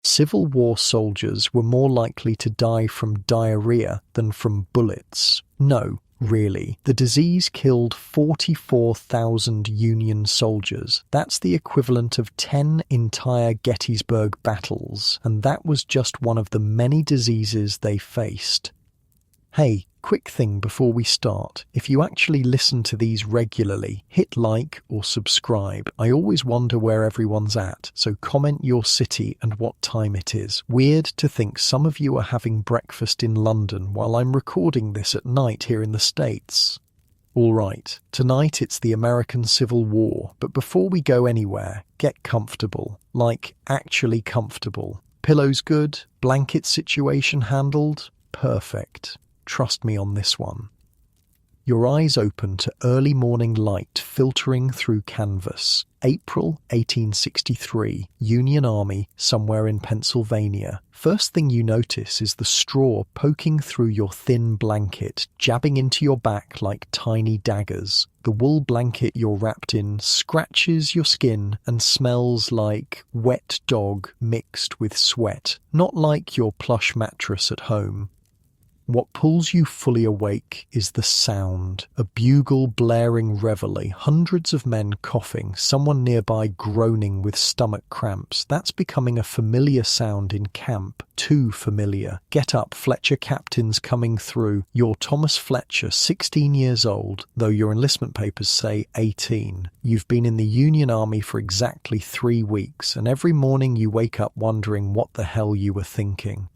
Civil War soldiers were more likely to die from diarrhea than from bullets. No, really. The disease killed 44,000 Union soldiers. That's the equivalent of 10 entire Gettysburg battles, and that was just one of the many diseases they faced. Hey, quick thing before we start. If you actually listen to these regularly, hit like or subscribe. I always wonder where everyone's at, so comment your city and what time it is. Weird to think some of you are having breakfast in London while I'm recording this at night here in the States. Alright, tonight it's the American Civil War, but before we go anywhere, get comfortable. Like, actually comfortable. Pillows good? Blanket situation handled? Perfect. Trust me on this one. Your eyes open to early morning light filtering through canvas. April 1863, Union Army, somewhere in Pennsylvania. First thing you notice is the straw poking through your thin blanket, jabbing into your back like tiny daggers. The wool blanket you're wrapped in scratches your skin and smells like wet dog mixed with sweat, not like your plush mattress at home. What pulls you fully awake is the sound, a bugle blaring reveille, hundreds of men coughing, someone nearby groaning with stomach cramps. That's becoming a familiar sound in camp, too familiar. Get up, Fletcher captain's coming through. You're Thomas Fletcher, 16 years old, though your enlistment papers say 18. You've been in the Union Army for exactly 3 weeks, and every morning you wake up wondering what the hell you were thinking.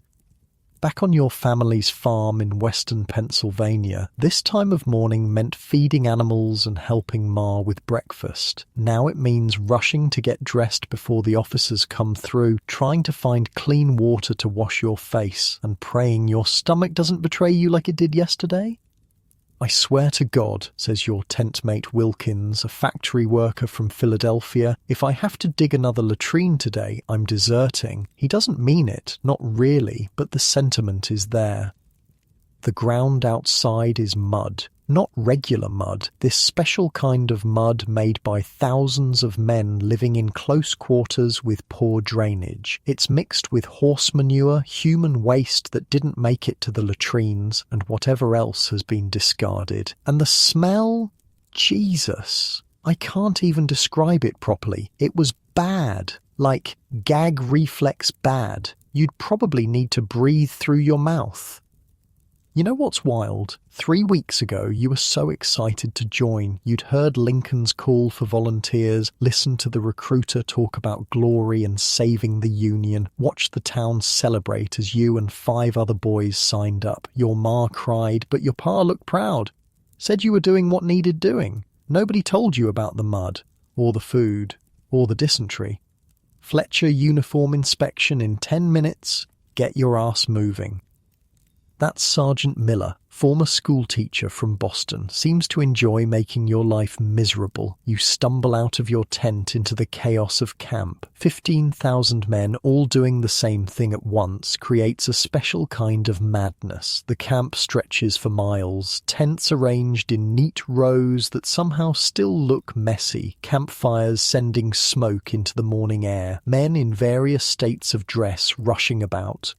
Back on your family's farm in western Pennsylvania, this time of morning meant feeding animals and helping Ma with breakfast. Now it means rushing to get dressed before the officers come through, trying to find clean water to wash your face, and praying your stomach doesn't betray you like it did yesterday. I swear to God, says your tent mate Wilkins, a factory worker from Philadelphia, if I have to dig another latrine today, I'm deserting. He doesn't mean it, not really, but the sentiment is there. The ground outside is mud. Not regular mud, this special kind of mud made by thousands of men living in close quarters with poor drainage. It's mixed with horse manure, human waste that didn't make it to the latrines, and whatever else has been discarded. And the smell? Jesus. I can't even describe it properly. It was bad. Like gag reflex bad. You'd probably need to breathe through your mouth. You know what's wild? 3 weeks ago, you were so excited to join. You'd heard Lincoln's call for volunteers, listened to the recruiter talk about glory and saving the Union, watched the town celebrate as you and 5 other boys signed up. Your ma cried, but your pa looked proud. Said you were doing what needed doing. Nobody told you about the mud, or the food, or the dysentery. Fletcher uniform inspection in 10 minutes. Get your ass moving. That's Sergeant Miller, former schoolteacher from Boston, seems to enjoy making your life miserable. You stumble out of your tent into the chaos of camp. 15,000 men all doing the same thing at once creates a special kind of madness. The camp stretches for miles, tents arranged in neat rows that somehow still look messy, campfires sending smoke into the morning air, men in various states of dress rushing about.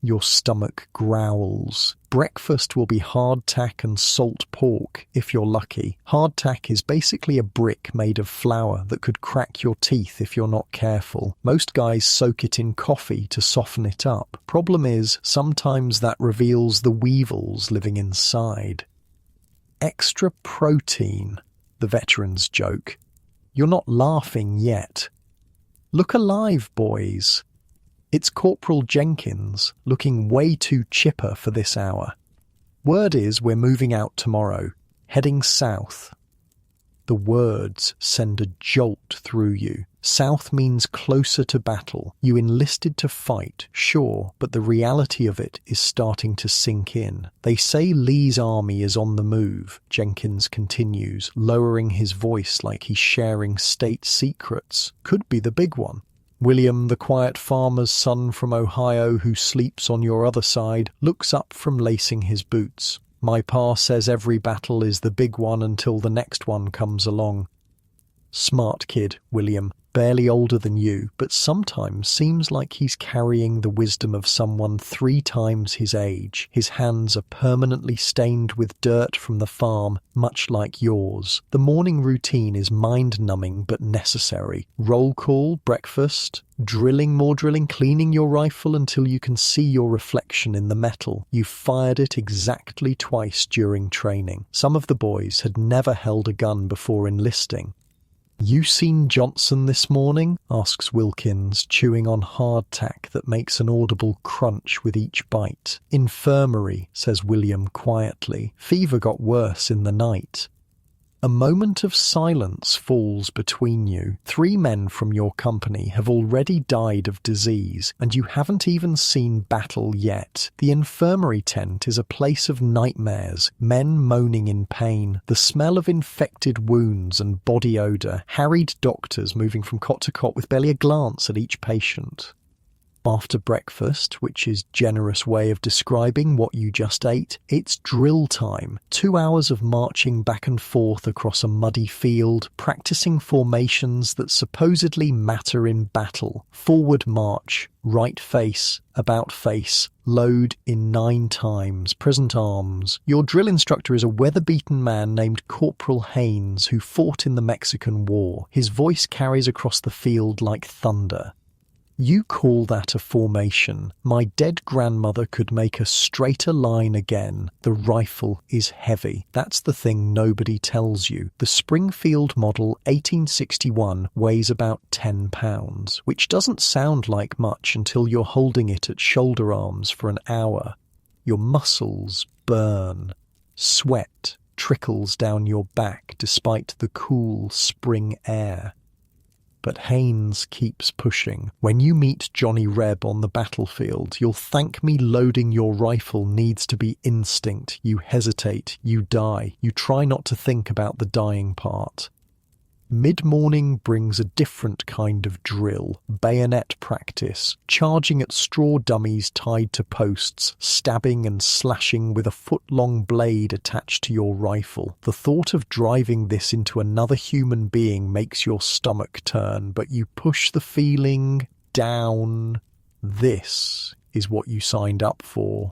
Your stomach growls. Breakfast will be hardtack and salt pork, if you're lucky. Hardtack is basically a brick made of flour that could crack your teeth if you're not careful. Most guys soak it in coffee to soften it up. Problem is, sometimes that reveals the weevils living inside. Extra protein, the veterans joke. You're not laughing yet. Look alive, boys. It's Corporal Jenkins, looking way too chipper for this hour. Word is we're moving out tomorrow, heading south. The words send a jolt through you. South means closer to battle. You enlisted to fight, sure, but the reality of it is starting to sink in. They say Lee's army is on the move, Jenkins continues, lowering his voice like he's sharing state secrets. Could be the big one. William, the quiet farmer's son from Ohio who sleeps on your other side, looks up from lacing his boots. My pa says every battle is the big one until the next one comes along. Smart kid, William. barely older than you, but sometimes seems like he's carrying the wisdom of someone 3 times his age. His hands are permanently stained with dirt from the farm, much like yours. The morning routine is mind-numbing but necessary. Roll call, breakfast, drilling, more drilling, cleaning your rifle until you can see your reflection in the metal. You fired it exactly twice during training. Some of the boys had never held a gun before enlisting. "You seen Johnson this morning?" asks Wilkins, chewing on hardtack that makes an audible crunch with each bite. "Infirmary," says William quietly. "Fever got worse in the night." A moment of silence falls between you. 3 men from your company have already died of disease, and you haven't even seen battle yet. The infirmary tent is a place of nightmares, men moaning in pain, the smell of infected wounds and body odour, harried doctors moving from cot to cot with barely a glance at each patient. After breakfast, which is a generous way of describing what you just ate, it's drill time. 2 hours of marching back and forth across a muddy field, practicing formations that supposedly matter in battle. Forward march, right face, about face, load in 9 times, present arms. Your drill instructor is a weather-beaten man named Corporal Haynes who fought in the Mexican War. His voice carries across the field like thunder. "You call that a formation? My dead grandmother could make a straighter line again. The rifle is heavy. That's the thing nobody tells you. The Springfield Model 1861 weighs about 10 pounds, which doesn't sound like much until you're holding it at shoulder arms for an hour. Your muscles burn. Sweat trickles down your back despite the cool spring air. But Haynes keeps pushing. When you meet Johnny Reb on the battlefield, you'll thank me. Loading your rifle needs to be instinct. You hesitate, you die. You try not to think about the dying part. Mid-morning brings a different kind of drill, bayonet practice, charging at straw dummies tied to posts, stabbing and slashing with a foot-long blade attached to your rifle. The thought of driving this into another human being makes your stomach turn, but you push the feeling down. This is what you signed up for.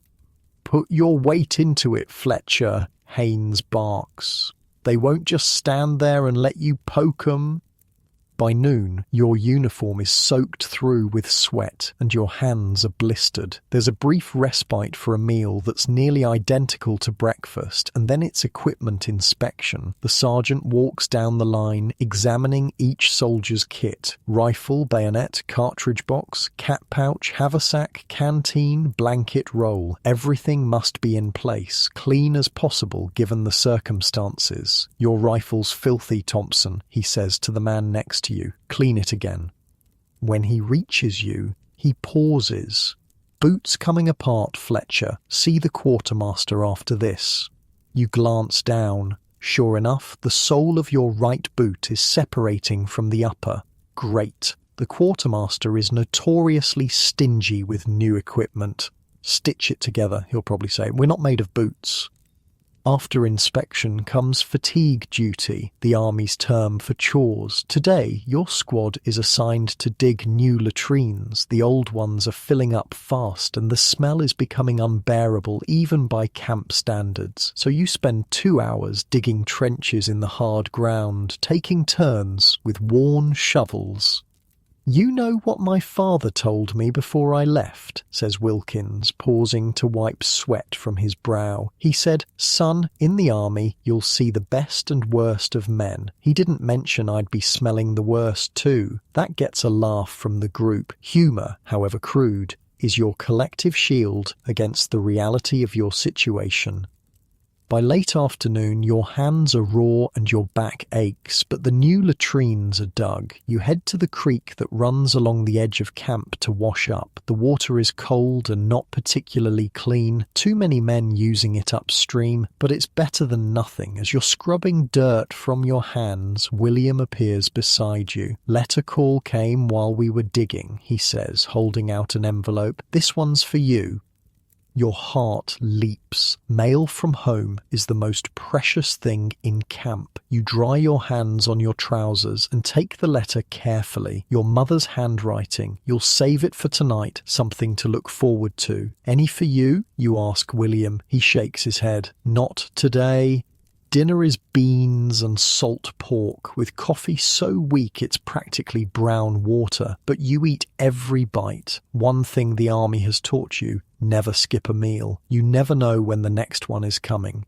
"Put your weight into it, Fletcher," Haynes barks. "They won't just stand there and let you poke 'em." By noon, your uniform is soaked through with sweat and your hands are blistered. There's a brief respite for a meal that's nearly identical to breakfast, and then it's equipment inspection. The sergeant walks down the line, examining each soldier's kit: rifle, bayonet, cartridge box, cap pouch, haversack, canteen, blanket, roll. Everything must be in place, clean as possible given the circumstances. "Your rifle's filthy, Thompson," he says to the man next to you. "Clean it again." When he reaches you, he pauses. "Boots coming apart, Fletcher. See the quartermaster after this." You glance down. Sure enough, the sole of your right boot is separating from the upper. Great. The quartermaster is notoriously stingy with new equipment. "Stitch it together," he'll probably say. "We're not made of boots." After inspection comes fatigue duty, the Army's term for chores. Today, your squad is assigned to dig new latrines. The old ones are filling up fast and the smell is becoming unbearable even by camp standards. So you spend 2 hours digging trenches in the hard ground, taking turns with worn shovels. "You know what my father told me before I left," says Wilkins, pausing to wipe sweat from his brow. "He said, 'Son, in the army you'll see the best and worst of men.' He didn't mention I'd be smelling the worst too." That gets a laugh from the group. Humour, however crude, is your collective shield against the reality of your situation. By late afternoon, your hands are raw and your back aches, but the new latrines are dug. You head to the creek that runs along the edge of camp to wash up. The water is cold and not particularly clean, too many men using it upstream, but it's better than nothing. As you're scrubbing dirt from your hands, William appears beside you. "Letter call came while we were digging," he says, holding out an envelope. "This one's for you." Your heart leaps. Mail from home is the most precious thing in camp. You dry your hands on your trousers and take the letter carefully. Your mother's handwriting. You'll save it for tonight, something to look forward to. Any for you? You ask William. He shakes his head. Not today. Dinner is beans and salt pork, with coffee so weak it's practically brown water. But you eat every bite. One thing the army has taught you: never skip a meal. You never know when the next one is coming.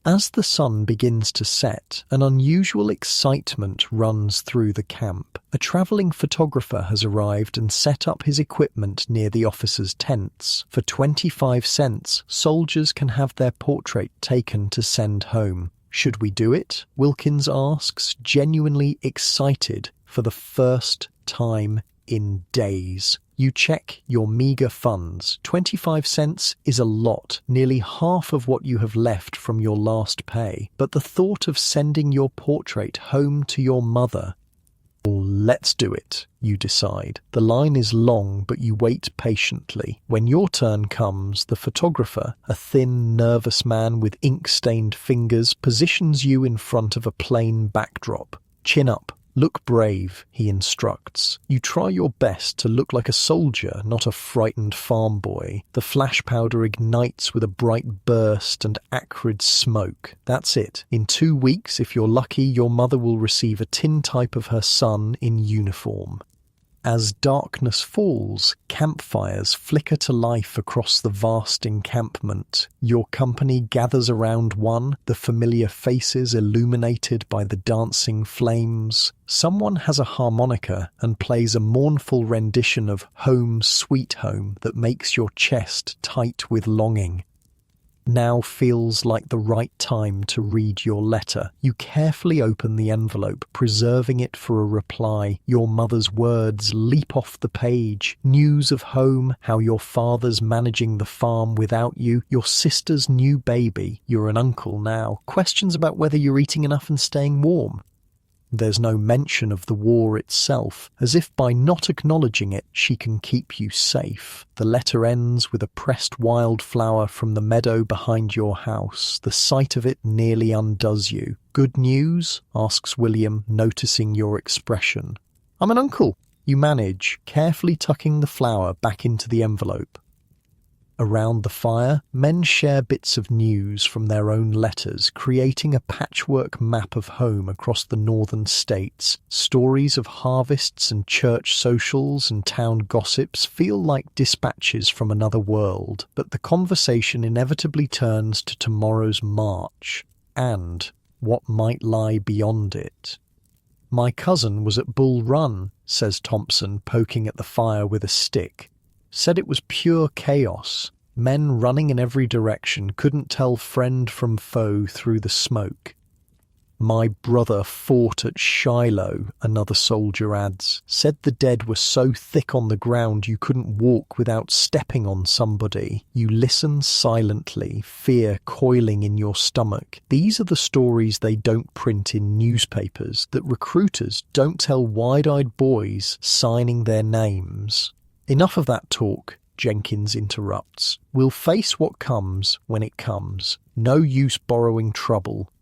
As the sun begins to set, an unusual excitement runs through the camp. A travelling photographer has arrived and set up his equipment near the officers' tents. For 25 cents, soldiers can have their portrait taken to send home. Should we do it? Wilkins asks, genuinely excited for the first time in days. You check your meagre funds. 25 cents is a lot, nearly half of what you have left from your last pay. But the thought of sending your portrait home to your mother... Let's do it, you decide. The line is long, but you wait patiently. When your turn comes, the photographer, a thin, nervous man with ink-stained fingers, positions you in front of a plain backdrop. Chin up. Look brave, he instructs. You try your best to look like a soldier, not a frightened farm boy. The flash powder ignites with a bright burst and acrid smoke. That's it. In 2 weeks, if you're lucky, your mother will receive a tintype of her son in uniform. As darkness falls, campfires flicker to life across the vast encampment. Your company gathers around one, the familiar faces illuminated by the dancing flames. Someone has a harmonica and plays a mournful rendition of Home Sweet Home that makes your chest tight with longing. Now feels like the right time to read your letter. You carefully open the envelope, preserving it for a reply. Your mother's words leap off the page. News of home, how your father's managing the farm without you, your sister's new baby. You're an uncle now. Questions about whether you're eating enough and staying warm. There's no mention of the war itself, as if by not acknowledging it she can keep you safe. The letter ends with a pressed wildflower from the meadow behind your house. The sight of it nearly undoes you. Good news? Asks William, noticing your expression. I'm an uncle, you manage, carefully tucking the flower back into the envelope. Around the fire, men share bits of news from their own letters, creating a patchwork map of home across the northern states. Stories of harvests and church socials and town gossips feel like dispatches from another world, but the conversation inevitably turns to tomorrow's march, and what might lie beyond it. My cousin was at Bull Run, says Thompson, poking at the fire with a stick. Said it was pure chaos. Men running in every direction, couldn't tell friend from foe through the smoke. My brother fought at Shiloh, another soldier adds. Said the dead were so thick on the ground you couldn't walk without stepping on somebody. You listen silently, fear coiling in your stomach. These are the stories they don't print in newspapers, that recruiters don't tell wide-eyed boys signing their names. Enough of that talk, Jenkins interrupts. We'll face what comes when it comes. No use borrowing trouble.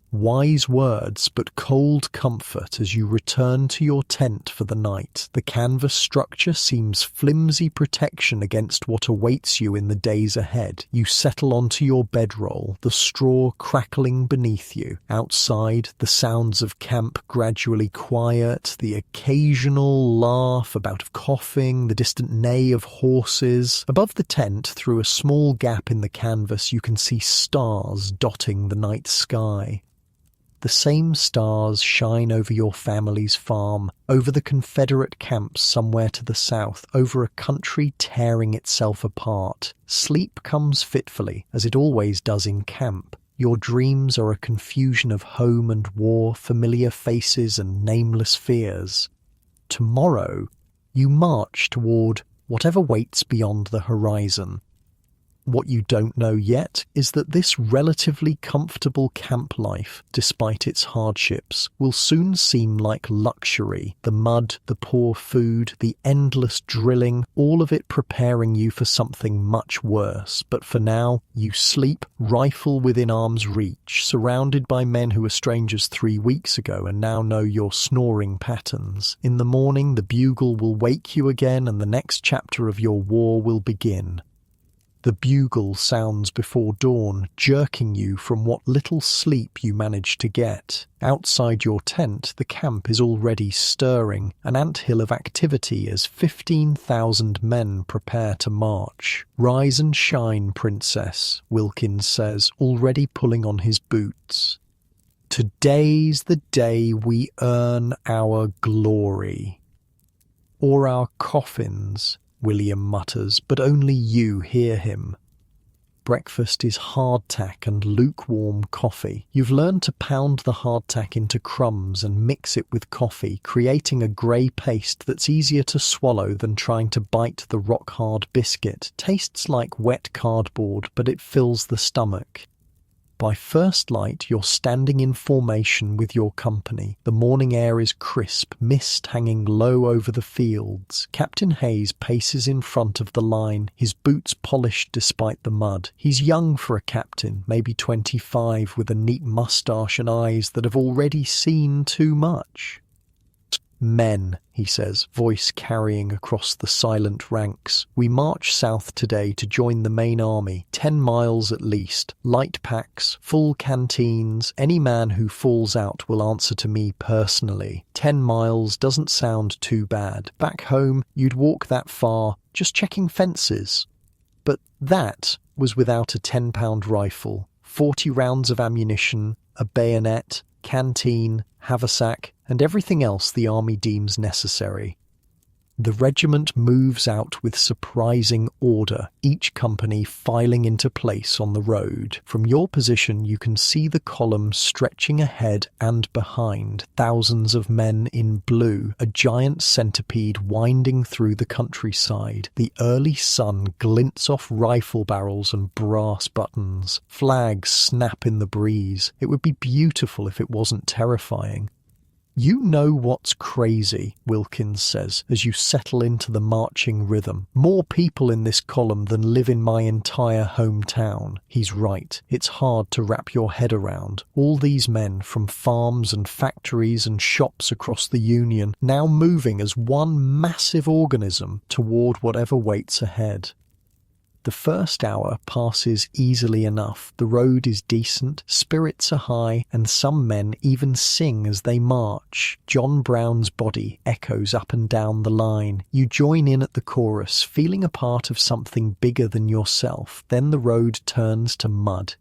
Wise words, but cold comfort as you return to your tent for the night. The canvas structure seems flimsy protection against what awaits you in the days ahead. You settle onto your bedroll, the straw crackling beneath you. Outside, the sounds of camp gradually quiet, the occasional laugh, a bout of coughing, the distant neigh of horses. Above the tent, through a small gap in the canvas, you can see stars dotting the night sky. The same stars shine over your family's farm, over the Confederate camps somewhere to the south, over a country tearing itself apart. Sleep comes fitfully, as it always does in camp. Your dreams are a confusion of home and war, familiar faces and nameless fears. Tomorrow, you march toward whatever waits beyond the horizon. What you don't know yet is that this relatively comfortable camp life, despite its hardships, will soon seem like luxury. The mud, the poor food, the endless drilling, all of it preparing you for something much worse. But for now, you sleep, rifle within arm's reach, surrounded by men who were strangers 3 weeks ago and now know your snoring patterns. In the morning, the bugle will wake you again and the next chapter of your war will begin. The bugle sounds before dawn, jerking you from what little sleep you manage to get. Outside your tent, the camp is already stirring, an anthill of activity as 15,000 men prepare to march. "Rise and shine, princess," Wilkins says, already pulling on his boots. "Today's the day we earn our glory." "Or our coffins," William mutters, but only you hear him. Breakfast is hardtack and lukewarm coffee. You've learned to pound the hardtack into crumbs and mix it with coffee, creating a grey paste that's easier to swallow than trying to bite the rock-hard biscuit. Tastes like wet cardboard, but it fills the stomach. By first light, you're standing in formation with your company. The morning air is crisp, mist hanging low over the fields. Captain Hayes paces in front of the line, his boots polished despite the mud. He's young for a captain, maybe 25, with a neat moustache and eyes that have already seen too much. "Men," he says, voice carrying across the silent ranks. "We march south today to join the main army, 10 miles at least. Light packs, full canteens. Any man who falls out will answer to me personally. 10 miles doesn't sound too bad. Back home, you'd walk that far, just checking fences." But that was without a 10-pound rifle, 40 rounds of ammunition, a bayonet, canteen, haversack, and everything else the army deems necessary. The regiment moves out with surprising order, each company filing into place on the road. From your position, you can see the column stretching ahead and behind, thousands of men in blue, a giant centipede winding through the countryside. The early sun glints off rifle barrels and brass buttons. Flags snap in the breeze. It would be beautiful if it wasn't terrifying. "You know what's crazy," Wilkins says, as you settle into the marching rhythm. "More people in this column than live in my entire hometown." He's right. It's hard to wrap your head around. All these men from farms and factories and shops across the Union, now moving as one massive organism toward whatever waits ahead. The first hour passes easily enough. The road is decent, spirits are high, and some men even sing as they march. John Brown's body echoes up and down the line. You join in at the chorus, feeling a part of something bigger than yourself. Then the road turns to mud.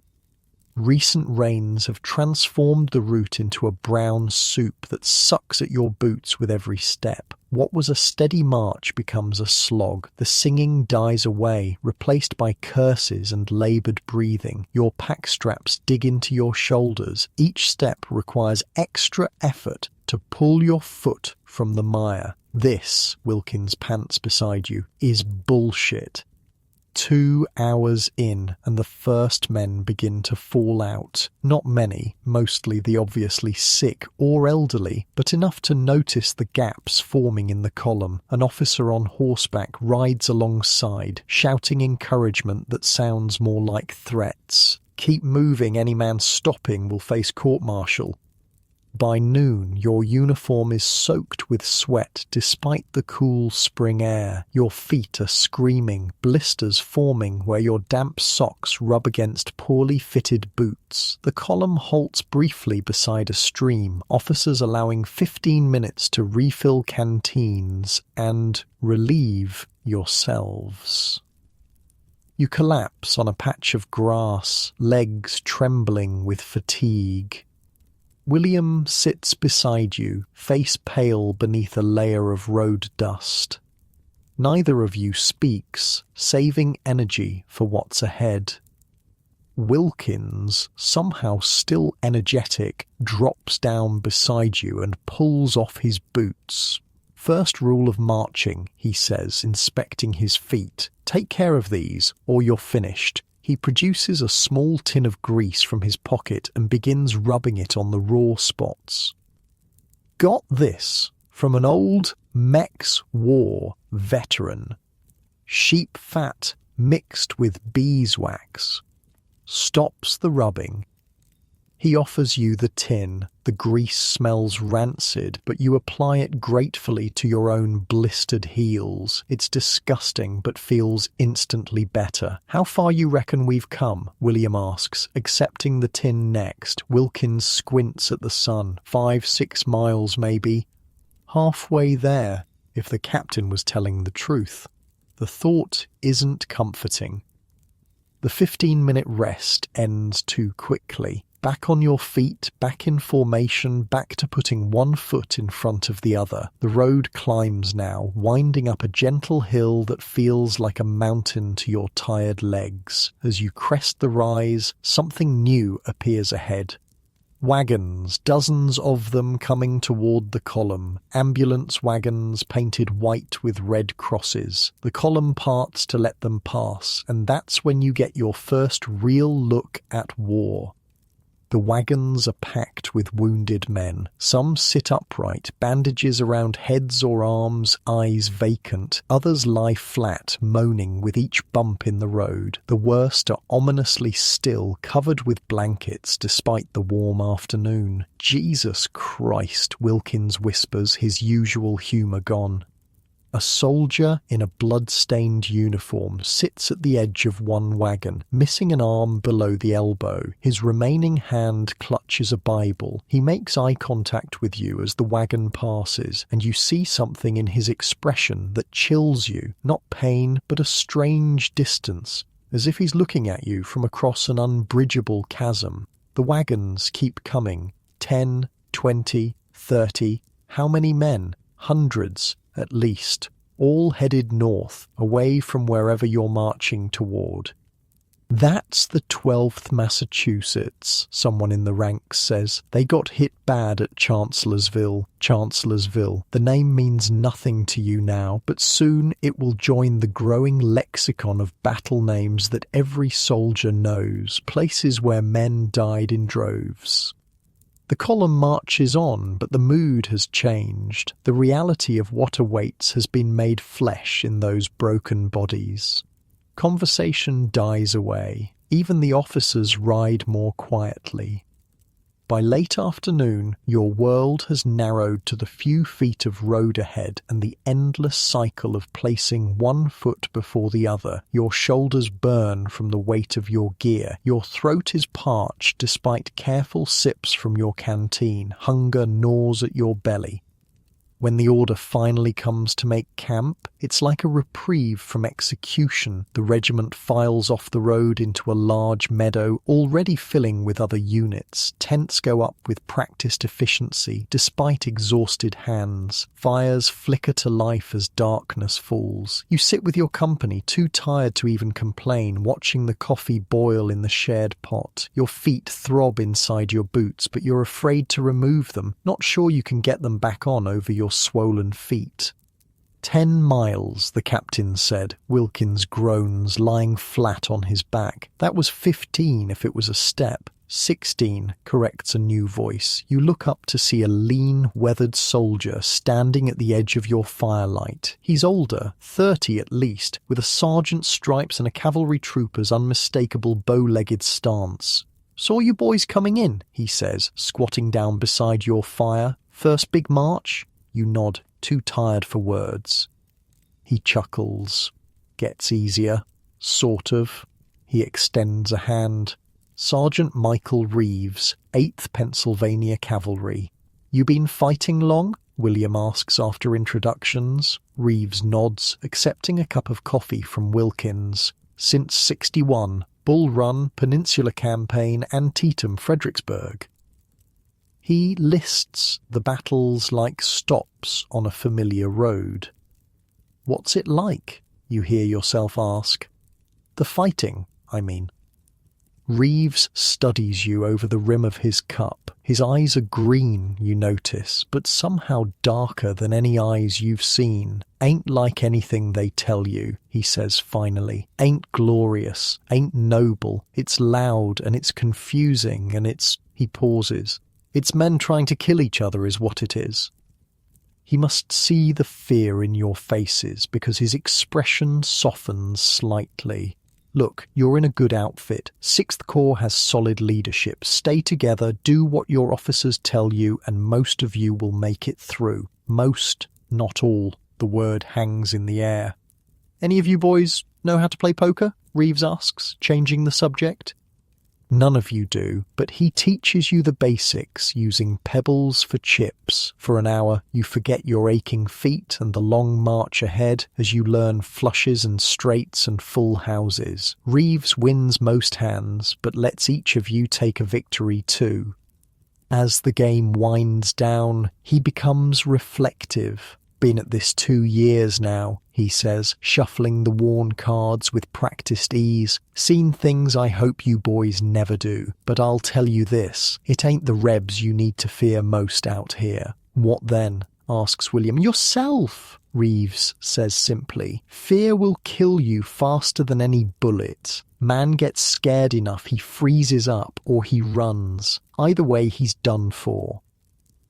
Recent rains have transformed the route into a brown soup that sucks at your boots with every step. What was a steady march becomes a slog. The singing dies away, replaced by curses and laboured breathing. Your pack straps dig into your shoulders. Each step requires extra effort to pull your foot from the mire. This, Wilkins pants beside you, is bullshit. 2 hours in, and the first men begin to fall out. Not many, mostly the obviously sick or elderly, but enough to notice the gaps forming in the column. An officer on horseback rides alongside, shouting encouragement that sounds more like threats. "Keep moving, any man stopping will face court-martial." By noon, your uniform is soaked with sweat despite the cool spring air. Your feet are screaming, blisters forming where your damp socks rub against poorly fitted boots. The column halts briefly beside a stream, officers allowing 15 minutes to refill canteens and relieve yourselves. You collapse on a patch of grass, legs trembling with fatigue. William sits beside you, face pale beneath a layer of road dust. Neither of you speaks, saving energy for what's ahead. Wilkins, somehow still energetic, drops down beside you and pulls off his boots. "First rule of marching," he says, inspecting his feet. "Take care of these, or you're finished. He produces a small tin of grease from his pocket and begins rubbing it on the raw spots. Got this from an old Mex War veteran. Sheep fat mixed with beeswax. Stops the rubbing. He offers you the tin. The grease smells rancid, but you apply it gratefully to your own blistered heels. It's disgusting, but feels instantly better. How far you reckon we've come? William asks, accepting the tin next. Wilkins squints at the sun. 5-6 miles, maybe. Halfway there, if the captain was telling the truth. The thought isn't comforting. The 15-minute rest ends too quickly. Back on your feet, back in formation, back to putting one foot in front of the other. The road climbs now, winding up a gentle hill that feels like a mountain to your tired legs. As you crest the rise, something new appears ahead. Wagons, dozens of them coming toward the column. Ambulance wagons painted white with red crosses. The column parts to let them pass, and that's when you get your first real look at war. The wagons are packed with wounded men. Some sit upright, bandages around heads or arms, eyes vacant. Others lie flat, moaning with each bump in the road. The worst are ominously still, covered with blankets despite the warm afternoon. Jesus Christ, Wilkins whispers, his usual humour gone. A soldier in a blood-stained uniform sits at the edge of one wagon, missing an arm below the elbow. His remaining hand clutches a Bible. He makes eye contact with you as the wagon passes, and you see something in his expression that chills you. Not pain, but a strange distance, as if he's looking at you from across an unbridgeable chasm. The wagons keep coming. 10, 20, 30. How many men? Hundreds. At least, all headed north, away from wherever you're marching toward. That's the 12th Massachusetts, someone in the ranks says. They got hit bad at Chancellorsville. Chancellorsville. The name means nothing to you now, but soon it will join the growing lexicon of battle names that every soldier knows, places where men died in droves. The column marches on, but the mood has changed. The reality of what awaits has been made flesh in those broken bodies. Conversation dies away. Even the officers ride more quietly. By late afternoon, your world has narrowed to the few feet of road ahead and the endless cycle of placing one foot before the other. Your shoulders burn from the weight of your gear. Your throat is parched despite careful sips from your canteen. Hunger gnaws at your belly. When the order finally comes to make camp, it's like a reprieve from execution. The regiment files off the road into a large meadow, already filling with other units. Tents go up with practiced efficiency, despite exhausted hands. Fires flicker to life as darkness falls. You sit with your company, too tired to even complain, watching the coffee boil in the shared pot. Your feet throb inside your boots, but you're afraid to remove them, not sure you can get them back on over your swollen feet. 10 miles, the captain said. Wilkins groans, lying flat on his back. That was 15 if it was a step. 16, corrects a new voice. You look up to see a lean, weathered soldier standing at the edge of your firelight. He's older, 30 at least, with a sergeant's stripes and a cavalry trooper's unmistakable bow-legged stance. "Saw you boys coming in," he says, squatting down beside your fire. "First big march?" You nod, too tired for words. He chuckles. Gets easier. Sort of. He extends a hand. "Sergeant Michael Reeves, 8th Pennsylvania Cavalry." "You been fighting long?" William asks after introductions. Reeves nods, accepting a cup of coffee from Wilkins. "Since 61. Bull Run, Peninsula Campaign, Antietam, Fredericksburg." He lists the battles like stops on a familiar road. "What's it like?" you hear yourself ask. "The fighting, I mean." Reeves studies you over the rim of his cup. His eyes are green, you notice, but somehow darker than any eyes you've seen. Ain't like anything they tell you, he says finally. Ain't glorious, ain't noble. It's loud and it's confusing and it's... He pauses. It's men trying to kill each other is what it is. He must see the fear in your faces because his expression softens slightly. Look, you're in a good outfit. Sixth Corps has solid leadership. Stay together, do what your officers tell you, and most of you will make it through. Most, not all. The word hangs in the air. Any of you boys know how to play poker? Reeves asks, changing the subject. None of you do, but he teaches you the basics using pebbles for chips. For an hour, you forget your aching feet and the long march ahead as you learn flushes and straights and full houses. Reeves wins most hands, but lets each of you take a victory too. As the game winds down, he becomes reflective. Been at this 2 years now, he says, shuffling the worn cards with practiced ease. Seen things I hope you boys never do, but I'll tell you this, it ain't the Rebs you need to fear most out here. What then? Asks William. Yourself, Reeves says simply. Fear will kill you faster than any bullet. Man gets scared enough, he freezes up, or he runs. Either way, he's done for.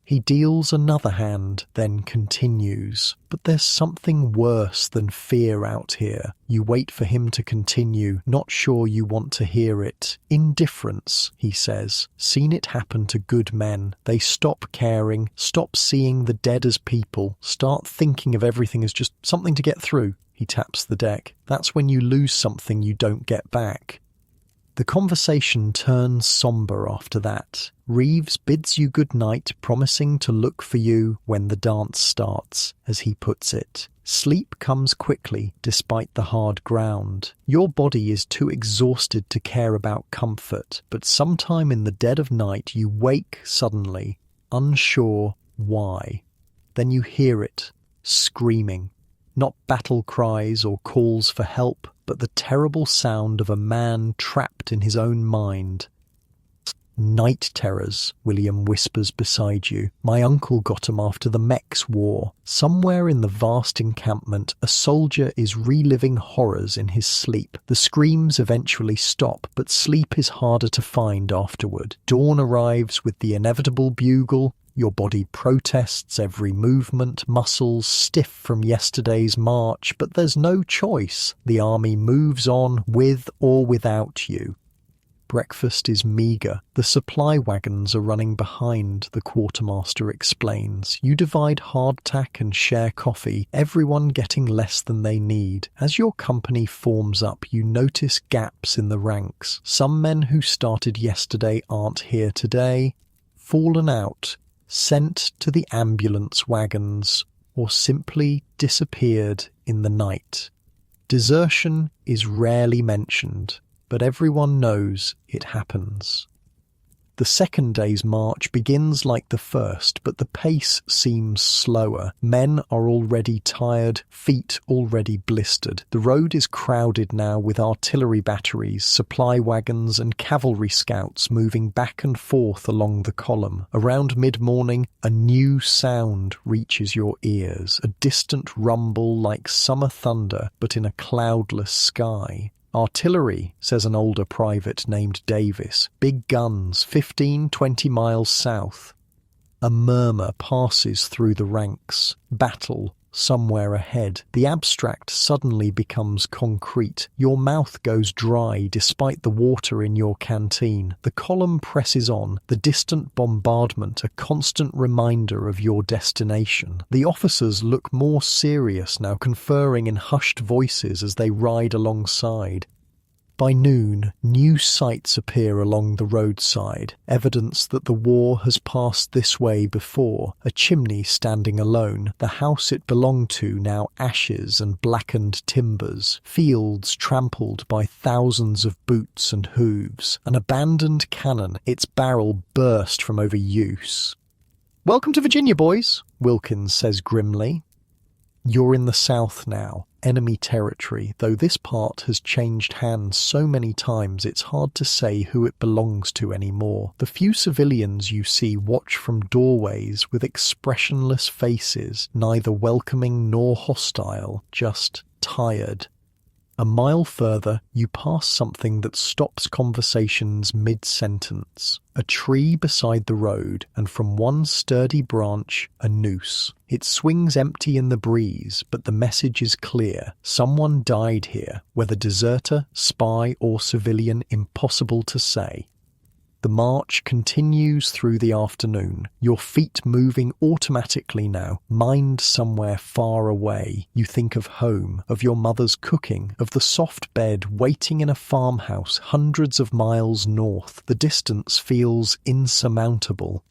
He deals another hand, then continues. But there's something worse than fear out here. You wait for him to continue, not sure you want to hear it. Indifference, he says. Seen it happen to good men. They stop caring, stop seeing the dead as people, start thinking of everything as just something to get through. He taps the deck. That's when you lose something you don't get back. The conversation turns somber after that. Reeves bids you good night, promising to look for you when the dance starts, as he puts it. Sleep comes quickly, despite the hard ground. Your body is too exhausted to care about comfort, but sometime in the dead of night you wake suddenly, unsure why. Then you hear it, screaming. Not battle cries or calls for help, but the terrible sound of a man trapped in his own mind. Night terrors, William whispers beside you. My uncle got 'em after the Mex War. Somewhere in the vast encampment, a soldier is reliving horrors in his sleep. The screams eventually stop, but sleep is harder to find afterward. Dawn arrives with the inevitable bugle. Your body protests every movement, muscles stiff from yesterday's march, but there's no choice. The army moves on with or without you. Breakfast is meagre. The supply wagons are running behind, the quartermaster explains. You divide hardtack and share coffee, everyone getting less than they need. As your company forms up, you notice gaps in the ranks. Some men who started yesterday aren't here today. Fallen out. Sent to the ambulance wagons, or simply disappeared in the night. Desertion is rarely mentioned, but everyone knows it happens. The second day's march begins like the first, but the pace seems slower. Men are already tired, feet already blistered. The road is crowded now with artillery batteries, supply wagons and cavalry scouts moving back and forth along the column. Around mid-morning, a new sound reaches your ears, a distant rumble like summer thunder, but in a cloudless sky. Artillery, says an older private named Davis. Big guns, 15-20 miles south. A murmur passes through the ranks. Battle somewhere ahead. The abstract suddenly becomes concrete. Your mouth goes dry despite the water in your canteen. The column presses on, the distant bombardment a constant reminder of your destination. The officers look more serious now, conferring in hushed voices as they ride alongside. By noon, new sights appear along the roadside, evidence that the war has passed this way before. A chimney standing alone, the house it belonged to now ashes and blackened timbers, fields trampled by thousands of boots and hooves, an abandoned cannon, its barrel burst from overuse. "Welcome to Virginia, boys," Wilkins says grimly. You're in the south now, enemy territory, though this part has changed hands so many times it's hard to say who it belongs to anymore. The few civilians you see watch from doorways with expressionless faces, neither welcoming nor hostile, just tired. A mile further, you pass something that stops conversations mid-sentence. A tree beside the road, and from one sturdy branch, a noose. It swings empty in the breeze, but the message is clear. Someone died here, whether deserter, spy, or civilian, impossible to say. The march continues through the afternoon, your feet moving automatically now, mind somewhere far away. You think of home, of your mother's cooking, of the soft bed waiting in a farmhouse hundreds of miles north. The distance feels insurmountable.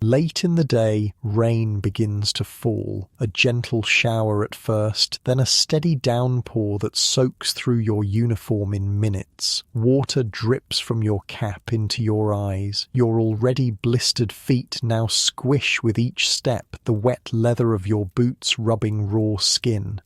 Late in the day, rain begins to fall, a gentle shower at first, then a steady downpour that soaks through your uniform in minutes. Water drips from your cap into your eyes. Your already blistered feet now squish with each step, the wet leather of your boots rubbing raw skin.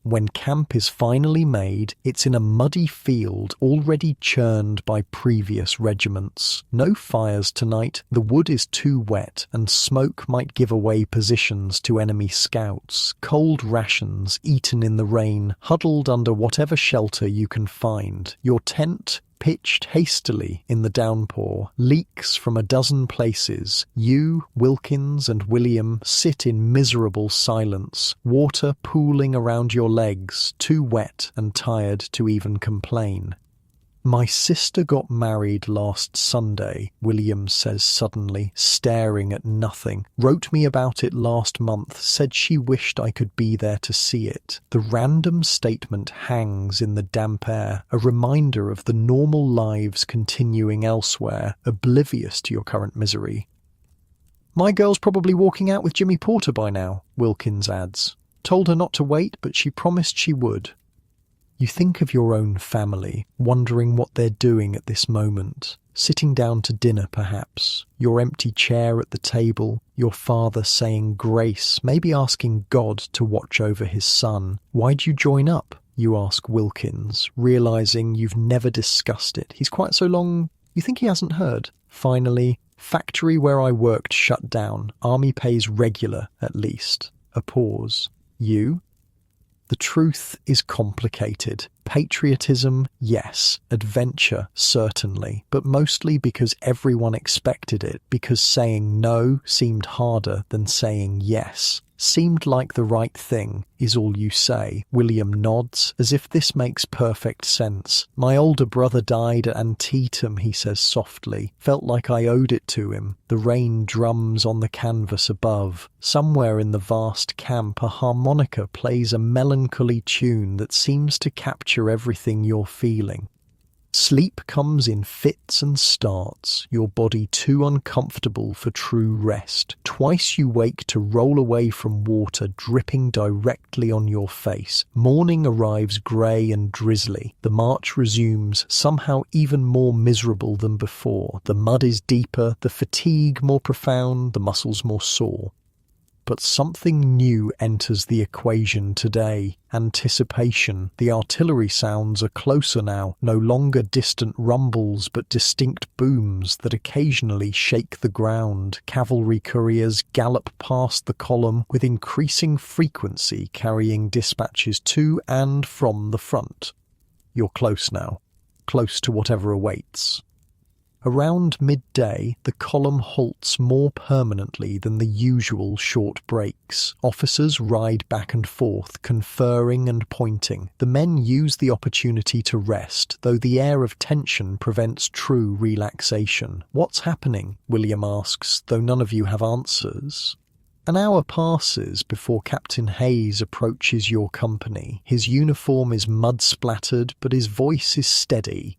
When camp is finally made, it's in a muddy field already churned by previous regiments. No fires tonight, the wood is too wet, and smoke might give away positions to enemy scouts. Cold rations, eaten in the rain, huddled under whatever shelter you can find. Your tent, pitched hastily in the downpour, leaks from a dozen places. You, Wilkins, and William sit in miserable silence, water pooling around your legs, too wet and tired to even complain. "My sister got married last Sunday," William says suddenly, staring at nothing. "Wrote me about it last month, said she wished I could be there to see it." The random statement hangs in the damp air, a reminder of the normal lives continuing elsewhere, oblivious to your current misery. "My girl's probably walking out with Jimmy Porter by now," Wilkins adds. "Told her not to wait, but she promised she would." You think of your own family, wondering what they're doing at this moment. Sitting down to dinner, perhaps. Your empty chair at the table. Your father saying grace, maybe asking God to watch over his son. "Why'd you join up?" you ask Wilkins, realizing you've never discussed it. He's quite so long, you think he hasn't heard. Finally, "Factory where I worked shut down. Army pays regular, at least." A pause. "You?" The truth is complicated. Patriotism, yes. Adventure, certainly. But mostly because everyone expected it, because saying no seemed harder than saying yes. "Seemed like the right thing," is all you say. William nods, as if this makes perfect sense. "My older brother died at Antietam," he says softly. "Felt like I owed it to him." The rain drums on the canvas above. Somewhere in the vast camp, a harmonica plays a melancholy tune that seems to capture everything you're feeling. Sleep comes in fits and starts, your body too uncomfortable for true rest. Twice you wake to roll away from water dripping directly on your face. Morning arrives grey and drizzly. The march resumes, somehow even more miserable than before. The mud is deeper, the fatigue more profound, the muscles more sore. But something new enters the equation today. Anticipation. The artillery sounds are closer now, no longer distant rumbles but distinct booms that occasionally shake the ground. Cavalry couriers gallop past the column with increasing frequency, carrying dispatches to and from the front. You're close now, close to whatever awaits. Around midday, the column halts more permanently than the usual short breaks. Officers ride back and forth, conferring and pointing. The men use the opportunity to rest, though the air of tension prevents true relaxation. "What's happening?" William asks, though none of you have answers. An hour passes before Captain Hayes approaches your company. His uniform is mud-splattered, but his voice is steady.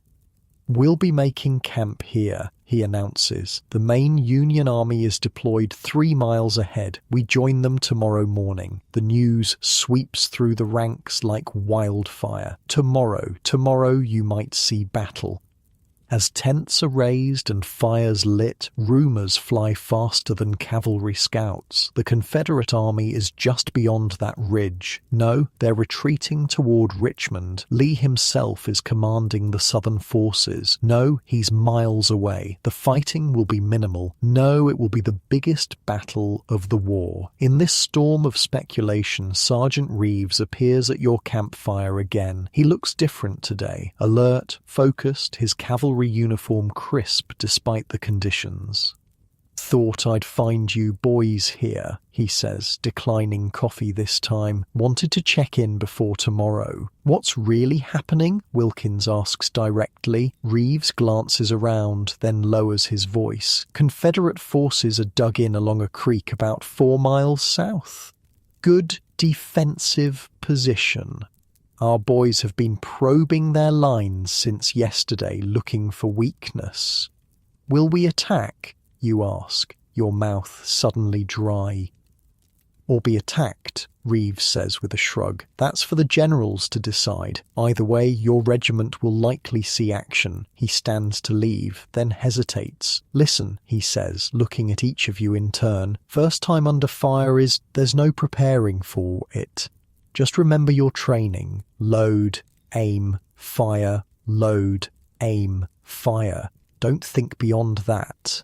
"We'll be making camp here," he announces. "The main Union army is deployed 3 miles ahead. We join them tomorrow morning." The news sweeps through the ranks like wildfire. Tomorrow you might see battle. As tents are raised and fires lit, rumors fly faster than cavalry scouts. The Confederate army is just beyond that ridge. No, they're retreating toward Richmond. Lee himself is commanding the Southern forces. No, he's miles away. The fighting will be minimal. No, it will be the biggest battle of the war. In this storm of speculation, Sergeant Reeves appears at your campfire again. He looks different today. Alert, focused, his cavalry uniform crisp despite the conditions. "Thought I'd find you boys here," he says, declining coffee this time. "Wanted to check in before tomorrow." "What's really happening?" Wilkins asks directly. Reeves glances around, then lowers his voice. "Confederate forces are dug in along a creek about 4 miles south. Good defensive position. Our boys have been probing their lines since yesterday, looking for weakness. Will we attack, you ask, your mouth suddenly dry. Or be attacked, Reeves says with a shrug. That's for the generals to decide. Either way, your regiment will likely see action. He stands to leave, then hesitates. Listen, he says, looking at each of you in turn. First time under fire there's no preparing for it. Just remember your training. Load, aim, fire, load, aim, fire. Don't think beyond that.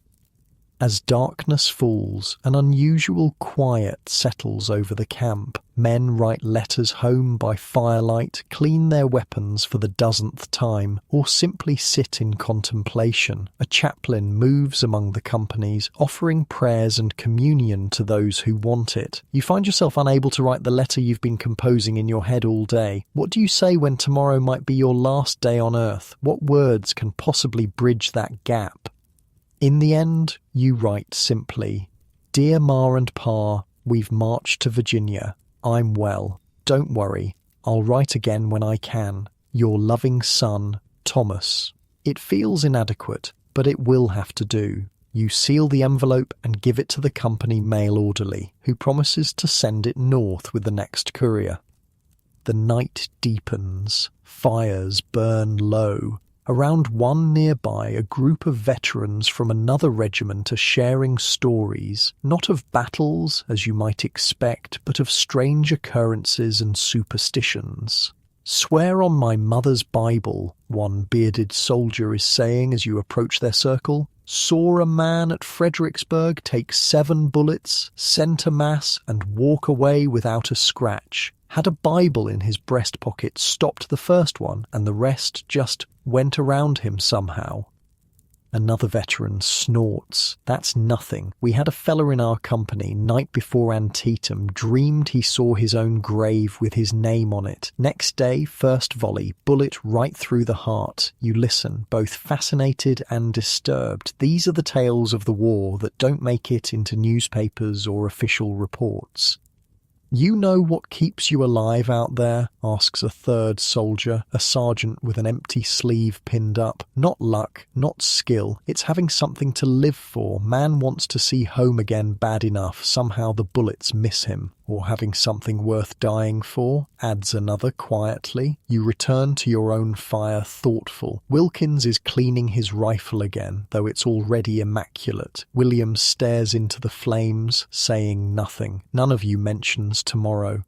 As darkness falls, an unusual quiet settles over the camp. Men write letters home by firelight, clean their weapons for the dozenth time, or simply sit in contemplation. A chaplain moves among the companies, offering prayers and communion to those who want it. You find yourself unable to write the letter you've been composing in your head all day. What do you say when tomorrow might be your last day on Earth? What words can possibly bridge that gap? In the end, you write simply, "Dear Ma and Pa, we've marched to Virginia. I'm well. Don't worry. I'll write again when I can. Your loving son, Thomas." It feels inadequate, but it will have to do. You seal the envelope and give it to the company mail orderly, who promises to send it north with the next courier. The night deepens. Fires burn low. Around one nearby, a group of veterans from another regiment are sharing stories, not of battles, as you might expect, but of strange occurrences and superstitions. "Swear on my mother's Bible," one bearded soldier is saying as you approach their circle. "Saw a man at Fredericksburg take 7 bullets, center mass, and walk away without a scratch. Had a Bible in his breast pocket, stopped the first one, and the rest just went around him somehow." Another veteran snorts. "That's nothing. We had a fella in our company, night before Antietam, dreamed he saw his own grave with his name on it. Next day, first volley, bullet right through the heart." You listen, both fascinated and disturbed. These are the tales of the war that don't make it into newspapers or official reports. "You know what keeps you alive out there?" asks a third soldier, a sergeant with an empty sleeve pinned up. "Not luck, not skill. It's having something to live for. Man wants to see home again bad enough. Somehow the bullets miss him. Or having something worth dying for," adds another quietly. You return to your own fire thoughtful. Wilkins is cleaning his rifle again, though it's already immaculate. Williams stares into the flames, saying nothing. None of you mentions tomorrow.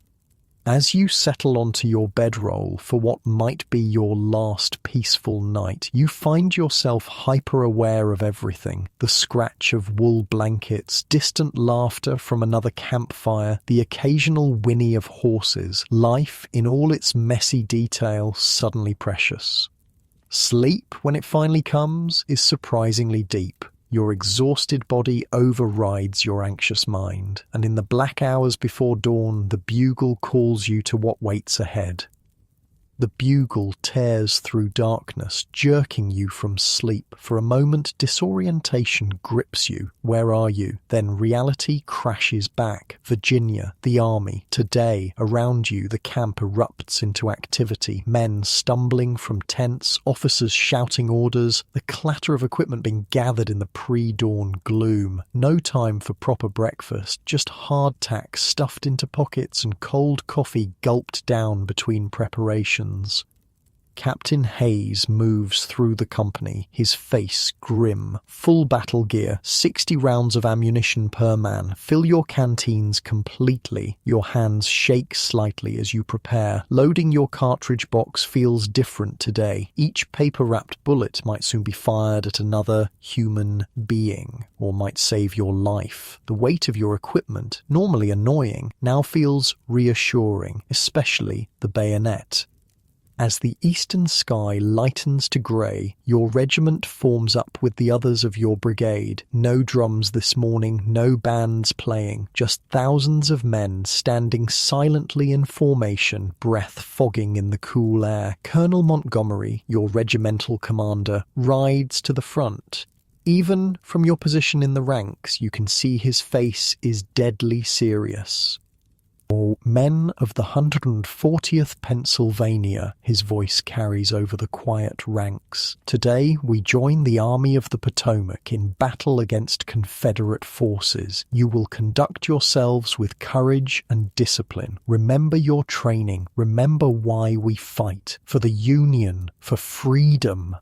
As you settle onto your bedroll for what might be your last peaceful night, you find yourself hyper-aware of everything. The scratch of wool blankets, distant laughter from another campfire, the occasional whinny of horses. Life, in all its messy detail, suddenly precious. Sleep, when it finally comes, is surprisingly deep. Your exhausted body overrides your anxious mind, and in the black hours before dawn, the bugle calls you to what waits ahead. The bugle tears through darkness, jerking you from sleep. For a moment, disorientation grips you. Where are you? Then reality crashes back. Virginia, the army, today, around you, the camp erupts into activity. Men stumbling from tents, officers shouting orders, the clatter of equipment being gathered in the pre-dawn gloom. No time for proper breakfast, just hardtack stuffed into pockets and cold coffee gulped down between preparations. Captain Hayes moves through the company, his face grim. Full battle gear, 60 rounds of ammunition per man. Fill your canteens completely. Your hands shake slightly as you prepare. Loading your cartridge box feels different today. Each paper-wrapped bullet might soon be fired at another human being, or might save your life. The weight of your equipment, normally annoying, now feels reassuring, especially the bayonet. As the eastern sky lightens to grey, your regiment forms up with the others of your brigade. No drums this morning, no bands playing, just thousands of men standing silently in formation, breath fogging in the cool air. Colonel Montgomery, your regimental commander, rides to the front. Even from your position in the ranks, you can see his face is deadly serious. Men of the 140th Pennsylvania, his voice carries over the quiet ranks. Today we join the Army of the Potomac in battle against Confederate forces. You will conduct yourselves with courage and discipline. Remember your training. Remember why we fight. For the Union. For freedom.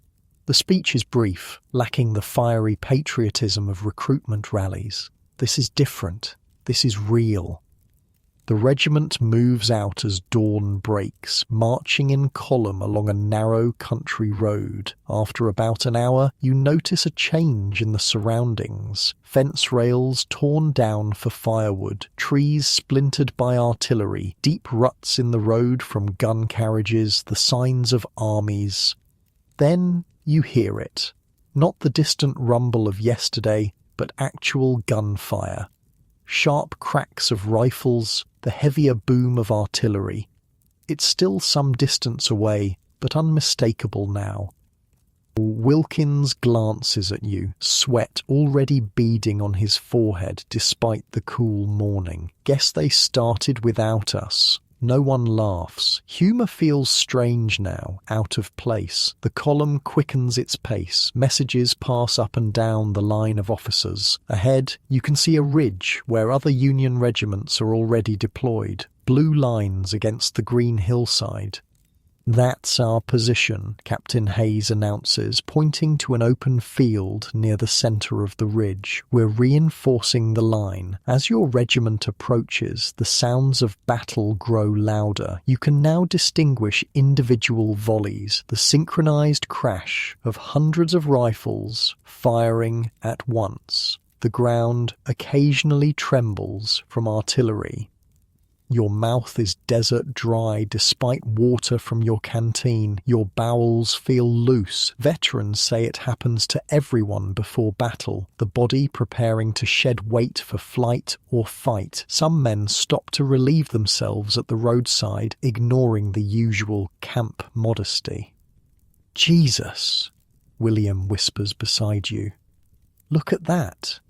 The speech is brief, lacking the fiery patriotism of recruitment rallies. This is different. This is real. The regiment moves out as dawn breaks, marching in column along a narrow country road. After about an hour, you notice a change in the surroundings. Fence rails torn down for firewood, trees splintered by artillery, deep ruts in the road from gun carriages, the signs of armies. Then you hear it. Not the distant rumble of yesterday, but actual gunfire. Sharp cracks of rifles, the heavier boom of artillery. It's still some distance away, but unmistakable now. Wilkins glances at you, sweat already beading on his forehead despite the cool morning. Guess they started without us. No one laughs. Humour feels strange now, out of place. The column quickens its pace. Messages pass up and down the line of officers. Ahead, you can see a ridge where other Union regiments are already deployed. Blue lines against the green hillside. "That's our position," Captain Hayes announces, pointing to an open field near the centre of the ridge. "We're reinforcing the line. As your regiment approaches, the sounds of battle grow louder. You can now distinguish individual volleys, the synchronized crash of hundreds of rifles firing at once. The ground occasionally trembles from artillery. Your mouth is desert dry despite water from your canteen. Your bowels feel loose. Veterans say it happens to everyone before battle, the body preparing to shed weight for flight or fight. Some men stop to relieve themselves at the roadside, ignoring the usual camp modesty. "Jesus," William whispers beside you. "Look at that."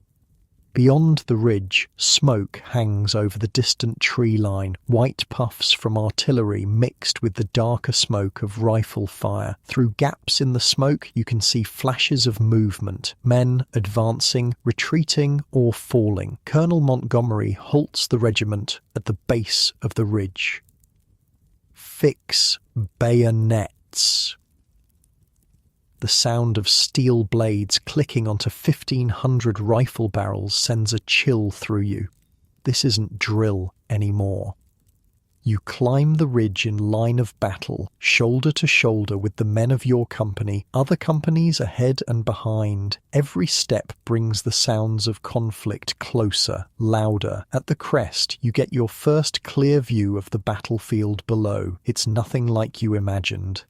Beyond the ridge, smoke hangs over the distant tree line, white puffs from artillery mixed with the darker smoke of rifle fire. Through gaps in the smoke, you can see flashes of movement, men advancing, retreating, or falling. Colonel Montgomery halts the regiment at the base of the ridge. "Fix bayonets." The sound of steel blades clicking onto 1,500 rifle barrels sends a chill through you. This isn't drill anymore. You climb the ridge in line of battle, shoulder to shoulder with the men of your company, other companies ahead and behind. Every step brings the sounds of conflict closer, louder. At the crest, you get your first clear view of the battlefield below. It's nothing like you imagined.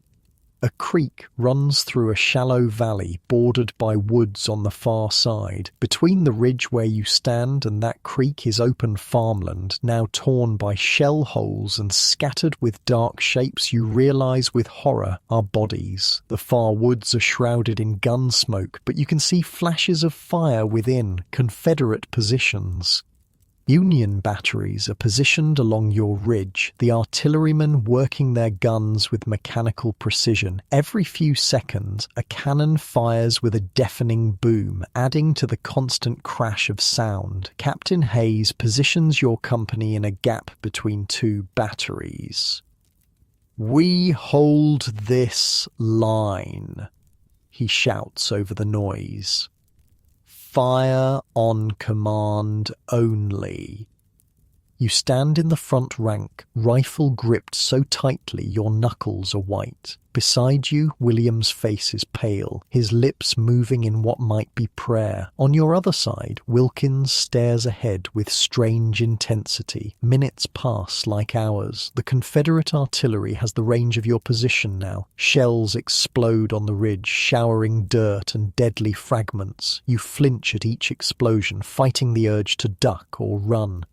A creek runs through a shallow valley bordered by woods on the far side. Between the ridge where you stand and that creek is open farmland, now torn by shell holes and scattered with dark shapes you realize with horror are bodies. The far woods are shrouded in gun smoke, but you can see flashes of fire within, Confederate positions. Union batteries are positioned along your ridge, the artillerymen working their guns with mechanical precision. Every few seconds, a cannon fires with a deafening boom, adding to the constant crash of sound. Captain Hayes positions your company in a gap between two batteries. "We hold this line," he shouts over the noise. "Fire on command only." You stand in the front rank, rifle gripped so tightly your knuckles are white. Beside you, William's face is pale, his lips moving in what might be prayer. On your other side, Wilkins stares ahead with strange intensity. Minutes pass like hours. The Confederate artillery has the range of your position now. Shells explode on the ridge, showering dirt and deadly fragments. You flinch at each explosion, fighting the urge to duck or run.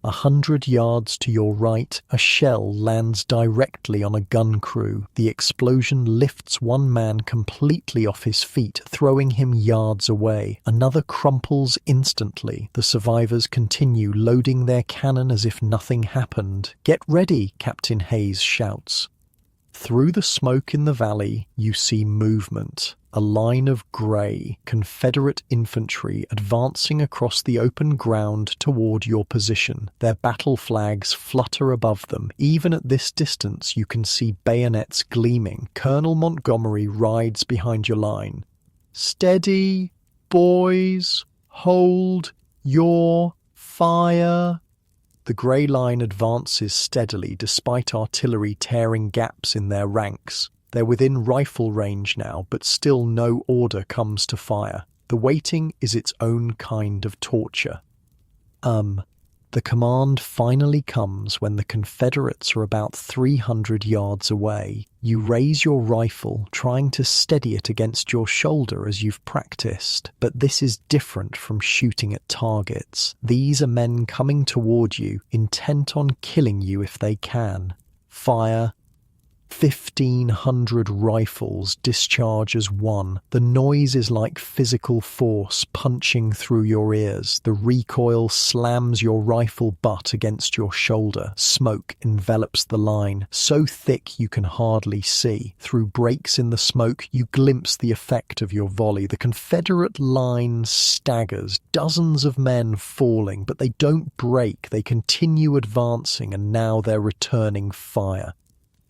100 yards to your right, a shell lands directly on a gun crew. The explosion lifts one man completely off his feet, throwing him yards away. Another crumples instantly. The survivors continue loading their cannon as if nothing happened. "Get ready," Captain Hayes shouts. Through the smoke in the valley, you see movement. A line of grey Confederate infantry advancing across the open ground toward your position. Their battle flags flutter above them. Even at this distance, you can see bayonets gleaming. Colonel Montgomery rides behind your line. "Steady, boys, hold your fire." The grey line advances steadily despite artillery tearing gaps in their ranks. They're within rifle range now, but still no order comes to fire. The waiting is its own kind of torture. The command finally comes when the Confederates are about 300 yards away. You raise your rifle, trying to steady it against your shoulder as you've practiced. But this is different from shooting at targets. These are men coming toward you, intent on killing you if they can. Fire. 1,500 rifles discharge as one. The noise is like physical force punching through your ears. The recoil slams your rifle butt against your shoulder. Smoke envelops the line, so thick you can hardly see. Through breaks in the smoke, you glimpse the effect of your volley. The Confederate line staggers, dozens of men falling, but they don't break. They continue advancing, and now they're returning fire.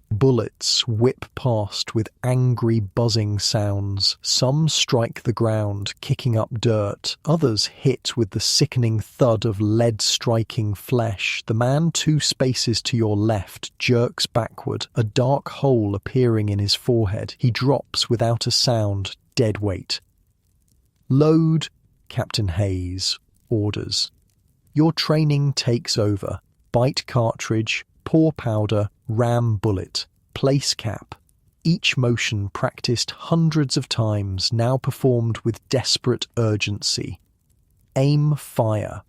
Bullets whip past with angry buzzing sounds. Some strike the ground, kicking up dirt. Others hit with the sickening thud of lead striking flesh. The man 2 spaces to your left jerks backward, a dark hole appearing in his forehead. He drops without a sound, dead weight. "Load," Captain Hayes orders. Your training takes over. Bite cartridge, pour powder, ram bullet, place cap. Each motion practiced hundreds of times, now performed with desperate urgency. Aim fire.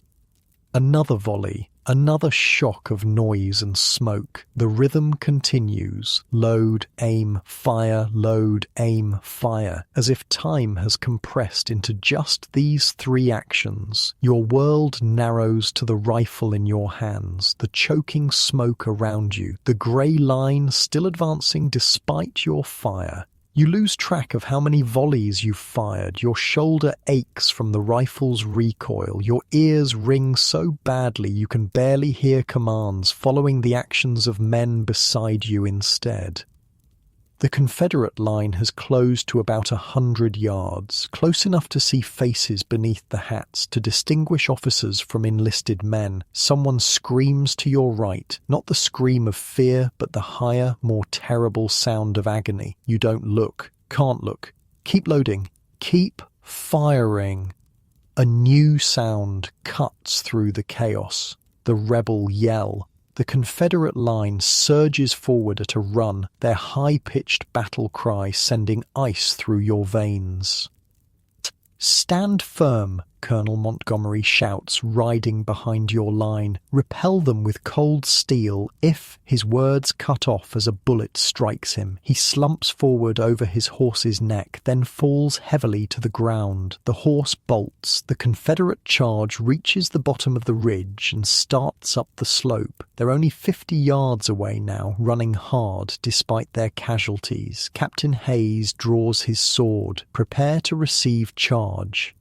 Another volley, another shock of noise and smoke. The rhythm continues. Load, aim, fire, load, aim, fire. As if time has compressed into just these 3 actions. Your world narrows to the rifle in your hands, the choking smoke around you, the grey line still advancing despite your fire. You lose track of how many volleys you've fired. Your shoulder aches from the rifle's recoil. Your ears ring so badly you can barely hear commands, following the actions of men beside you instead. The Confederate line has closed to about 100 yards, close enough to see faces beneath the hats, to distinguish officers from enlisted men. Someone screams to your right, not the scream of fear, but the higher, more terrible sound of agony. You don't look, can't look. Keep loading. Keep firing. A new sound cuts through the chaos. The rebel yell. The Confederate line surges forward at a run, their high-pitched battle cry sending ice through your veins. "Stand firm," Colonel Montgomery shouts, riding behind your line. "Repel them with cold steel." If his words cut off as a bullet strikes him, he slumps forward over his horse's neck, then falls heavily to the ground. The horse bolts. The Confederate charge reaches the bottom of the ridge and starts up the slope. They're only 50 yards away now, running hard despite their casualties. Captain Hayes draws his sword. Prepare to receive charge.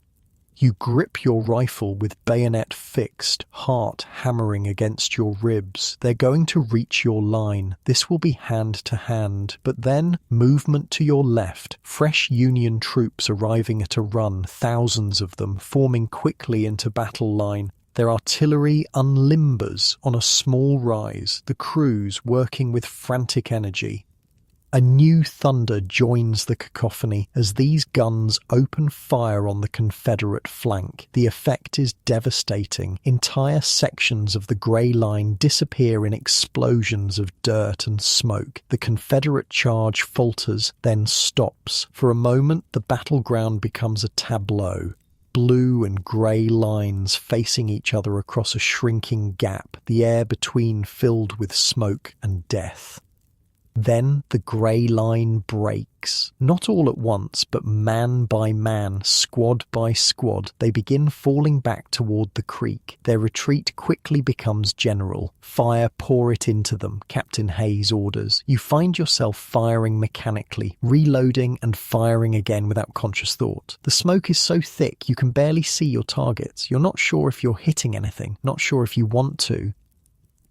You grip your rifle with bayonet fixed, heart hammering against your ribs. They're going to reach your line. This will be hand to hand. But then, movement to your left. Fresh Union troops arriving at a run, thousands of them, forming quickly into battle line. Their artillery unlimbers on a small rise, the crews working with frantic energy. A new thunder joins the cacophony as these guns open fire on the Confederate flank. The effect is devastating. Entire sections of the Grey Line disappear in explosions of dirt and smoke. The Confederate charge falters, then stops. For a moment, the battleground becomes a tableau. Blue and grey lines facing each other across a shrinking gap, the air between filled with smoke and death. Then the grey line breaks. Not all at once, but man by man, squad by squad, they begin falling back toward the creek. Their retreat quickly becomes general. Fire, pour it into them, Captain Hayes orders. You find yourself firing mechanically, reloading and firing again without conscious thought. The smoke is so thick you can barely see your targets. You're not sure if you're hitting anything, not sure if you want to.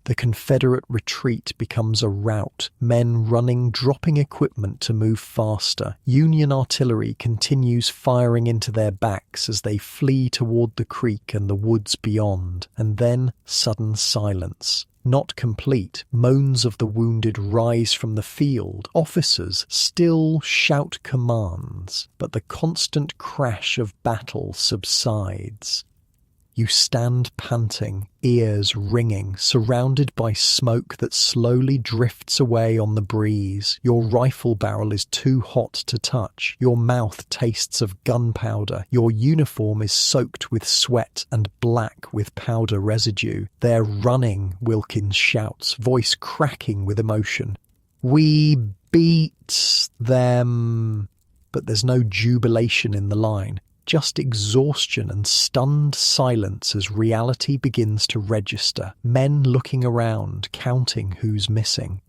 The Confederate retreat becomes a rout, men running, dropping equipment to move faster. Union artillery continues firing into their backs as they flee toward the creek and the woods beyond. And then, sudden silence. Not complete, moans of the wounded rise from the field. Officers still shout commands, but the constant crash of battle subsides. You stand panting, ears ringing, surrounded by smoke that slowly drifts away on the breeze. Your rifle barrel is too hot to touch. Your mouth tastes of gunpowder. Your uniform is soaked with sweat and black with powder residue. They're running, Wilkins shouts, voice cracking with emotion. We beat them. But there's no jubilation in the line. Just exhaustion and stunned silence as reality begins to register. Men looking around, counting who's missing.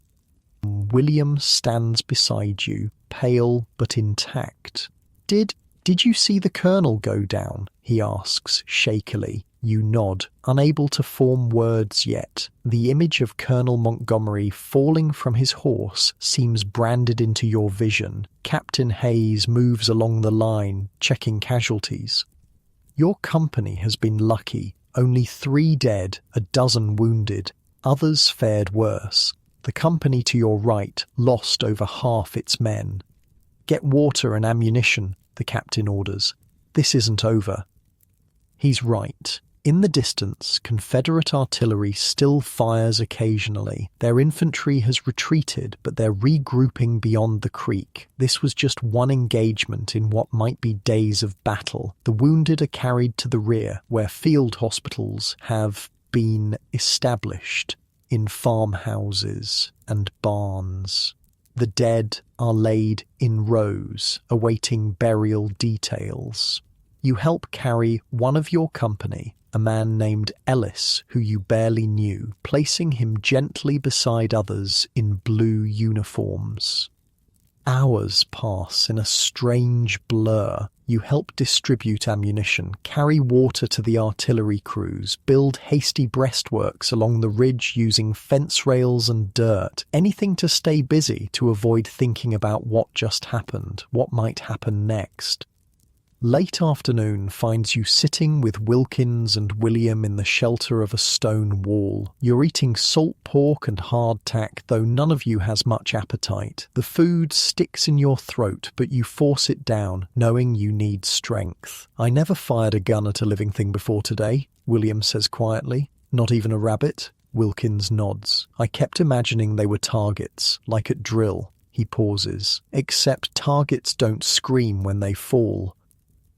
William stands beside you, pale but intact. Did you see the colonel go down? He asks, shakily. You nod, unable to form words yet. The image of Colonel Montgomery falling from his horse seems branded into your vision. Captain Hayes moves along the line, checking casualties. Your company has been lucky. Only 3 dead, a dozen wounded. Others fared worse. The company to your right lost over half its men. Get water and ammunition, the captain orders. This isn't over. He's right. In the distance, Confederate artillery still fires occasionally. Their infantry has retreated, but they're regrouping beyond the creek. This was just one engagement in what might be days of battle. The wounded are carried to the rear, where field hospitals have been established in farmhouses and barns. The dead are laid in rows, awaiting burial details. You help carry one of your company, a man named Ellis, who you barely knew, placing him gently beside others in blue uniforms. Hours pass in a strange blur. You help distribute ammunition, carry water to the artillery crews, build hasty breastworks along the ridge using fence rails and dirt, anything to stay busy to avoid thinking about what just happened, what might happen next. Late afternoon finds you sitting with Wilkins and William in the shelter of a stone wall. You're eating salt pork and hardtack, though none of you has much appetite. The food sticks in your throat, but you force it down, knowing you need strength. I never fired a gun at a living thing before today, William says quietly. Not even a rabbit? Wilkins nods. I kept imagining they were targets, like at drill. He pauses. Except targets don't scream when they fall.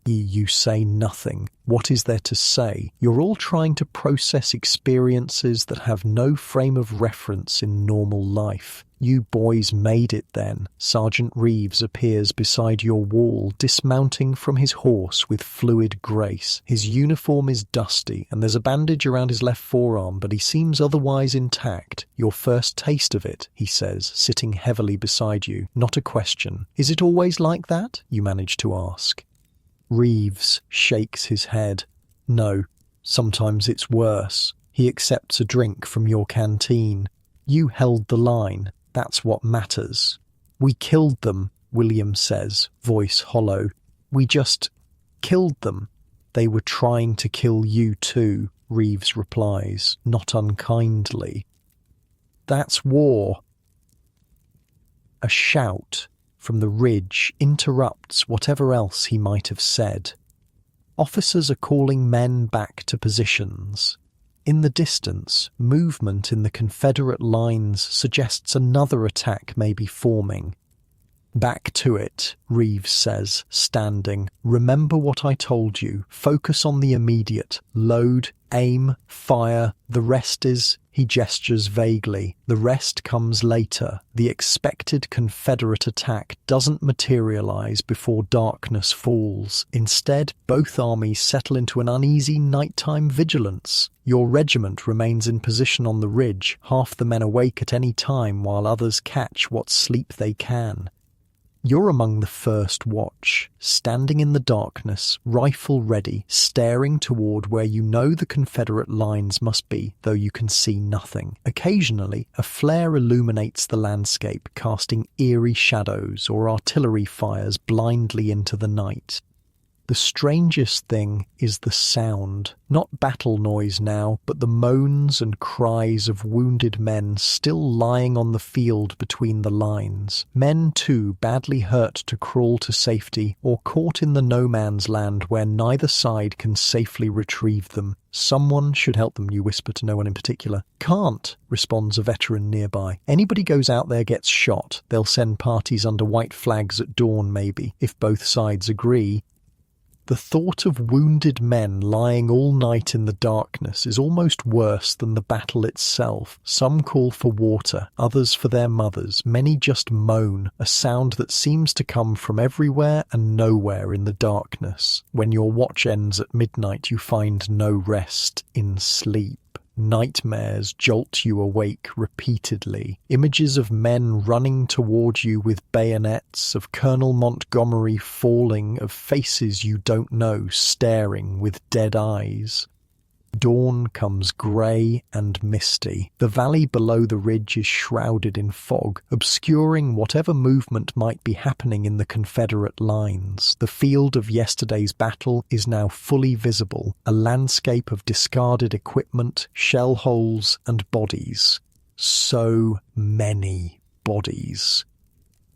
You say nothing. What is there to say? You're all trying to process experiences that have no frame of reference in normal life. You boys made it then. Sergeant Reeves appears beside your wall, dismounting from his horse with fluid grace. His uniform is dusty, and there's a bandage around his left forearm, but he seems otherwise intact. Your first taste of it, he says, sitting heavily beside you. Not a question. Is it always like that? You manage to ask. Reeves shakes his head. No, sometimes it's worse. He accepts a drink from your canteen. You held the line. That's what matters. We killed them, William says, voice hollow. We just killed them. They were trying to kill you too, Reeves replies, not unkindly. That's war. A shout from the ridge interrupts whatever else he might have said. Officers are calling men back to positions. In the distance, movement in the Confederate lines suggests another attack may be forming. Back to it, Reeves says, standing. Remember what I told you. Focus on the immediate. Load, aim, fire. The rest is... He gestures vaguely. The rest comes later. The expected Confederate attack doesn't materialize before darkness falls. Instead, both armies settle into an uneasy nighttime vigilance. Your regiment remains in position on the ridge, half the men awake at any time while others catch what sleep they can. You're among the first watch, standing in the darkness, rifle ready, staring toward where you know the Confederate lines must be, though you can see nothing. Occasionally, a flare illuminates the landscape, casting eerie shadows, or artillery fires blindly into the night. The strangest thing is the sound. Not battle noise now, but the moans and cries of wounded men still lying on the field between the lines. Men, too, badly hurt to crawl to safety, or caught in the no-man's land where neither side can safely retrieve them. Someone should help them, you whisper to no one in particular. Can't, responds a veteran nearby. Anybody goes out there gets shot. They'll send parties under white flags at dawn, maybe, if both sides agree. The thought of wounded men lying all night in the darkness is almost worse than the battle itself. Some call for water, others for their mothers. Many just moan, a sound that seems to come from everywhere and nowhere in the darkness. When your watch ends at midnight, you find no rest in sleep. Nightmares jolt you awake repeatedly. Images of men running toward you with bayonets, of Colonel Montgomery falling, of faces you don't know staring with dead eyes. Dawn comes grey and misty. The valley below the ridge is shrouded in fog, obscuring whatever movement might be happening in the Confederate lines. The field of yesterday's battle is now fully visible, a landscape of discarded equipment, shell holes, and bodies. So many bodies.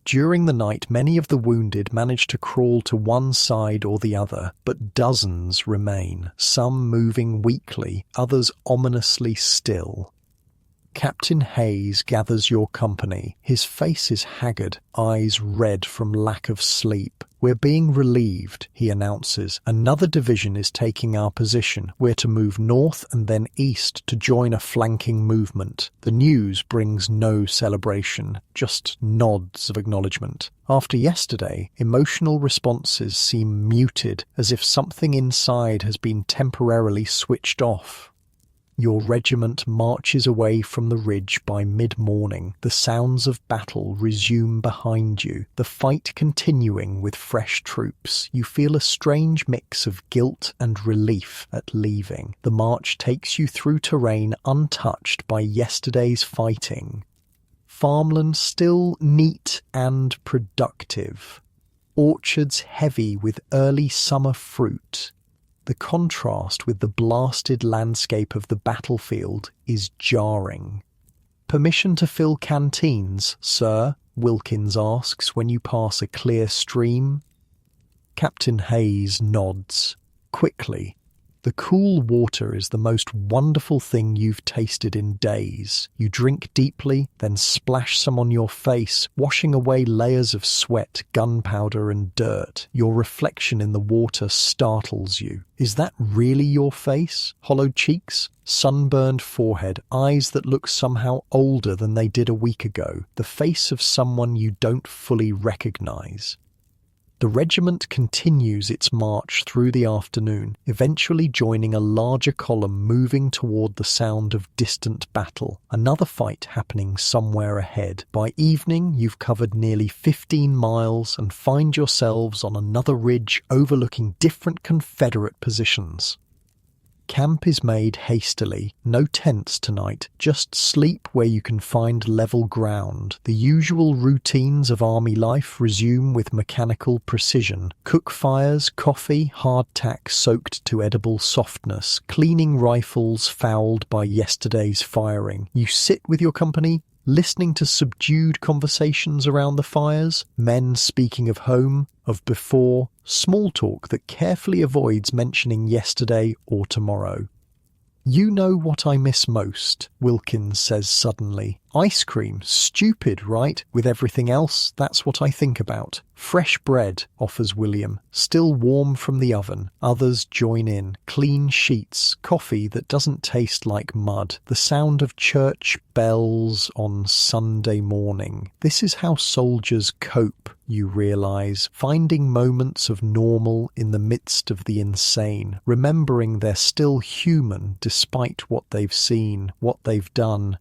During the night, many of the wounded manage to crawl to one side or the other, but dozens remain, some moving weakly, others ominously still. Captain Hayes gathers your company. His face is haggard, eyes red from lack of sleep. We're being relieved, he announces. Another division is taking our position. We're to move north and then east to join a flanking movement. The news brings no celebration, just nods of acknowledgement. After yesterday, emotional responses seem muted, as if something inside has been temporarily switched off. Your regiment marches away from the ridge by mid-morning. The sounds of battle resume behind you, the fight continuing with fresh troops. You feel a strange mix of guilt and relief at leaving. The march takes you through terrain untouched by yesterday's fighting. Farmland still neat and productive. Orchards heavy with early summer fruit. The contrast with the blasted landscape of the battlefield is jarring. "Permission to fill canteens, sir?" Wilkins asks when you pass a clear stream. Captain Hayes nods. Quickly. The cool water is the most wonderful thing you've tasted in days. You drink deeply, then splash some on your face, washing away layers of sweat, gunpowder and dirt. Your reflection in the water startles you. Is that really your face? Hollowed cheeks? Sunburned forehead, eyes that look somehow older than they did a week ago. The face of someone you don't fully recognize. The regiment continues its march through the afternoon, eventually joining a larger column moving toward the sound of distant battle, another fight happening somewhere ahead. By evening, you've covered nearly 15 miles and find yourselves on another ridge overlooking different Confederate positions. Camp is made hastily. No tents tonight, just sleep where you can find level ground. The usual routines of army life resume with mechanical precision. Cook fires, coffee, hardtack soaked to edible softness, cleaning rifles fouled by yesterday's firing. You sit with your company, listening to subdued conversations around the fires, men speaking of home, of before, small talk that carefully avoids mentioning yesterday or tomorrow. "You know what I miss most," Wilkins says suddenly. "Ice cream. Stupid, right? With everything else, that's what I think about." "Fresh bread," offers William, still warm from the oven. Others join in. Clean sheets, coffee that doesn't taste like mud, the sound of church bells on Sunday morning. This is how soldiers cope, you realize, finding moments of normal in the midst of the insane, remembering they're still human despite what they've seen, what they've done.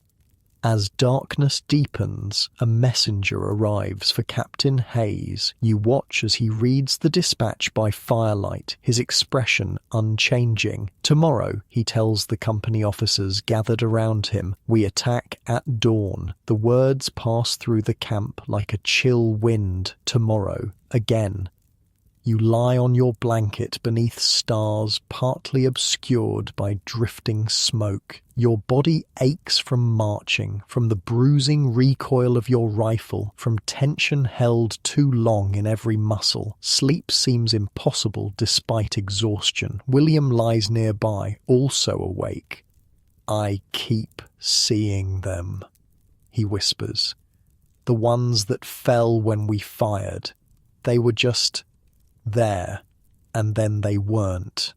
As darkness deepens, a messenger arrives for Captain Hayes. You watch as he reads the dispatch by firelight, his expression unchanging. "Tomorrow," he tells the company officers gathered around him, "we attack at dawn." The words pass through the camp like a chill wind. Tomorrow, again. You lie on your blanket beneath stars partly obscured by drifting smoke. Your body aches from marching, from the bruising recoil of your rifle, from tension held too long in every muscle. Sleep seems impossible despite exhaustion. William lies nearby, also awake. "I keep seeing them," he whispers. "The ones that fell when we fired. They were just there, and then they weren't."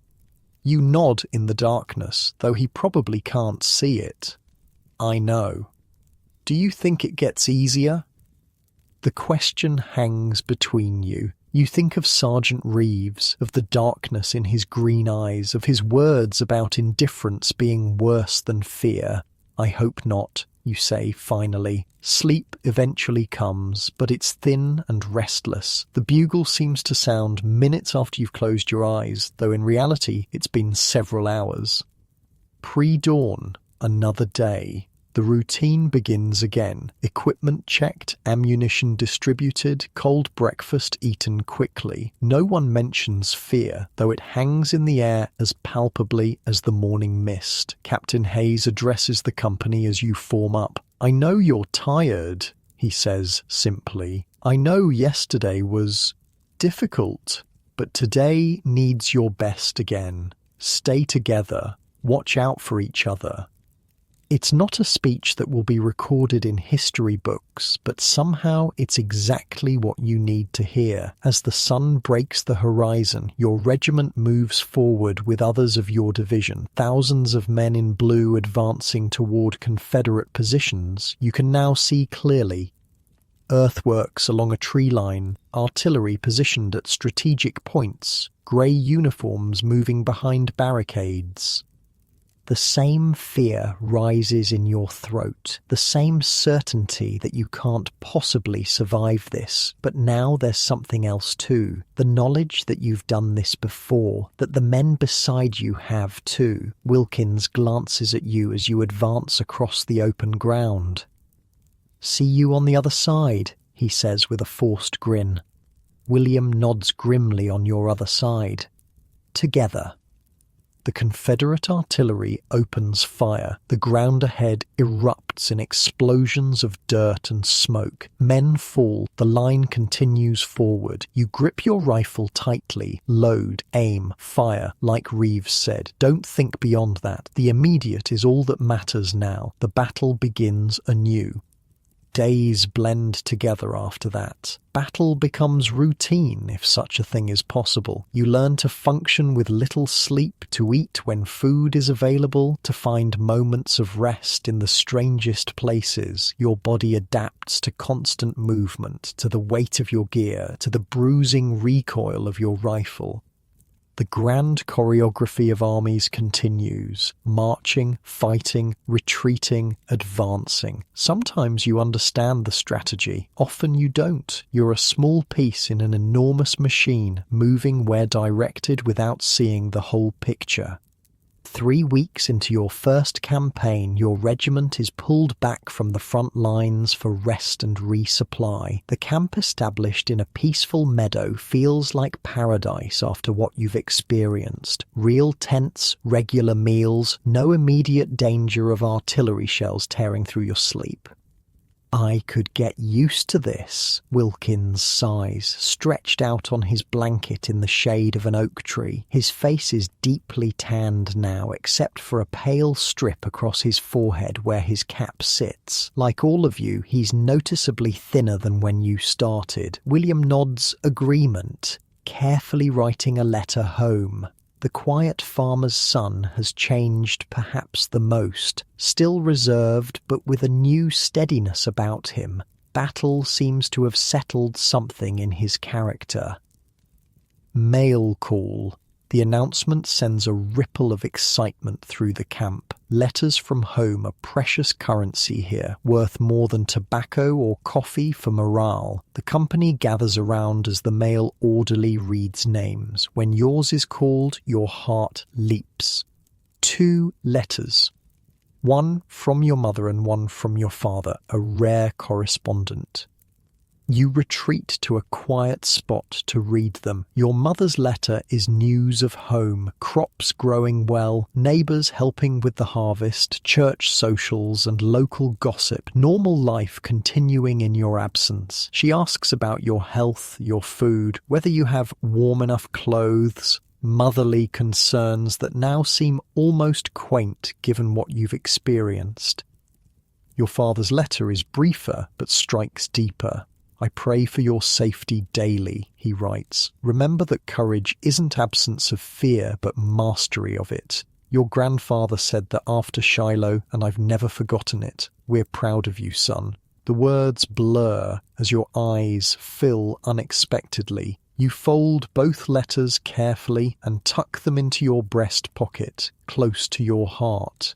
You nod in the darkness, though he probably can't see it. "I know. Do you think it gets easier?" The question hangs between you. You think of Sergeant Reeves, of the darkness in his green eyes, of his words about indifference being worse than fear. "I hope not," you say finally. Sleep eventually comes, but it's thin and restless. The bugle seems to sound minutes after you've closed your eyes, though in reality it's been several hours. Pre-dawn, another day. The routine begins again. Equipment checked, ammunition distributed, cold breakfast eaten quickly. No one mentions fear, though it hangs in the air as palpably as the morning mist. Captain Hayes addresses the company as you form up. "I know you're tired," he says simply. "I know yesterday was difficult, but today needs your best again. Stay together. Watch out for each other." It's not a speech that will be recorded in history books, but somehow it's exactly what you need to hear. As the sun breaks the horizon, your regiment moves forward with others of your division. Thousands of men in blue advancing toward Confederate positions. You can now see clearly. Earthworks along a tree line, artillery positioned at strategic points, grey uniforms moving behind barricades. The same fear rises in your throat, the same certainty that you can't possibly survive this. But now there's something else too. The knowledge that you've done this before, that the men beside you have too. Wilkins glances at you as you advance across the open ground. "See you on the other side," he says with a forced grin. William nods grimly on your other side. Together. The Confederate artillery opens fire. The ground ahead erupts in explosions of dirt and smoke. Men fall. The line continues forward. You grip your rifle tightly. Load, aim, fire, like Reeves said. Don't think beyond that. The immediate is all that matters now. The battle begins anew. Days blend together after that. Battle becomes routine, if such a thing is possible. You learn to function with little sleep, to eat when food is available, to find moments of rest in the strangest places. Your body adapts to constant movement, to the weight of your gear, to the bruising recoil of your rifle. The grand choreography of armies continues, marching, fighting, retreating, advancing. Sometimes you understand the strategy, often you don't. You're a small piece in an enormous machine, moving where directed without seeing the whole picture. 3 weeks into your first campaign, your regiment is pulled back from the front lines for rest and resupply. The camp established in a peaceful meadow feels like paradise after what you've experienced. Real tents, regular meals, no immediate danger of artillery shells tearing through your sleep. I could get used to this, Wilkins sighs, stretched out on his blanket in the shade of an oak tree. His face is deeply tanned now, except for a pale strip across his forehead where his cap sits. Like all of you, he's noticeably thinner than when you started. William nods agreement, carefully writing a letter home. The quiet farmer's son has changed perhaps the most, still reserved but with a new steadiness about him. Battle seems to have settled something in his character. Mail call. The announcement sends a ripple of excitement through the camp. Letters from home are precious currency here, worth more than tobacco or coffee for morale. The company gathers around as the mail orderly reads names. When yours is called, your heart leaps. 2 letters. One from your mother and one from your father, a rare correspondent. You retreat to a quiet spot to read them. Your mother's letter is news of home, crops growing well, neighbours helping with the harvest, church socials and local gossip, normal life continuing in your absence. She asks about your health, your food, whether you have warm enough clothes, motherly concerns that now seem almost quaint given what you've experienced. Your father's letter is briefer but strikes deeper. I pray for your safety daily, he writes. Remember that courage isn't absence of fear, but mastery of it. Your grandfather said that after Shiloh, and I've never forgotten it. We're proud of you, son. The words blur as your eyes fill unexpectedly. You fold both letters carefully and tuck them into your breast pocket, close to your heart.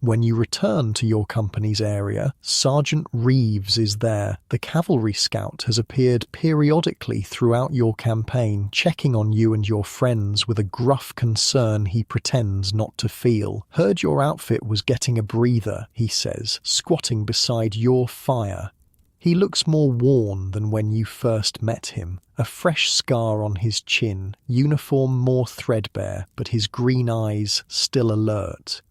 When you return to your company's area, Sergeant Reeves is there. The cavalry scout has appeared periodically throughout your campaign, checking on you and your friends with a gruff concern he pretends not to feel. Heard your outfit was getting a breather, he says, squatting beside your fire. He looks more worn than when you first met him, a fresh scar on his chin, uniform more threadbare, but his green eyes still alert.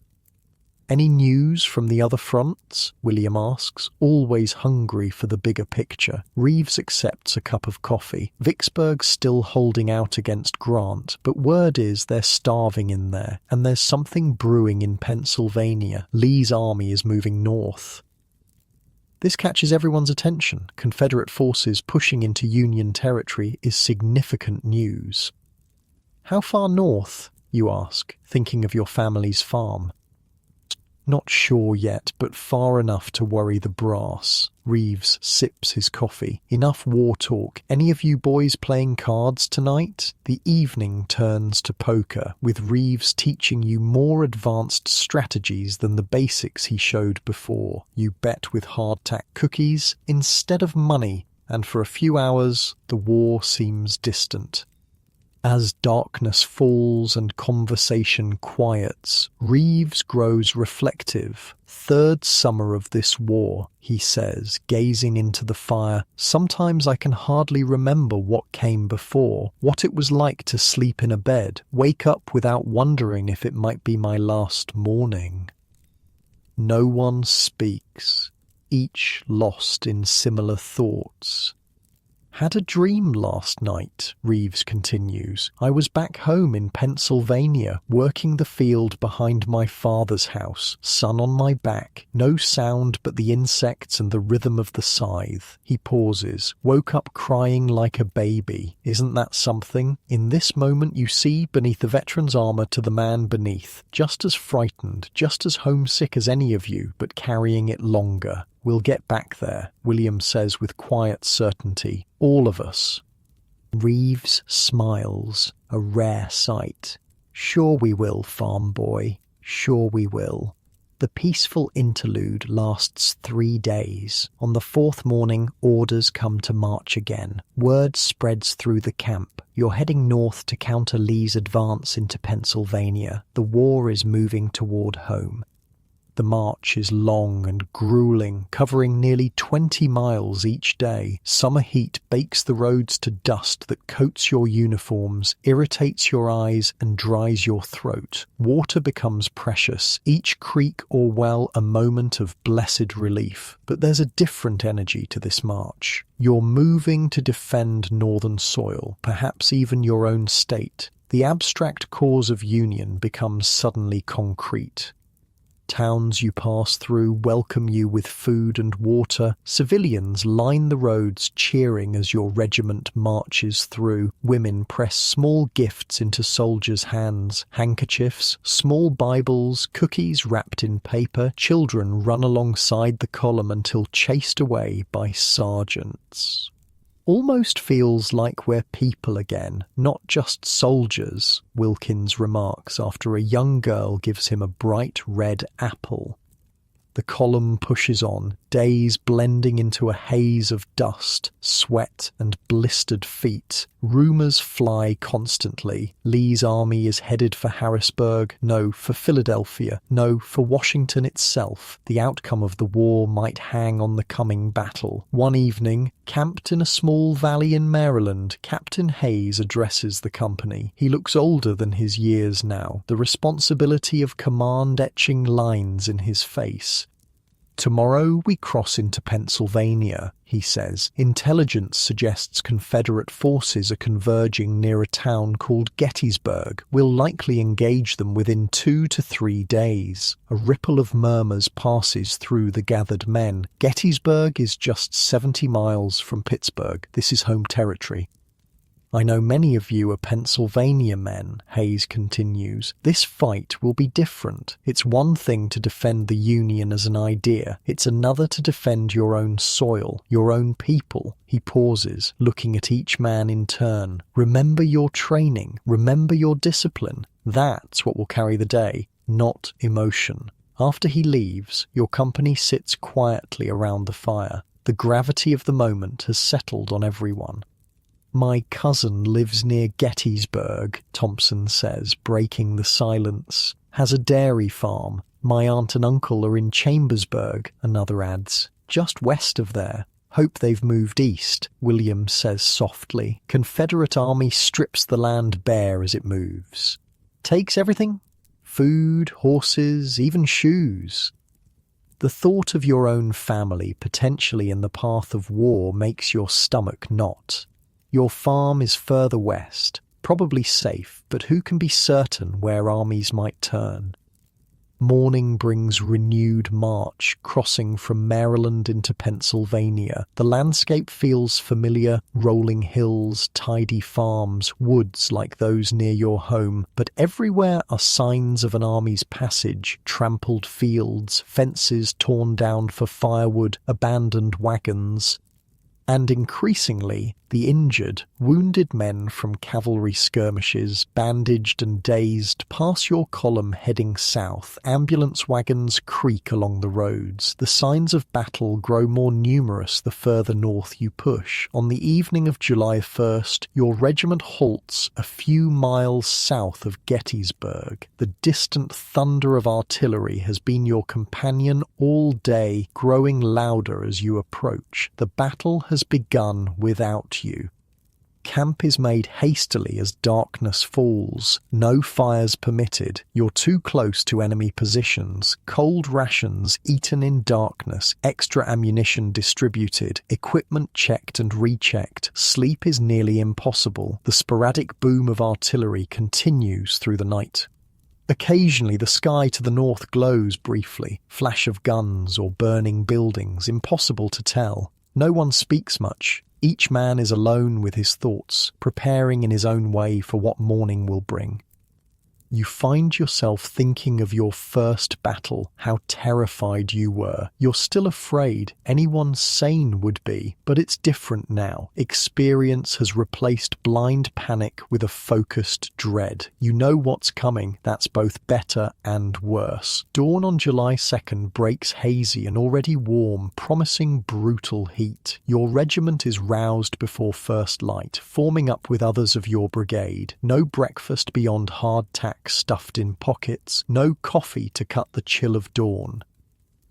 Any news from the other fronts? William asks, always hungry for the bigger picture. Reeves accepts a cup of coffee. Vicksburg's still holding out against Grant, but word is they're starving in there, and there's something brewing in Pennsylvania. Lee's army is moving north. This catches everyone's attention. Confederate forces pushing into Union territory is significant news. How far north? You ask, thinking of your family's farm. Not sure yet, but far enough to worry the brass. Reeves sips his coffee. Enough war talk. Any of you boys playing cards tonight? The evening turns to poker, with Reeves teaching you more advanced strategies than the basics he showed before. You bet with hardtack cookies instead of money, and for a few hours the war seems distant. As darkness falls and conversation quiets, Reeves grows reflective. Third summer of this war, he says, gazing into the fire. Sometimes I can hardly remember what came before, what it was like to sleep in a bed, wake up without wondering if it might be my last morning. No one speaks, each lost in similar thoughts. Had a dream last night, Reeves continues. I was back home in Pennsylvania, working the field behind my father's house, sun on my back, no sound but the insects and the rhythm of the scythe. He pauses, woke up crying like a baby. Isn't that something? In this moment you see beneath the veteran's armour to the man beneath, just as frightened, just as homesick as any of you, but carrying it longer. We'll get back there, William says with quiet certainty. All of us. Reeves smiles, a rare sight. Sure we will, farm boy. Sure we will. The peaceful interlude lasts 3 days. On the 4th morning, orders come to march again. Word spreads through the camp. You're heading north to counter Lee's advance into Pennsylvania. The war is moving toward home. The march is long and grueling, covering nearly 20 miles each day. Summer heat bakes the roads to dust that coats your uniforms, irritates your eyes, and dries your throat. Water becomes precious, each creek or well a moment of blessed relief. But there's a different energy to this march. You're moving to defend northern soil, perhaps even your own state. The abstract cause of union becomes suddenly concrete. Towns you pass through welcome you with food and water. Civilians line the roads cheering as your regiment marches through. Women press small gifts into soldiers' hands. Handkerchiefs, small Bibles, cookies wrapped in paper. Children run alongside the column until chased away by sergeants. Almost feels like we're people again, not just soldiers, Wilkins remarks after a young girl gives him a bright red apple. The column pushes on, days blending into a haze of dust, sweat, and blistered feet. Rumours fly constantly. Lee's army is headed for Harrisburg, no, for Philadelphia, no, for Washington itself. The outcome of the war might hang on the coming battle. One evening, camped in a small valley in Maryland, Captain Hayes addresses the company. He looks older than his years now, the responsibility of command etching lines in his face. Tomorrow we cross into Pennsylvania, he says. Intelligence suggests Confederate forces are converging near a town called Gettysburg. We'll likely engage them within 2 to 3 days. A ripple of murmurs passes through the gathered men. Gettysburg is just 70 miles from Pittsburgh. This is home territory. I know many of you are Pennsylvania men, Hayes continues. This fight will be different. It's one thing to defend the Union as an idea. It's another to defend your own soil, your own people. He pauses, looking at each man in turn. Remember your training. Remember your discipline. That's what will carry the day, not emotion. After he leaves, your company sits quietly around the fire. The gravity of the moment has settled on everyone. My cousin lives near Gettysburg, Thompson says, breaking the silence. Has a dairy farm. My aunt and uncle are in Chambersburg, another adds. Just west of there. Hope they've moved east, William says softly. Confederate army strips the land bare as it moves. Takes everything? Food, horses, even shoes. The thought of your own family potentially in the path of war makes your stomach knot. Your farm is further west, probably safe, but who can be certain where armies might turn? Morning brings renewed march, crossing from Maryland into Pennsylvania. The landscape feels familiar, rolling hills, tidy farms, woods like those near your home, but everywhere are signs of an army's passage, trampled fields, fences torn down for firewood, abandoned wagons. And increasingly, the injured, wounded men from cavalry skirmishes, bandaged and dazed, pass your column heading south. Ambulance wagons creak along the roads. The signs of battle grow more numerous the further north you push. On the evening of July 1st, your regiment halts a few miles south of Gettysburg. The distant thunder of artillery has been your companion all day, growing louder as you approach. The battle has begun without you. Camp is made hastily as darkness falls. No fires permitted. You're too close to enemy positions. Cold rations eaten in darkness. Extra ammunition distributed. Equipment checked and rechecked. Sleep is nearly impossible. The sporadic boom of artillery continues through the night. Occasionally the sky to the north glows briefly. Flash of guns or burning buildings. Impossible to tell. No one speaks much. Each man is alone with his thoughts, preparing in his own way for what morning will bring. You find yourself thinking of your first battle, how terrified you were. You're still afraid. Anyone sane would be, but it's different now. Experience has replaced blind panic with a focused dread. You know what's coming. That's both better and worse. Dawn on July 2nd breaks hazy and already warm, promising brutal heat. Your regiment is roused before first light, forming up with others of your brigade. No breakfast beyond hardtack stuffed in pockets, no coffee to cut the chill of dawn.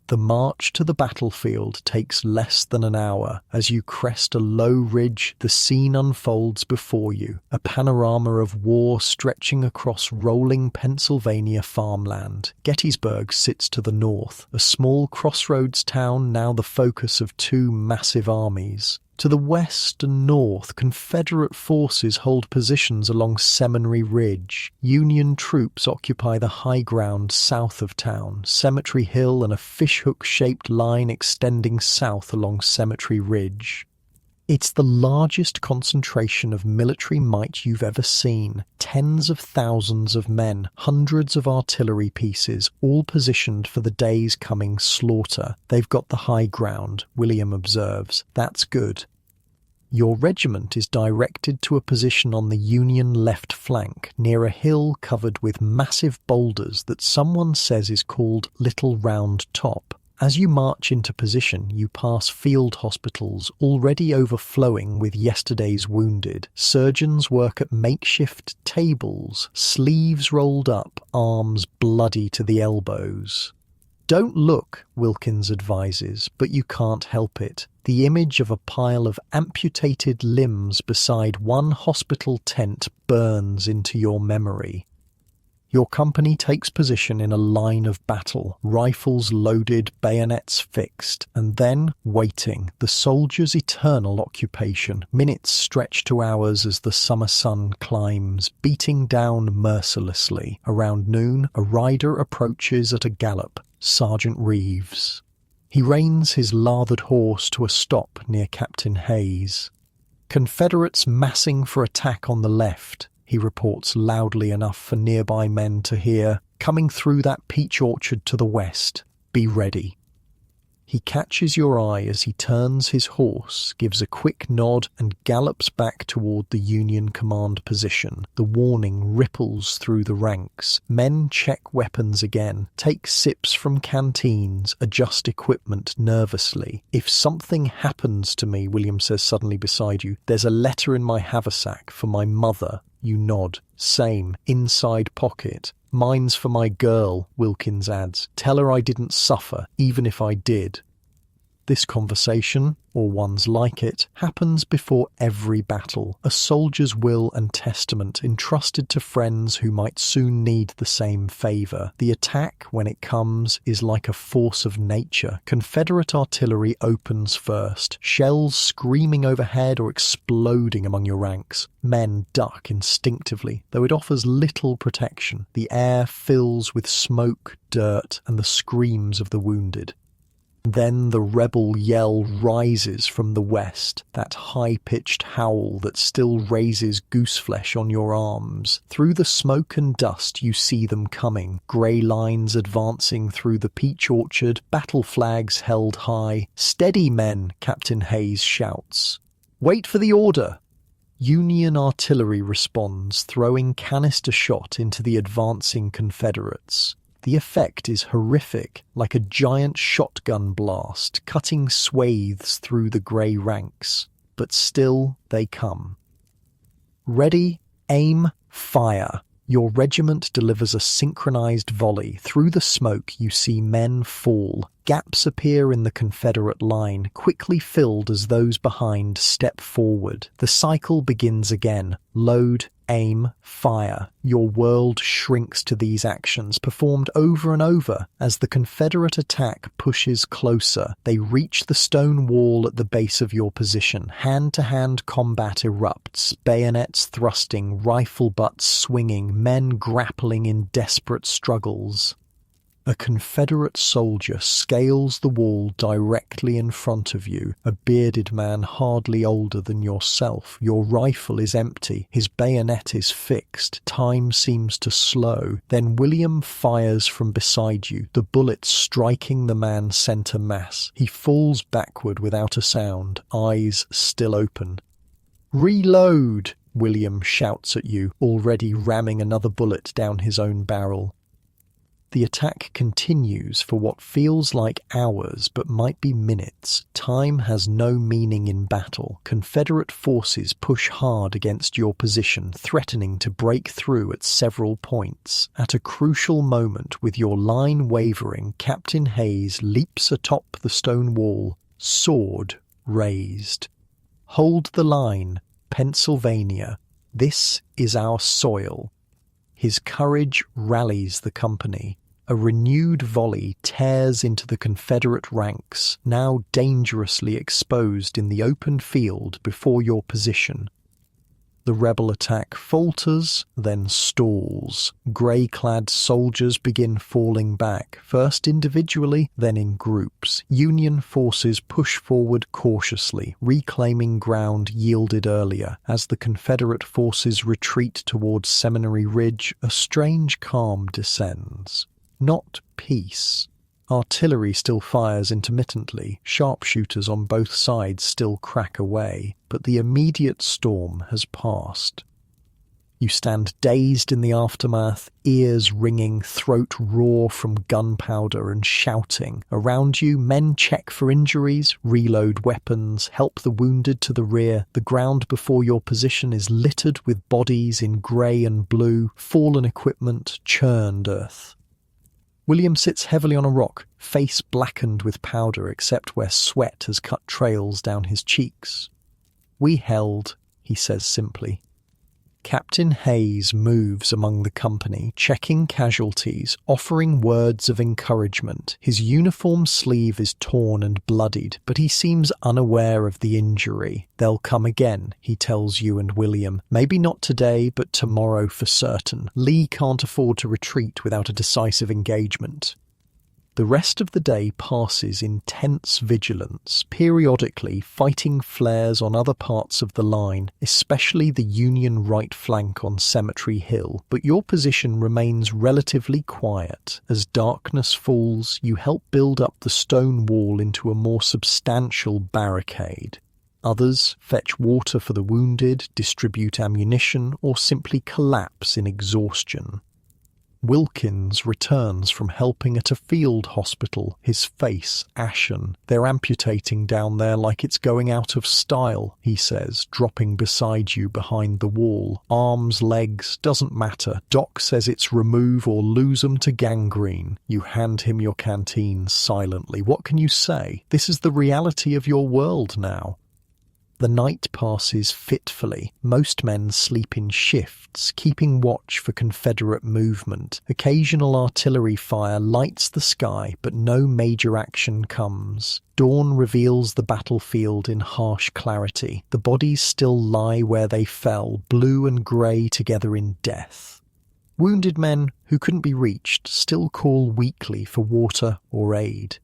The march to the battlefield takes less than an hour. As you crest a low ridge, the scene unfolds before you, a panorama of war stretching across rolling Pennsylvania farmland. Gettysburg sits to the north, a small crossroads town now the focus of two massive armies. To the west and north, Confederate forces hold positions along Seminary Ridge. Union troops occupy the high ground south of town, Cemetery Hill and a fishhook-shaped line extending south along Cemetery Ridge. It's the largest concentration of military might you've ever seen. Tens of thousands of men, hundreds of artillery pieces, all positioned for the day's coming slaughter. They've got the high ground, William observes. That's good. Your regiment is directed to a position on the Union left flank, near a hill covered with massive boulders that someone says is called Little Round Top. As you march into position, you pass field hospitals already overflowing with yesterday's wounded. Surgeons work at makeshift tables, sleeves rolled up, arms bloody to the elbows. Don't look, Wilkins advises, but you can't help it. The image of a pile of amputated limbs beside one hospital tent burns into your memory. Your company takes position in a line of battle, rifles loaded, bayonets fixed, and then waiting, the soldier's eternal occupation. Minutes stretch to hours as the summer sun climbs, beating down mercilessly. Around noon, a rider approaches at a gallop, Sergeant Reeves. He reins his lathered horse to a stop near Captain Hayes. Confederates massing for attack on the left, he reports loudly enough for nearby men to hear, coming through that peach orchard to the west. Be ready. He catches your eye as he turns his horse, gives a quick nod and gallops back toward the Union command position. The warning ripples through the ranks. Men check weapons again, take sips from canteens, adjust equipment nervously. If something happens to me, William says suddenly beside you, there's a letter in my haversack for my mother. You nod. Same. Inside pocket. Mine's for my girl, Wilkins adds. Tell her I didn't suffer, even if I did. This conversation, or ones like it, happens before every battle, a soldier's will and testament entrusted to friends who might soon need the same favour. The attack, when it comes, is like a force of nature. Confederate artillery opens first, shells screaming overhead or exploding among your ranks. Men duck instinctively, though it offers little protection. The air fills with smoke, dirt, and the screams of the wounded. Then the rebel yell rises from the west, that high-pitched howl that still raises gooseflesh on your arms. Through the smoke and dust you see them coming, grey lines advancing through the peach orchard, battle flags held high. "Steady, men," Captain Hayes shouts. "Wait for the order." Union artillery responds, throwing canister shot into the advancing Confederates. The effect is horrific, like a giant shotgun blast, cutting swathes through the grey ranks. But still they come. Ready, aim, fire. Your regiment delivers a synchronized volley. Through the smoke, you see men fall. Gaps appear in the Confederate line, quickly filled as those behind step forward. The cycle begins again. Load, aim, fire. Your world shrinks to these actions, performed over and over. As the Confederate attack pushes closer, they reach the stone wall at the base of your position. Hand-to-hand combat erupts, bayonets thrusting, rifle butts swinging, men grappling in desperate struggles. A Confederate soldier scales the wall directly in front of you, a bearded man hardly older than yourself. Your rifle is empty, his bayonet is fixed, time seems to slow. Then William fires from beside you, the bullet striking the man center mass. He falls backward without a sound, eyes still open. "Reload!" William shouts at you, already ramming another bullet down his own barrel. The attack continues for what feels like hours but might be minutes. Time has no meaning in battle. Confederate forces push hard against your position, threatening to break through at several points. At a crucial moment, with your line wavering, Captain Hayes leaps atop the stone wall, sword raised. "Hold the line, Pennsylvania. This is our soil." His courage rallies the company. A renewed volley tears into the Confederate ranks, now dangerously exposed in the open field before your position. The rebel attack falters, then stalls. Grey-clad soldiers begin falling back, first individually, then in groups. Union forces push forward cautiously, reclaiming ground yielded earlier. As the Confederate forces retreat towards Seminary Ridge, a strange calm descends. Not peace. Artillery still fires intermittently, sharpshooters on both sides still crack away, but the immediate storm has passed. You stand dazed in the aftermath, ears ringing, throat raw from gunpowder and shouting. Around you, men check for injuries, reload weapons, help the wounded to the rear. The ground before your position is littered with bodies in grey and blue, fallen equipment, churned earth. William sits heavily on a rock, face blackened with powder except where sweat has cut trails down his cheeks. "We held," he says simply. Captain Hayes moves among the company, checking casualties, offering words of encouragement. His uniform sleeve is torn and bloodied, but he seems unaware of the injury. "They'll come again," he tells you and William. "Maybe not today, but tomorrow for certain. Lee can't afford to retreat without a decisive engagement." The rest of the day passes in tense vigilance. Periodically, fighting flares on other parts of the line, especially the Union right flank on Cemetery Hill, but your position remains relatively quiet. As darkness falls, you help build up the stone wall into a more substantial barricade. Others fetch water for the wounded, distribute ammunition, or simply collapse in exhaustion. Wilkins returns from helping at a field hospital, his face ashen. "They're amputating down there like it's going out of style," he says, dropping beside you behind the wall. "Arms, legs, doesn't matter. Doc says it's remove or lose 'em to gangrene." You hand him your canteen silently. What can you say? This is the reality of your world now. The night passes fitfully. Most men sleep in shifts, keeping watch for Confederate movement. Occasional artillery fire lights the sky, but no major action comes. Dawn reveals the battlefield in harsh clarity. The bodies still lie where they fell, blue and grey together in death. Wounded men who couldn't be reached still call weakly for water or aid.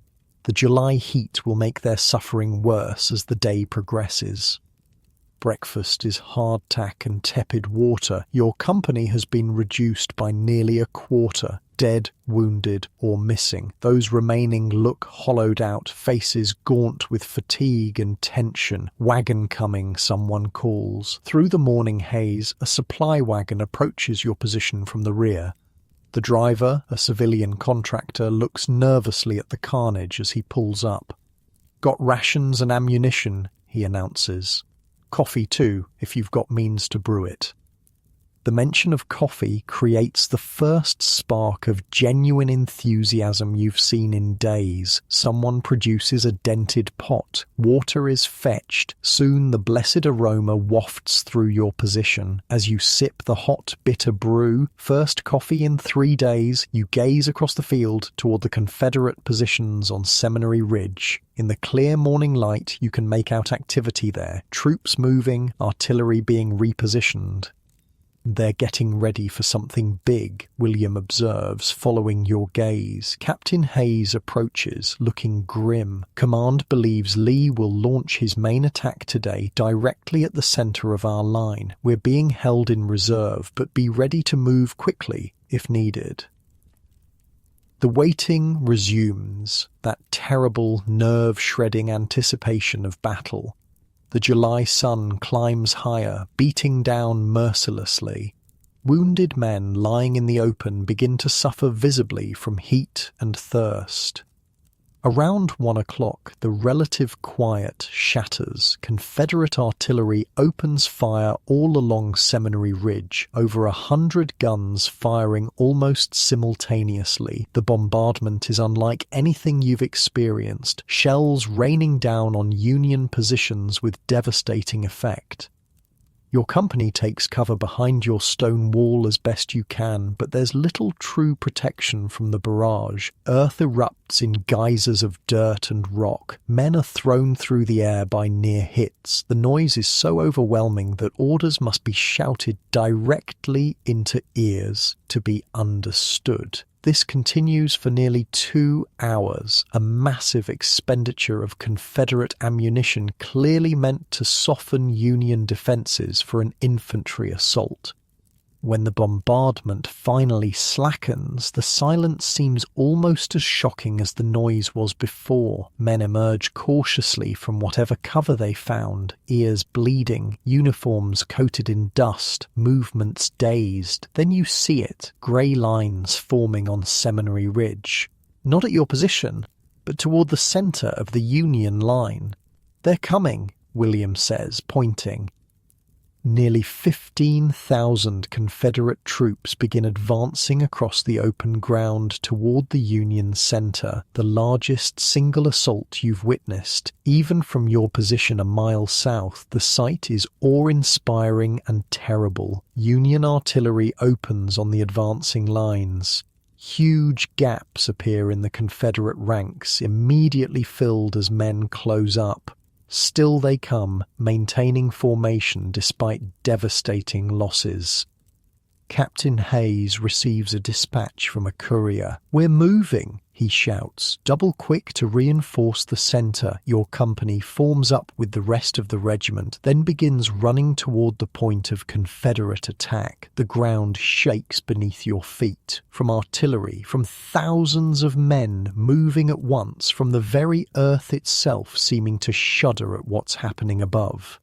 The July heat will make their suffering worse as the day progresses. Breakfast is hardtack and tepid water. Your company has been reduced by nearly a quarter. Dead, wounded, or missing. Those remaining look hollowed out, faces gaunt with fatigue and tension. "Wagon coming," someone calls. Through the morning haze, a supply wagon approaches your position from the rear. The driver, a civilian contractor, looks nervously at the carnage as he pulls up. "Got rations and ammunition," he announces. "Coffee too, if you've got means to brew it." The mention of coffee creates the first spark of genuine enthusiasm you've seen in days. Someone produces a dented pot. Water is fetched. Soon the blessed aroma wafts through your position. As you sip the hot, bitter brew, first coffee in 3 days, you gaze across the field toward the Confederate positions on Seminary Ridge. In the clear morning light, you can make out activity there. Troops moving, artillery being repositioned. "They're getting ready for something big," William observes, following your gaze. Captain Hayes approaches, looking grim. Command believes Lee will launch his main attack today directly at the center of our line. We're being held in reserve, but be ready to move quickly if needed. The waiting resumes, that terrible, nerve-shredding anticipation of battle. The July sun climbs higher, beating down mercilessly. Wounded men lying in the open begin to suffer visibly from heat and thirst. Around 1 o'clock, the relative quiet shatters. Confederate artillery opens fire all along Seminary Ridge, over 100 guns firing almost simultaneously. The bombardment is unlike anything you've experienced, shells raining down on Union positions with devastating effect. Your company takes cover behind your stone wall as best you can, but there's little true protection from the barrage. Earth erupts in geysers of dirt and rock. Men are thrown through the air by near hits. The noise is so overwhelming that orders must be shouted directly into ears to be understood. This continues for nearly 2 hours, a massive expenditure of Confederate ammunition clearly meant to soften Union defenses for an infantry assault. When the bombardment finally slackens, the silence seems almost as shocking as the noise was before. Men emerge cautiously from whatever cover they found, ears bleeding, uniforms coated in dust, movements dazed. Then you see it, grey lines forming on Seminary Ridge. Not at your position, but toward the centre of the Union line. "They're coming," William says, pointing. Nearly 15,000 Confederate troops begin advancing across the open ground toward the Union center, the largest single assault you've witnessed. Even from your position a mile south, the sight is awe-inspiring and terrible. Union artillery opens on the advancing lines. Huge gaps appear in the Confederate ranks, immediately filled as men close up. Still they come, maintaining formation despite devastating losses. Captain Hayes receives a dispatch from a courier. "We're moving," he shouts. "Double quick to reinforce the center." Your company forms up with the rest of the regiment, then begins running toward the point of Confederate attack. The ground shakes beneath your feet. From artillery, from thousands of men moving at once, from the very earth itself seeming to shudder at what's happening above.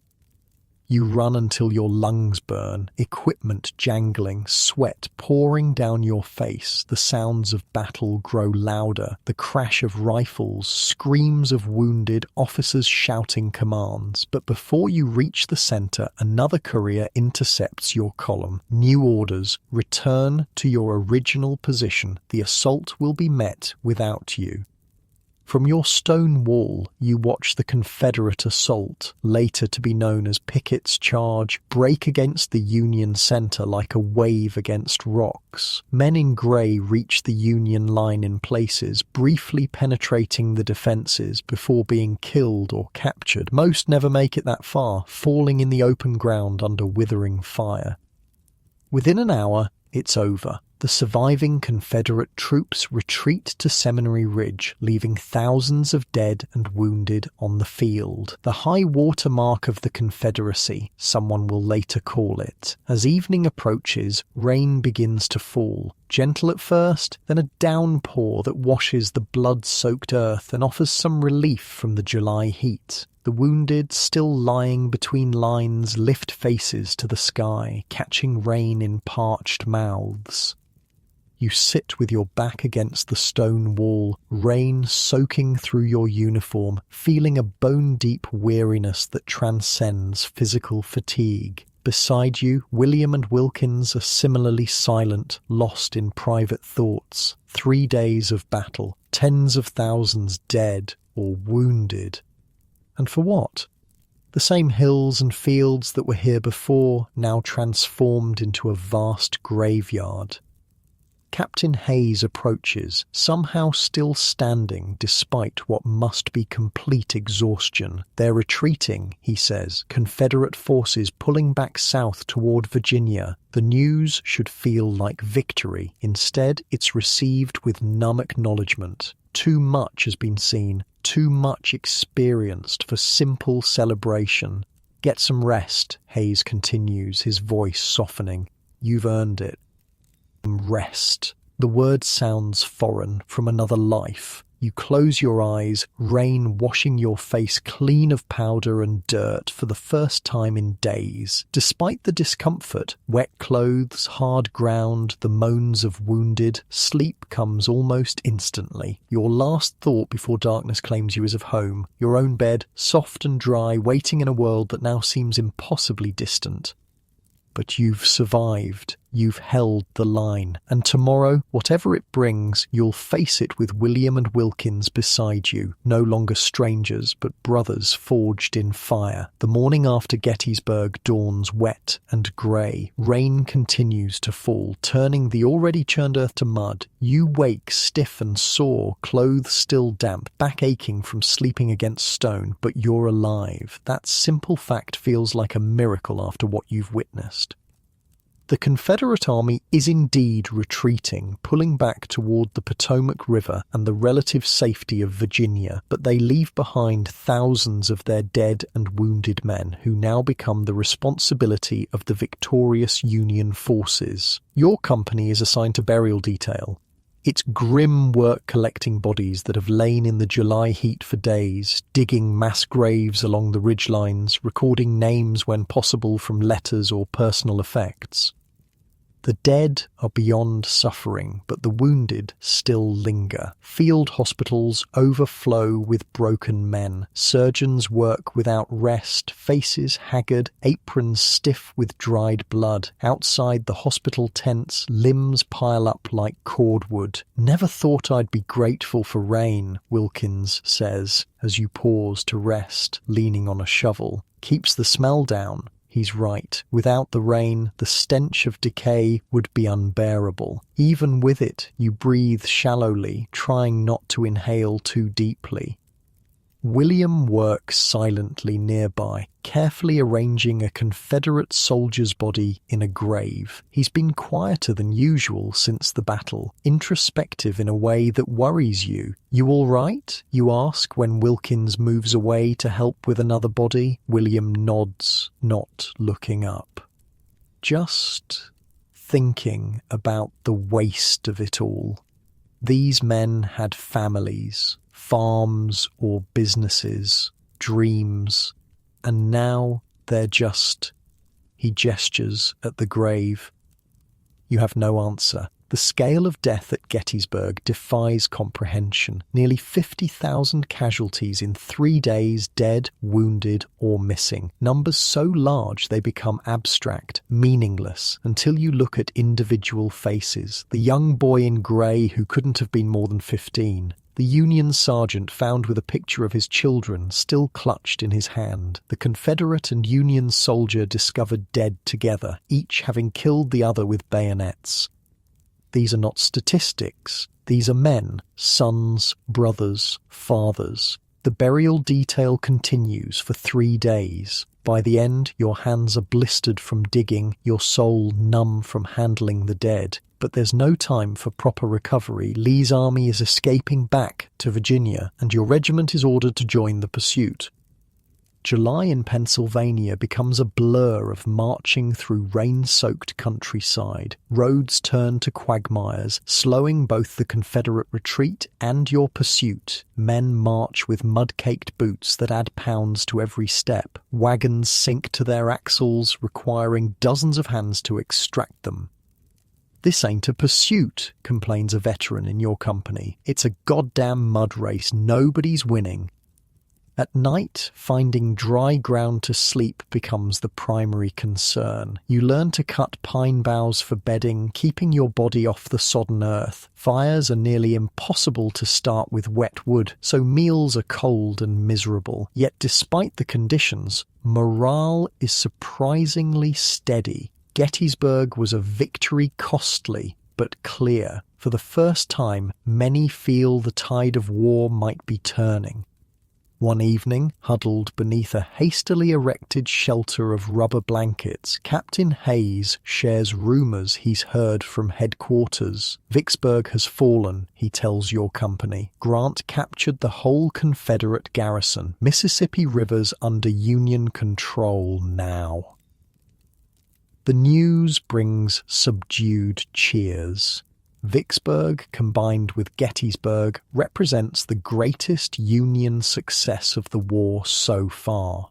You run until your lungs burn, equipment jangling, sweat pouring down your face. The sounds of battle grow louder, the crash of rifles, screams of wounded, officers shouting commands. But before you reach the center, another courier intercepts your column. New orders: return to your original position. The assault will be met without you. From your stone wall, you watch the Confederate assault, later to be known as Pickett's Charge, break against the Union center like a wave against rocks. Men in grey reach the Union line in places, briefly penetrating the defenses before being killed or captured. Most never make it that far, falling in the open ground under withering fire. Within an hour, it's over. The surviving Confederate troops retreat to Seminary Ridge, leaving thousands of dead and wounded on the field. The high water mark of the Confederacy, someone will later call it. As evening approaches, rain begins to fall. Gentle at first, then a downpour that washes the blood-soaked earth and offers some relief from the July heat. The wounded, still lying between lines, lift faces to the sky, catching rain in parched mouths. You sit with your back against the stone wall, rain soaking through your uniform, feeling a bone-deep weariness that transcends physical fatigue. Beside you, William and Wilkins are similarly silent, lost in private thoughts. 3 days of battle, tens of thousands dead or wounded. And for what? The same hills and fields that were here before, now transformed into a vast graveyard. Captain Hayes approaches, somehow still standing despite what must be complete exhaustion. They're retreating, he says, Confederate forces pulling back south toward Virginia. The news should feel like victory. Instead, it's received with numb acknowledgement. Too much has been seen, too much experienced for simple celebration. Get some rest, Hayes continues, his voice softening. You've earned it. Rest. The word sounds foreign, from another life. You close your eyes, rain washing your face clean of powder and dirt for the first time in days. Despite the discomfort, wet clothes, hard ground, the moans of wounded, sleep comes almost instantly. Your last thought before darkness claims you is of home, your own bed, soft and dry, waiting in a world that now seems impossibly distant. But you've survived, you've held the line, and tomorrow, whatever it brings, you'll face it with William and Wilkins beside you, no longer strangers, but brothers forged in fire. The morning after Gettysburg dawns wet and grey. Rain continues to fall, turning the already churned earth to mud. You wake stiff and sore, clothes still damp, back aching from sleeping against stone, but you're alive. That simple fact feels like a miracle after what you've witnessed. The Confederate Army is indeed retreating, pulling back toward the Potomac River and the relative safety of Virginia, but they leave behind thousands of their dead and wounded men who now become the responsibility of the victorious Union forces. Your company is assigned to burial detail. It's grim work collecting bodies that have lain in the July heat for days, digging mass graves along the ridgelines, recording names when possible from letters or personal effects. The dead are beyond suffering, but the wounded still linger. Field hospitals overflow with broken men. Surgeons work without rest, faces haggard, aprons stiff with dried blood. Outside the hospital tents, limbs pile up like cordwood. Never thought I'd be grateful for rain, Wilkins says, as you pause to rest, leaning on a shovel. Keeps the smell down. He's right. Without the rain, the stench of decay would be unbearable. Even with it, you breathe shallowly, trying not to inhale too deeply. William works silently nearby, carefully arranging a Confederate soldier's body in a grave. He's been quieter than usual since the battle, introspective in a way that worries you. You all right? You ask when Wilkins moves away to help with another body. William nods, not looking up. Just thinking about the waste of it all. These men had families, farms or businesses, dreams, and now they're just... He gestures at the grave. You have no answer. The scale of death at Gettysburg defies comprehension. Nearly 50,000 casualties in 3 days, dead, wounded, or missing. Numbers so large they become abstract, meaningless, until you look at individual faces. The young boy in grey who couldn't have been more than 15. The Union sergeant found with a picture of his children still clutched in his hand. The Confederate and Union soldier discovered dead together, each having killed the other with bayonets. These are not statistics. These are men, sons, brothers, fathers. The burial detail continues for 3 days. By the end, your hands are blistered from digging, your soul numb from handling the dead. But there's no time for proper recovery. Lee's army is escaping back to Virginia, and your regiment is ordered to join the pursuit. July in Pennsylvania becomes a blur of marching through rain-soaked countryside. Roads turn to quagmires, slowing both the Confederate retreat and your pursuit. Men march with mud-caked boots that add pounds to every step. Wagons sink to their axles, requiring dozens of hands to extract them. "This ain't a pursuit," complains a veteran in your company. "It's a goddamn mud race. Nobody's winning." At night, finding dry ground to sleep becomes the primary concern. You learn to cut pine boughs for bedding, keeping your body off the sodden earth. Fires are nearly impossible to start with wet wood, so meals are cold and miserable. Yet despite the conditions, morale is surprisingly steady. Gettysburg was a victory costly, but clear. For the first time, many feel the tide of war might be turning. One evening, huddled beneath a hastily erected shelter of rubber blankets, Captain Hayes shares rumors he's heard from headquarters. Vicksburg has fallen, he tells your company. Grant captured the whole Confederate garrison. Mississippi River's under Union control now. The news brings subdued cheers. Vicksburg, combined with Gettysburg, represents the greatest Union success of the war so far.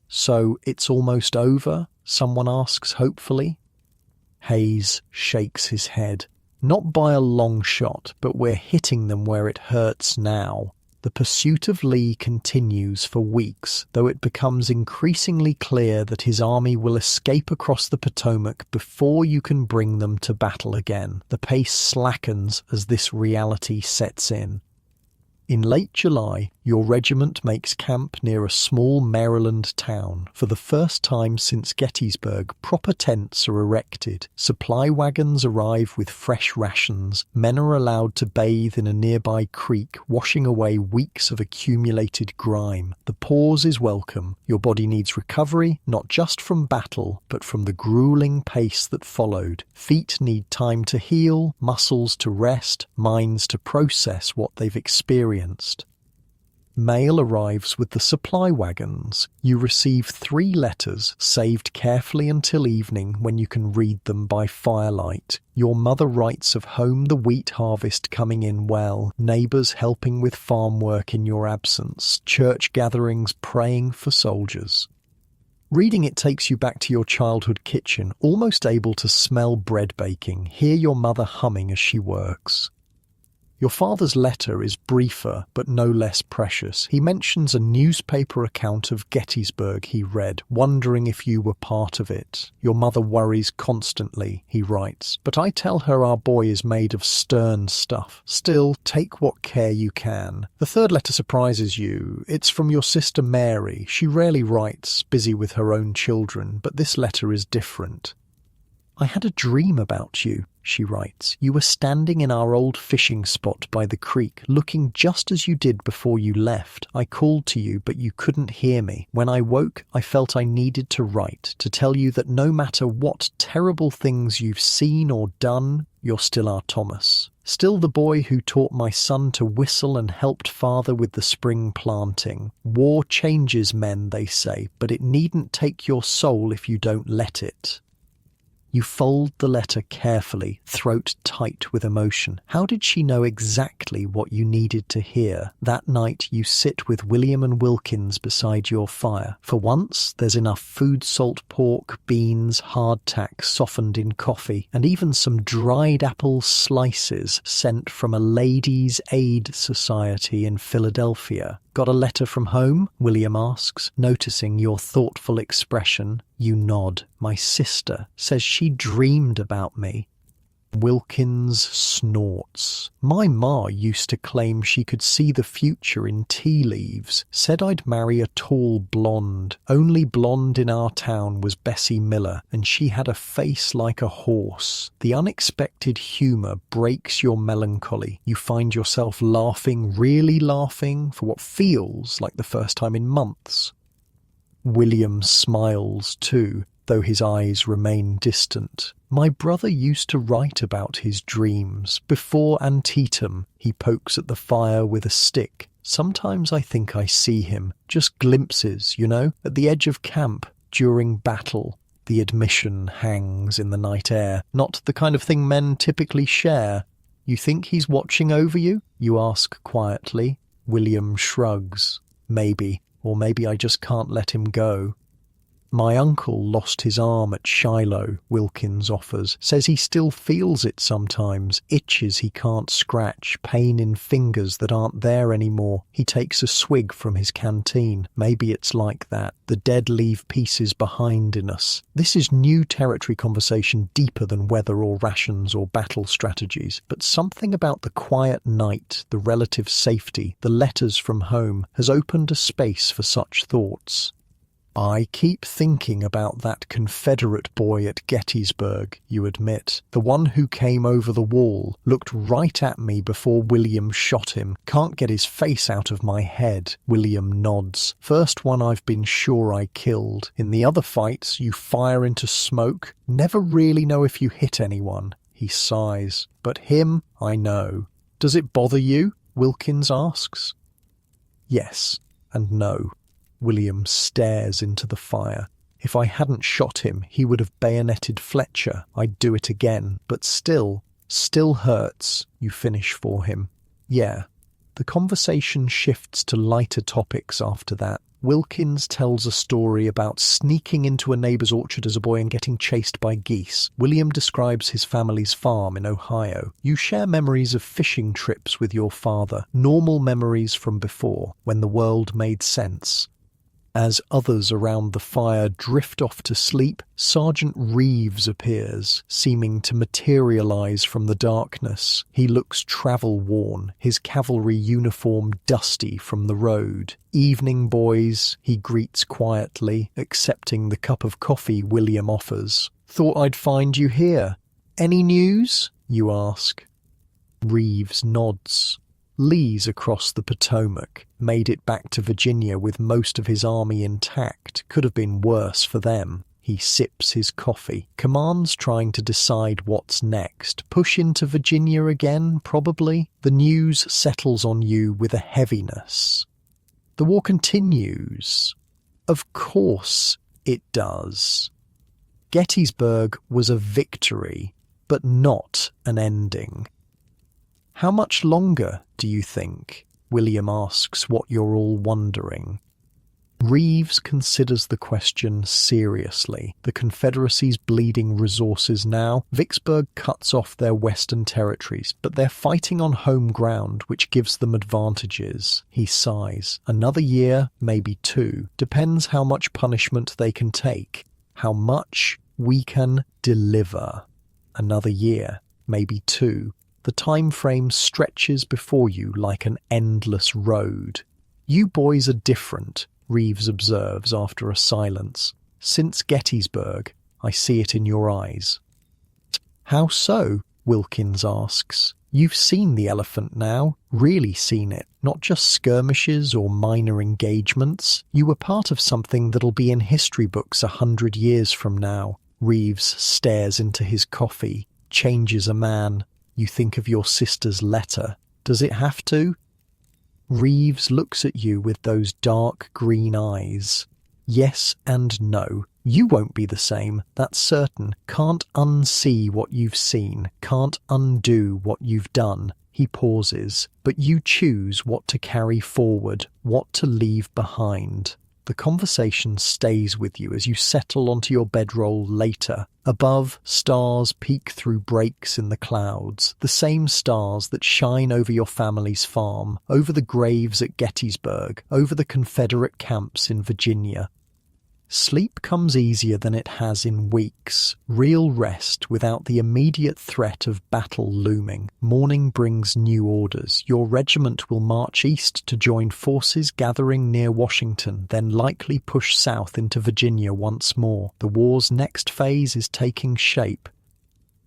So it's almost over? Someone asks hopefully. Hayes shakes his head. Not by a long shot, but we're hitting them where it hurts now. The pursuit of Lee continues for weeks, though it becomes increasingly clear that his army will escape across the Potomac before you can bring them to battle again. The pace slackens as this reality sets in. In late July, your regiment makes camp near a small Maryland town. For the first time since Gettysburg, proper tents are erected. Supply wagons arrive with fresh rations. Men are allowed to bathe in a nearby creek, washing away weeks of accumulated grime. The pause is welcome. Your body needs recovery, not just from battle, but from the grueling pace that followed. Feet need time to heal, muscles to rest, minds to process what they've experienced. Mail arrives with the supply wagons. You receive 3 letters, saved carefully until evening when you can read them by firelight. Your mother writes of home, the wheat harvest coming in well, neighbours helping with farm work in your absence, church gatherings praying for soldiers. Reading it takes you back to your childhood kitchen, almost able to smell bread baking, hear your mother humming as she works. Your father's letter is briefer, but no less precious. He mentions a newspaper account of Gettysburg he read, wondering if you were part of it. Your mother worries constantly, he writes, but I tell her our boy is made of stern stuff. Still, take what care you can. The third letter surprises you. It's from your sister Mary. She rarely writes, busy with her own children, but this letter is different. I had a dream about you, she writes. You were standing in our old fishing spot by the creek, looking just as you did before you left. I called to you, but you couldn't hear me. When I woke, I felt I needed to write, to tell you that no matter what terrible things you've seen or done, you're still our Thomas. Still the boy who taught my son to whistle and helped father with the spring planting. War changes men, they say, but it needn't take your soul if you don't let it. You fold the letter carefully, throat tight with emotion. How did she know exactly what you needed to hear? That night you sit with William and Wilkins beside your fire. For once, there's enough food, salt pork, beans, hardtack softened in coffee, and even some dried apple slices sent from a Ladies' Aid Society in Philadelphia. Got a letter from home? William asks, noticing your thoughtful expression. You nod. My sister says she dreamed about me. Wilkins snorts. My ma used to claim she could see the future in tea leaves. Said I'd marry a tall blonde. Only blonde in our town was Bessie Miller, and she had a face like a horse. The unexpected humour breaks your melancholy. You find yourself laughing, really laughing, for what feels like the first time in months. William smiles too, though his eyes remain distant. My brother used to write about his dreams. Before Antietam, he pokes at the fire with a stick. Sometimes I think I see him, just glimpses, at the edge of camp, during battle. The admission hangs in the night air, not the kind of thing men typically share. You think he's watching over you? You ask quietly. William shrugs. Maybe, or maybe I just can't let him go. My uncle lost his arm at Shiloh, Wilkins offers. Says he still feels it sometimes, itches he can't scratch, pain in fingers that aren't there anymore. He takes a swig from his canteen. Maybe it's like that. The dead leave pieces behind in us. This is new territory conversation, deeper than weather or rations or battle strategies. But something about the quiet night, the relative safety, the letters from home, has opened a space for such thoughts. I keep thinking about that Confederate boy at Gettysburg, you admit. The one who came over the wall, looked right at me before William shot him. Can't get his face out of my head. William nods. First one I've been sure I killed. In the other fights, you fire into smoke. Never really know if you hit anyone. He sighs. But him, I know. Does it bother you? Wilkins asks. Yes and no. William stares into the fire. If I hadn't shot him, he would have bayoneted Fletcher. I'd do it again. But still hurts. You finish for him. Yeah. The conversation shifts to lighter topics after that. Wilkins tells a story about sneaking into a neighbour's orchard as a boy and getting chased by geese. William describes his family's farm in Ohio. You share memories of fishing trips with your father, normal memories from before, when the world made sense. As others around the fire drift off to sleep, Sergeant Reeves appears, seeming to materialize from the darkness. He looks travel-worn, his cavalry uniform dusty from the road. "Evening, boys," he greets quietly, accepting the cup of coffee William offers. "Thought I'd find you here. Any news?" you ask. Reeves nods. Lee's across the Potomac, made it back to Virginia with most of his army intact. Could have been worse for them. He sips his coffee. Command's trying to decide what's next. Push into Virginia again, probably. The news settles on you with a heaviness. The war continues. Of course it does. Gettysburg was a victory, but not an ending. How much longer, do you think? William asks what you're all wondering. Reeves considers the question seriously. The Confederacy's bleeding resources now. Vicksburg cuts off their western territories, but they're fighting on home ground, which gives them advantages. He sighs. Another year, maybe two. Depends how much punishment they can take. How much we can deliver. Another year, maybe two. The time frame stretches before you like an endless road. You boys are different, Reeves observes after a silence. Since Gettysburg, I see it in your eyes. How so? Wilkins asks. You've seen the elephant now, really seen it, not just skirmishes or minor engagements. You were part of something that'll be in history books 100 years from now. Reeves stares into his coffee, changes a man. You think of your sister's letter. Does it have to? Reeves looks at you with those dark green eyes. Yes and no. You won't be the same, that's certain. Can't unsee what you've seen. Can't undo what you've done. He pauses. But you choose what to carry forward, what to leave behind. The conversation stays with you as you settle onto your bedroll later. Above, stars peek through breaks in the clouds, the same stars that shine over your family's farm, over the graves at Gettysburg, over the Confederate camps in Virginia. Sleep comes easier than it has in weeks, real rest without the immediate threat of battle looming. Morning brings new orders. Your regiment will march east to join forces gathering near Washington, then likely push south into Virginia once more. The war's next phase is taking shape.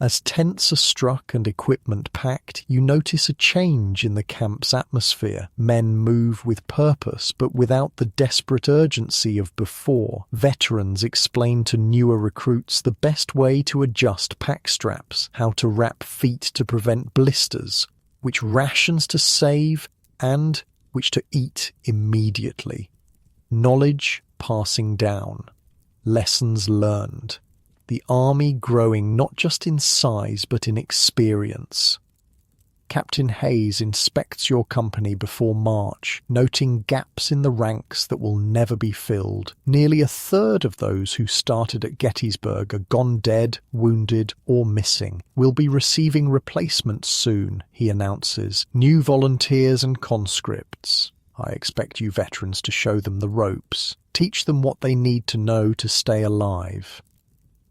As tents are struck and equipment packed, you notice a change in the camp's atmosphere. Men move with purpose, but without the desperate urgency of before. Veterans explain to newer recruits the best way to adjust pack straps, how to wrap feet to prevent blisters, which rations to save, and which to eat immediately. Knowledge passing down. Lessons learned. The army growing not just in size but in experience. Captain Hayes inspects your company before March, noting gaps in the ranks that will never be filled. Nearly a third of those who started at Gettysburg are gone dead, wounded, or missing. We'll be receiving replacements soon, he announces. New volunteers and conscripts. I expect you veterans to show them the ropes. Teach them what they need to know to stay alive.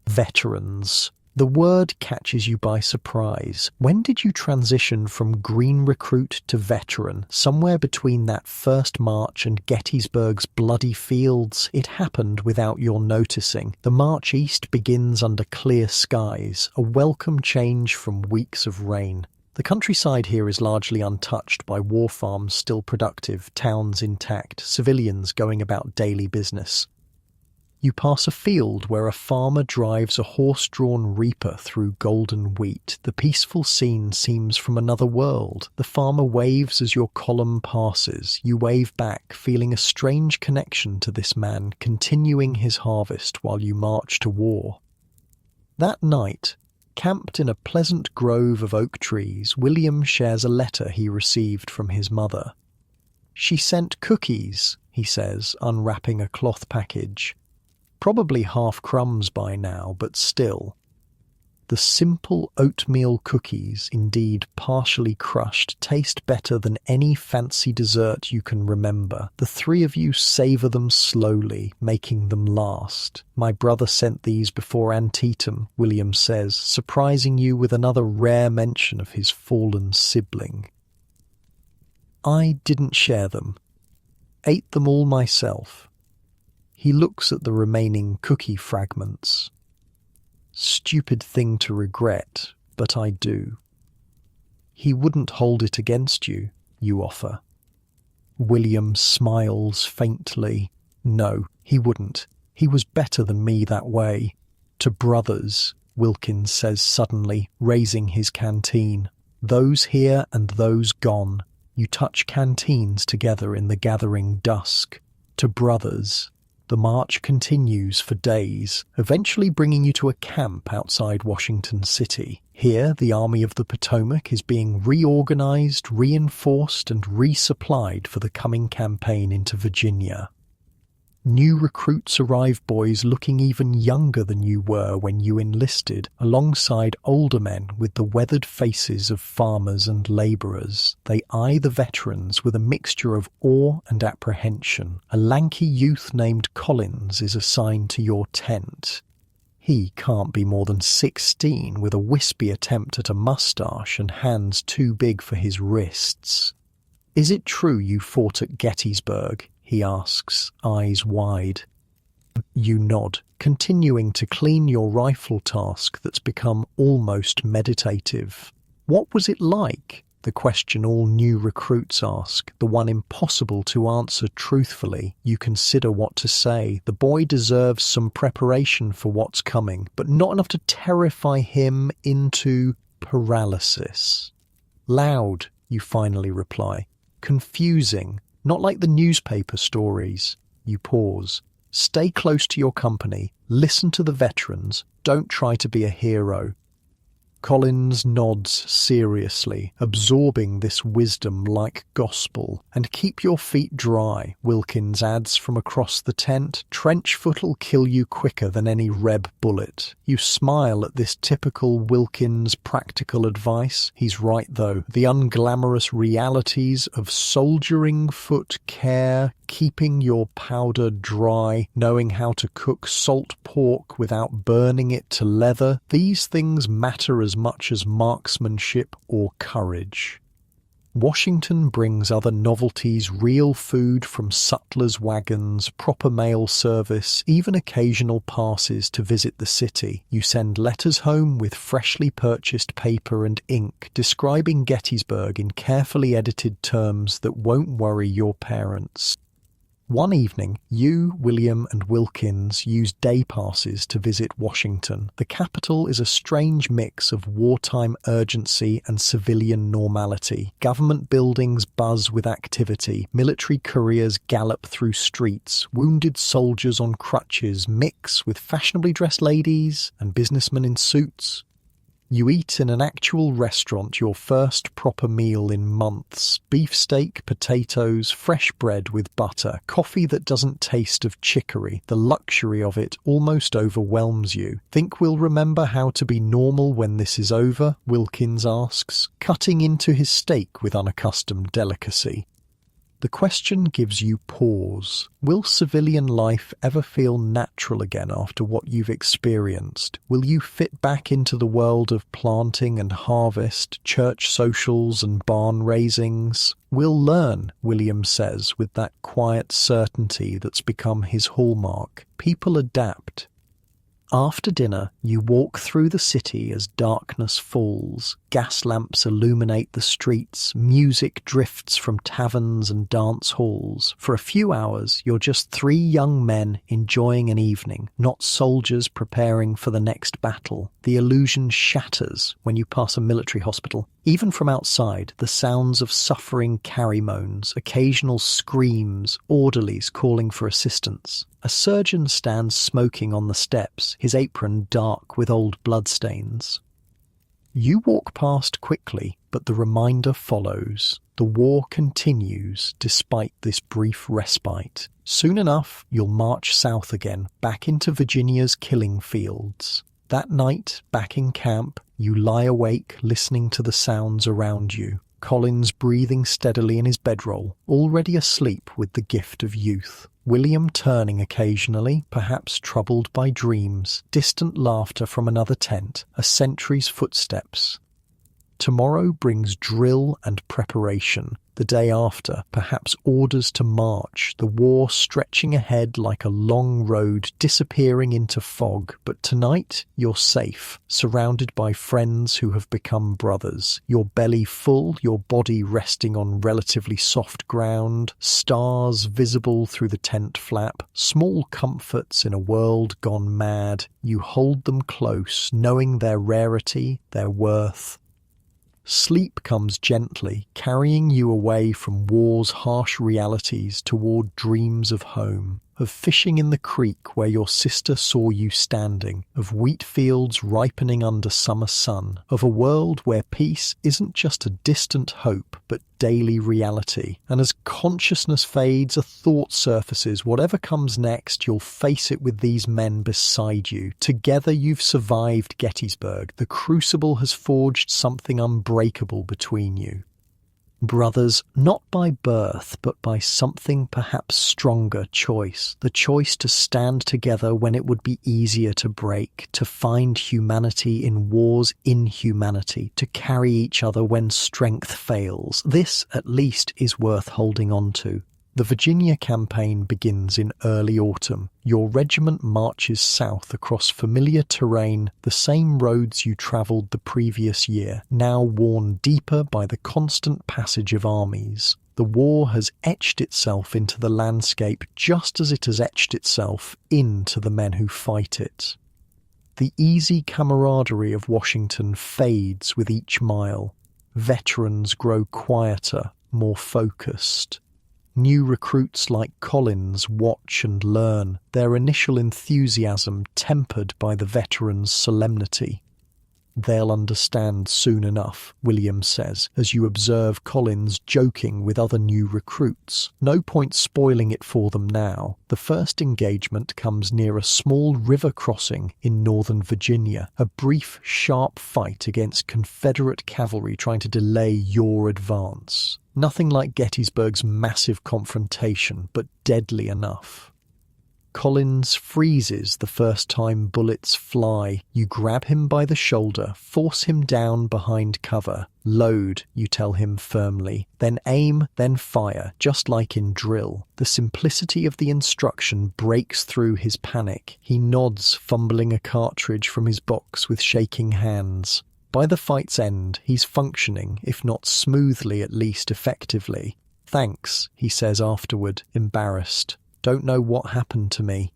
Veterans. The word catches you by surprise. When did you transition from green recruit to veteran? Somewhere between that first march and Gettysburg's bloody fields. It happened without your noticing. The march east begins under clear skies, a welcome change from weeks of rain. The countryside here is largely untouched by war farms still productive, towns intact, civilians going about daily business. You pass a field where a farmer drives a horse-drawn reaper through golden wheat. The peaceful scene seems from another world. The farmer waves as your column passes. You wave back, feeling a strange connection to this man, continuing his harvest while you march to war. That night, camped in a pleasant grove of oak trees, William shares a letter he received from his mother. She sent cookies, he says, unwrapping a cloth package. Probably half crumbs by now, but still. The simple oatmeal cookies, indeed partially crushed, taste better than any fancy dessert you can remember. The three of you savour them slowly, making them last. My brother sent these before Antietam, William says, surprising you with another rare mention of his fallen sibling. I didn't share them. Ate them all myself. He looks at the remaining cookie fragments. Stupid thing to regret, but I do. He wouldn't hold it against you, you offer. William smiles faintly. No, he wouldn't. He was better than me that way. To brothers, Wilkins says suddenly, raising his canteen. Those here and those gone. You touch canteens together in the gathering dusk. To brothers. The march continues for days, eventually bringing you to a camp outside Washington City. Here, the Army of the Potomac is being reorganized, reinforced, and resupplied for the coming campaign into Virginia. New recruits arrive, boys looking even younger than you were when you enlisted, alongside older men with the weathered faces of farmers and labourers. They eye the veterans with a mixture of awe and apprehension. A lanky youth named Collins is assigned to your tent. He can't be more than 16, with a wispy attempt at a moustache and hands too big for his wrists. Is it true you fought at Gettysburg? He asks, eyes wide. You nod, continuing to clean your rifle task that's become almost meditative. What was it like? The question all new recruits ask, the one impossible to answer truthfully. You consider what to say. The boy deserves some preparation for what's coming, but not enough to terrify him into paralysis. Loud, you finally reply. Confusing. Not like the newspaper stories. You pause. Stay close to your company. Listen to the veterans. Don't try to be a hero. Collins nods seriously, absorbing this wisdom like gospel. And keep your feet dry, Wilkins adds from across the tent. Trench foot'll kill you quicker than any Reb bullet. You smile at this typical Wilkins practical advice. He's right though. The unglamorous realities of soldiering foot care, keeping your powder dry, knowing how to cook salt pork without burning it to leather, these things matter as much as marksmanship or courage. Washington brings other novelties, real food from sutlers' wagons, proper mail service, even occasional passes to visit the city. You send letters home with freshly purchased paper and ink, describing Gettysburg in carefully edited terms that won't worry your parents. One evening, you, William, and Wilkins use day passes to visit Washington. The capital is a strange mix of wartime urgency and civilian normality. Government buildings buzz with activity. Military couriers gallop through streets. Wounded soldiers on crutches mix with fashionably dressed ladies and businessmen in suits. You eat in an actual restaurant, your first proper meal in months. Beefsteak, potatoes, fresh bread with butter, coffee that doesn't taste of chicory. The luxury of it almost overwhelms you. Think we'll remember how to be normal when this is over? Wilkins asks, cutting into his steak with unaccustomed delicacy. The question gives you pause. Will civilian life ever feel natural again after what you've experienced? Will you fit back into the world of planting and harvest, church socials and barn raisings? We'll learn, William says with that quiet certainty that's become his hallmark. People adapt. After dinner, you walk through the city as darkness falls. Gas lamps illuminate the streets, music drifts from taverns and dance halls. For a few hours, you're just three young men enjoying an evening, not soldiers preparing for the next battle. The illusion shatters when you pass a military hospital. Even from outside, the sounds of suffering carry moans, occasional screams, orderlies calling for assistance. A surgeon stands smoking on the steps, his apron dark with old bloodstains. You walk past quickly, but the reminder follows. The war continues despite this brief respite. Soon enough, you'll march south again, back into Virginia's killing fields. That night, back in camp, you lie awake listening to the sounds around you. Collins breathing steadily in his bedroll, already asleep with the gift of youth. William turning occasionally, perhaps troubled by dreams. Distant laughter from another tent, a sentry's footsteps. Tomorrow brings drill and preparation. The day after, perhaps orders to march, the war stretching ahead like a long road disappearing into fog. But tonight, you're safe, surrounded by friends who have become brothers. Your belly full, your body resting on relatively soft ground, stars visible through the tent flap, small comforts in a world gone mad. You hold them close, knowing their rarity, their worth. Sleep comes gently, carrying you away from war's harsh realities toward dreams of home, of fishing in the creek where your sister saw you standing, of wheat fields ripening under summer sun, of a world where peace isn't just a distant hope but daily reality. And as consciousness fades, a thought surfaces. Whatever comes next, you'll face it with these men beside you. Together you've survived Gettysburg. The crucible has forged something unbreakable between you. Brothers, not by birth, but by something perhaps stronger choice. The choice to stand together when it would be easier to break, to find humanity in war's inhumanity, to carry each other when strength fails. This, at least, is worth holding on to. The Virginia campaign begins in early autumn. Your regiment marches south across familiar terrain, the same roads you travelled the previous year, now worn deeper by the constant passage of armies. The war has etched itself into the landscape just as it has etched itself into the men who fight it. The easy camaraderie of Washington fades with each mile. Veterans grow quieter, more focused. New recruits like Collins watch and learn, their initial enthusiasm tempered by the veterans' solemnity. They'll understand soon enough, William says, as you observe Collins joking with other new recruits. No point spoiling it for them now. The first engagement comes near a small river crossing in northern Virginia, a brief, sharp fight against Confederate cavalry trying to delay your advance. Nothing like Gettysburg's massive confrontation, but deadly enough. Collins freezes the first time bullets fly. You grab him by the shoulder, force him down behind cover. Load, you tell him firmly. Then aim, then fire, just like in drill. The simplicity of the instruction breaks through his panic. He nods, fumbling a cartridge from his box with shaking hands. By the fight's end, he's functioning, if not smoothly, at least effectively. Thanks, he says afterward, embarrassed. Don't know what happened to me.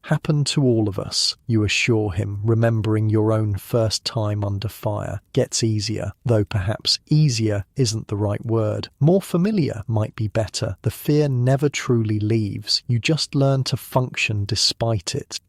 Happened to all of us, you assure him, remembering your own first time under fire. Gets easier, though perhaps easier isn't the right word. More familiar might be better. The fear never truly leaves. You just learn to function despite it.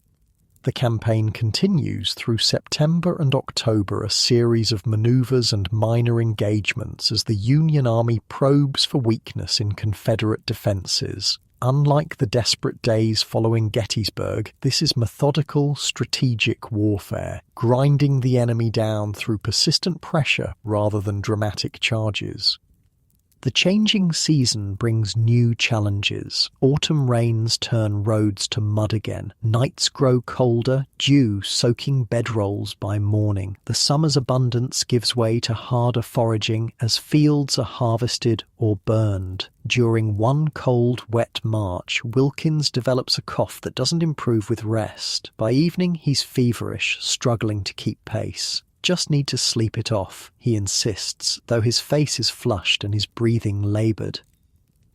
The campaign continues through September and October, a series of maneuvers and minor engagements as the Union Army probes for weakness in Confederate defenses. Unlike the desperate days following Gettysburg, this is methodical, strategic warfare, grinding the enemy down through persistent pressure rather than dramatic charges. The changing season brings new challenges. Autumn rains turn roads to mud again. Nights grow colder, dew soaking bedrolls by morning. The summer's abundance gives way to harder foraging as fields are harvested or burned. During one cold, wet March, Wilkins develops a cough that doesn't improve with rest. By evening, he's feverish, struggling to keep pace. Just need to sleep it off, he insists, though his face is flushed and his breathing laboured.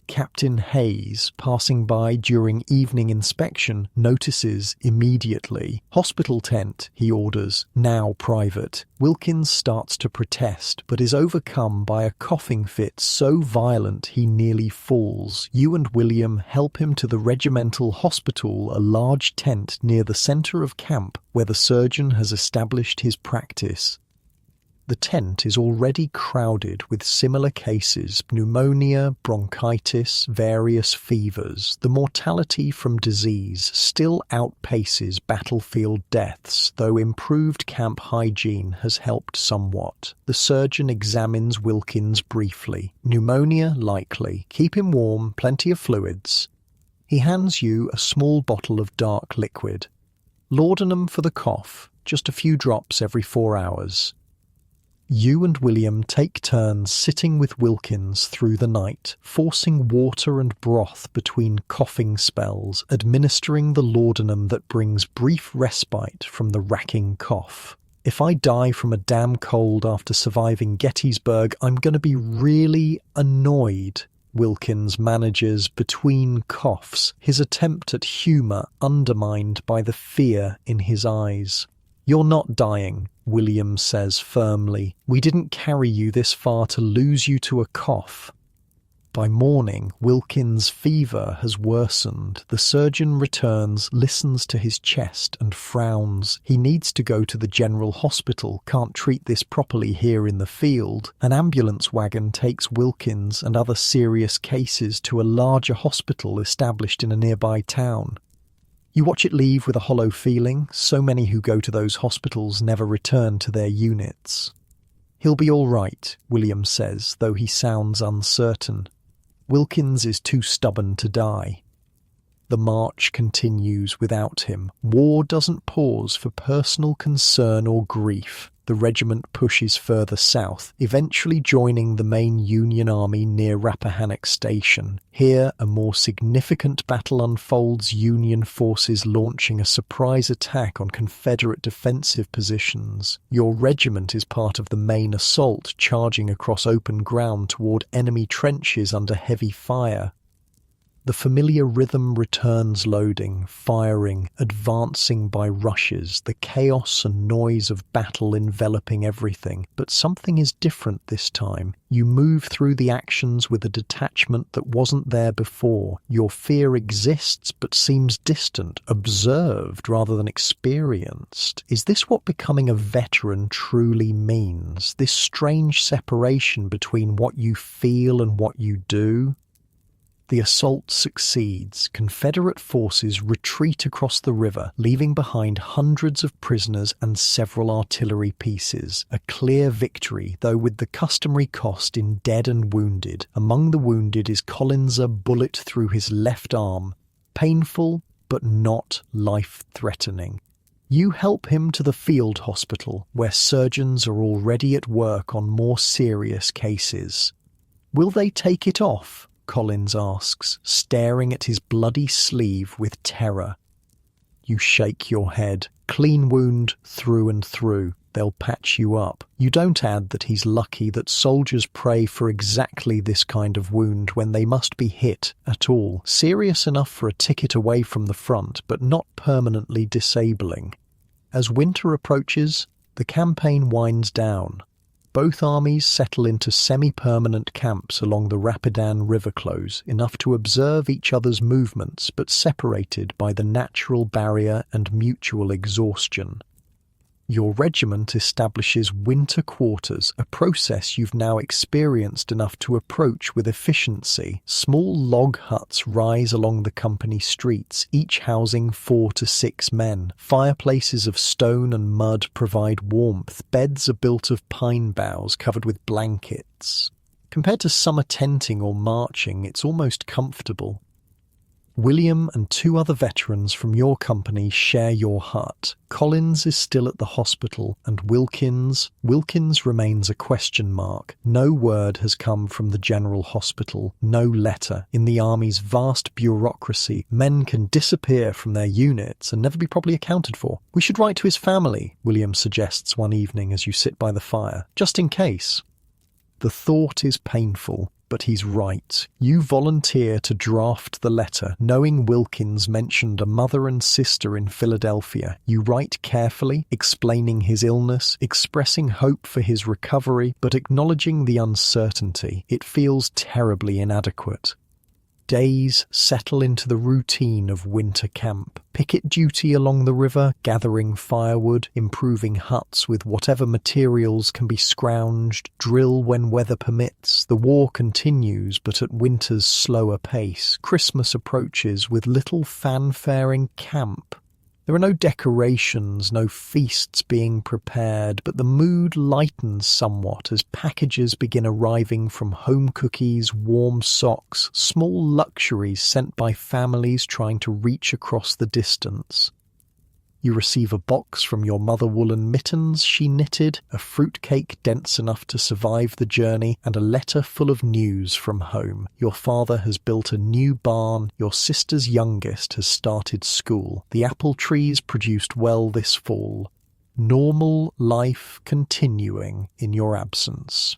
Captain Hayes, passing by during evening inspection, notices immediately. "Hospital tent," he orders, now private. Wilkins starts to protest, but is overcome by a coughing fit so violent he nearly falls. You and William help him to the regimental hospital, a large tent near the centre of camp where the surgeon has established his practice. The tent is already crowded with similar cases: pneumonia, bronchitis, various fevers. The mortality from disease still outpaces battlefield deaths, though improved camp hygiene has helped somewhat. The surgeon examines Wilkins briefly. Pneumonia likely. Keep him warm, plenty of fluids. He hands you a small bottle of dark liquid. Laudanum for the cough, just a few drops every 4 hours. You and William take turns sitting with Wilkins through the night, forcing water and broth between coughing spells, administering the laudanum that brings brief respite from the racking cough. "If I die from a damn cold after surviving Gettysburg, I'm going to be really annoyed," Wilkins manages between coughs, his attempt at humour undermined by the fear in his eyes. "You're not dying," William says firmly. "We didn't carry you this far to lose you to a cough." By morning, Wilkins' fever has worsened. The surgeon returns, listens to his chest and frowns. He needs to go to the general hospital, can't treat this properly here in the field. An ambulance wagon takes Wilkins and other serious cases to a larger hospital established in a nearby town. You watch it leave with a hollow feeling. So many who go to those hospitals never return to their units. "He'll be all right," William says, though he sounds uncertain. Wilkins is too stubborn to die. The march continues without him. War doesn't pause for personal concern or grief. The regiment pushes further south, eventually joining the main Union Army near Rappahannock Station. Here, a more significant battle unfolds, Union forces launching a surprise attack on Confederate defensive positions. Your regiment is part of the main assault, charging across open ground toward enemy trenches under heavy fire. The familiar rhythm returns, loading, firing, advancing by rushes, the chaos and noise of battle enveloping everything. But something is different this time. You move through the actions with a detachment that wasn't there before. Your fear exists but seems distant, observed rather than experienced. Is this what becoming a veteran truly means? This strange separation between what you feel and what you do? The assault succeeds. Confederate forces retreat across the river, leaving behind hundreds of prisoners and several artillery pieces. A clear victory, though with the customary cost in dead and wounded. Among the wounded is Collins, a bullet through his left arm. Painful, but not life-threatening. You help him to the field hospital, where surgeons are already at work on more serious cases. "Will they take it off?" Collins asks, staring at his bloody sleeve with terror. You shake your head. "Clean wound through and through. They'll patch you up." You don't add that he's lucky that soldiers pray for exactly this kind of wound when they must be hit at all. Serious enough for a ticket away from the front, but not permanently disabling. As winter approaches, the campaign winds down. Both armies settle into semi-permanent camps along the Rapidan River close, enough to observe each other's movements but separated by the natural barrier and mutual exhaustion. Your regiment establishes winter quarters, a process you've now experienced enough to approach with efficiency. Small log huts rise along the company streets, each housing 4 to 6 men. Fireplaces of stone and mud provide warmth. Beds are built of pine boughs covered with blankets. Compared to summer tenting or marching, it's almost comfortable. William and 2 other veterans from your company share your hut. Collins is still at the hospital, and Wilkins remains a question mark. No word has come from the General Hospital, no letter. In the Army's vast bureaucracy, men can disappear from their units and never be properly accounted for. We should write to his family, William suggests one evening as you sit by the fire, just in case. The thought is painful. But he's right. You volunteer to draft the letter, knowing Wilkins mentioned a mother and sister in Philadelphia. You write carefully, explaining his illness, expressing hope for his recovery, but acknowledging the uncertainty. It feels terribly inadequate. Days settle into the routine of winter camp. Picket duty along the river, gathering firewood, improving huts with whatever materials can be scrounged, drill when weather permits. The war continues, but at winter's slower pace. Christmas approaches with little fanfare in camp. There are no decorations, no feasts being prepared, but the mood lightens somewhat as packages begin arriving from home cookies, warm socks, small luxuries sent by families trying to reach across the distance. You receive a box from your mother woolen mittens she knitted, a fruitcake dense enough to survive the journey, and a letter full of news from home. Your father has built a new barn, your sister's youngest has started school. The apple trees produced well this fall. Normal life continuing in your absence.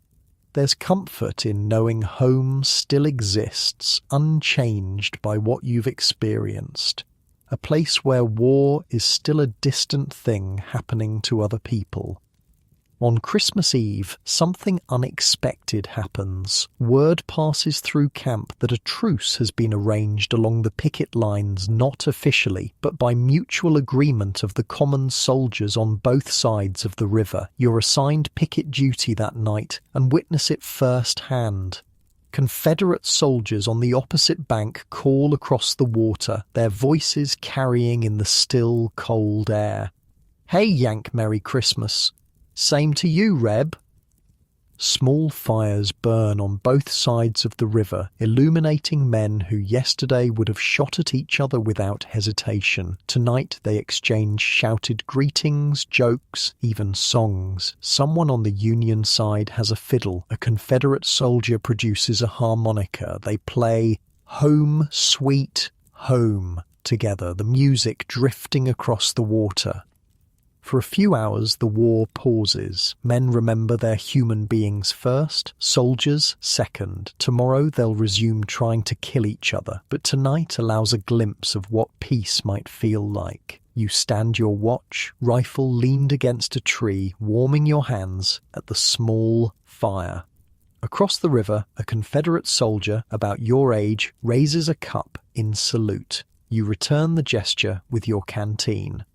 There's comfort in knowing home still exists, unchanged by what you've experienced. A place where war is still a distant thing happening to other people. On Christmas Eve, something unexpected happens. Word passes through camp that a truce has been arranged along the picket lines, not officially, but by mutual agreement of the common soldiers on both sides of the river. You're assigned picket duty that night and witness it firsthand. Confederate soldiers on the opposite bank call across the water, their voices carrying in the still, cold air. "Hey, Yank, Merry Christmas." "Same to you, Reb." Small fires burn on both sides of the river, illuminating men who yesterday would have shot at each other without hesitation. Tonight they exchange shouted greetings, jokes, even songs. Someone on the Union side has a fiddle. A Confederate soldier produces a harmonica. They play "Home, Sweet Home" together, the music drifting across the water. For a few hours the war pauses. Men remember their human beings first, soldiers second. Tomorrow they'll resume trying to kill each other, but tonight allows a glimpse of what peace might feel like. You stand your watch, rifle leaned against a tree, warming your hands at the small fire. Across the river, a Confederate soldier about your age raises a cup in salute. You return the gesture with your canteen.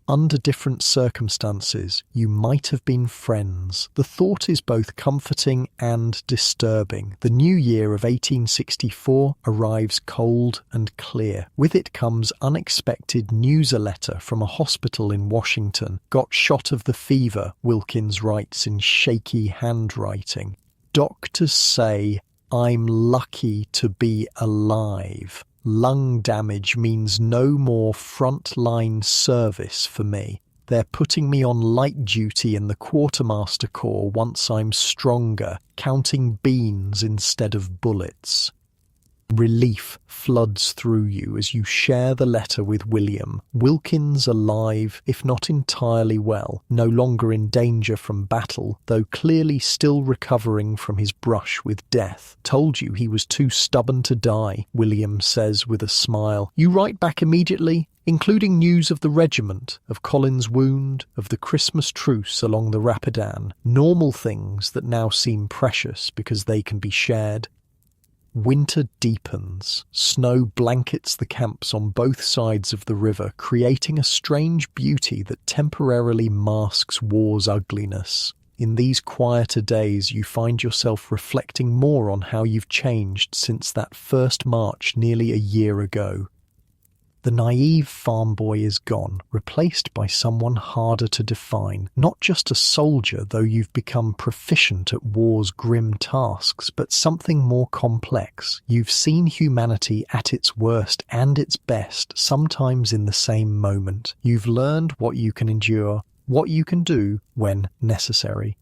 Under different circumstances, you might have been friends. The thought is both comforting and disturbing. The new year of 1864 arrives cold and clear. With it comes unexpected news. A letter from a hospital in Washington. "Got shot of the fever," Wilkins writes in shaky handwriting. "Doctors say I'm lucky to be alive. Lung damage means no more front-line service for me. They're putting me on light duty in the Quartermaster Corps once I'm stronger, counting beans instead of bullets." Relief floods through you as you share the letter with William. Wilkins alive, if not entirely well, no longer in danger from battle, though clearly still recovering from his brush with death. "Told you he was too stubborn to die," William says with a smile. You write back immediately, including news of the regiment, of Colin's wound, of the Christmas truce along the Rapidan, normal things that now seem precious because they can be shared. Winter deepens. Snow blankets the camps on both sides of the river, creating a strange beauty that temporarily masks war's ugliness. In these quieter days, you find yourself reflecting more on how you've changed since that first march nearly a year ago. The naive farm boy is gone, replaced by someone harder to define. Not just a soldier, though you've become proficient at war's grim tasks, but something more complex. You've seen humanity at its worst and its best, sometimes in the same moment. You've learned what you can endure, what you can do when necessary.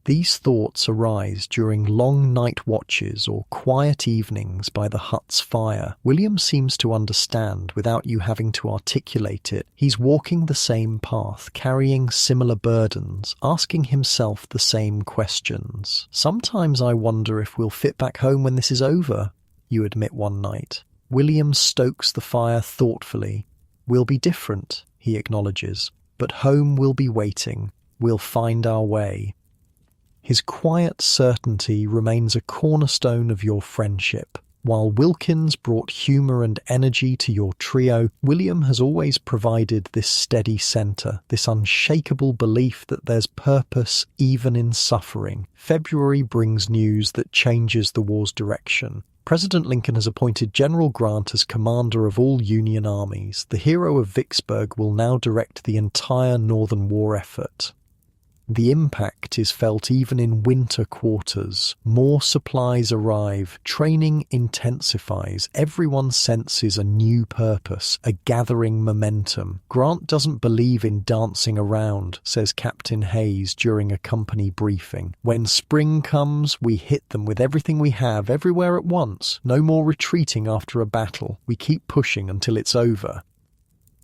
These thoughts arise during long night watches or quiet evenings by the hut's fire. William seems to understand without you having to articulate it. He's walking the same path, carrying similar burdens, asking himself the same questions. "Sometimes I wonder if we'll fit back home when this is over," you admit one night. William stokes the fire thoughtfully. "We'll be different," he acknowledges, "but home will be waiting. We'll find our way." His quiet certainty remains a cornerstone of your friendship. While Wilkins brought humour and energy to your trio, William has always provided this steady centre, this unshakable belief that there's purpose even in suffering. February brings news that changes the war's direction. President Lincoln has appointed General Grant as commander of all Union armies. The hero of Vicksburg will now direct the entire Northern war effort. The impact is felt even in winter quarters. More supplies arrive, training intensifies, everyone senses a new purpose, a gathering momentum. "Grant doesn't believe in dancing around," says Captain Hayes during a company briefing. "When spring comes, we hit them with everything we have, everywhere at once. No more retreating after a battle. We keep pushing until it's over."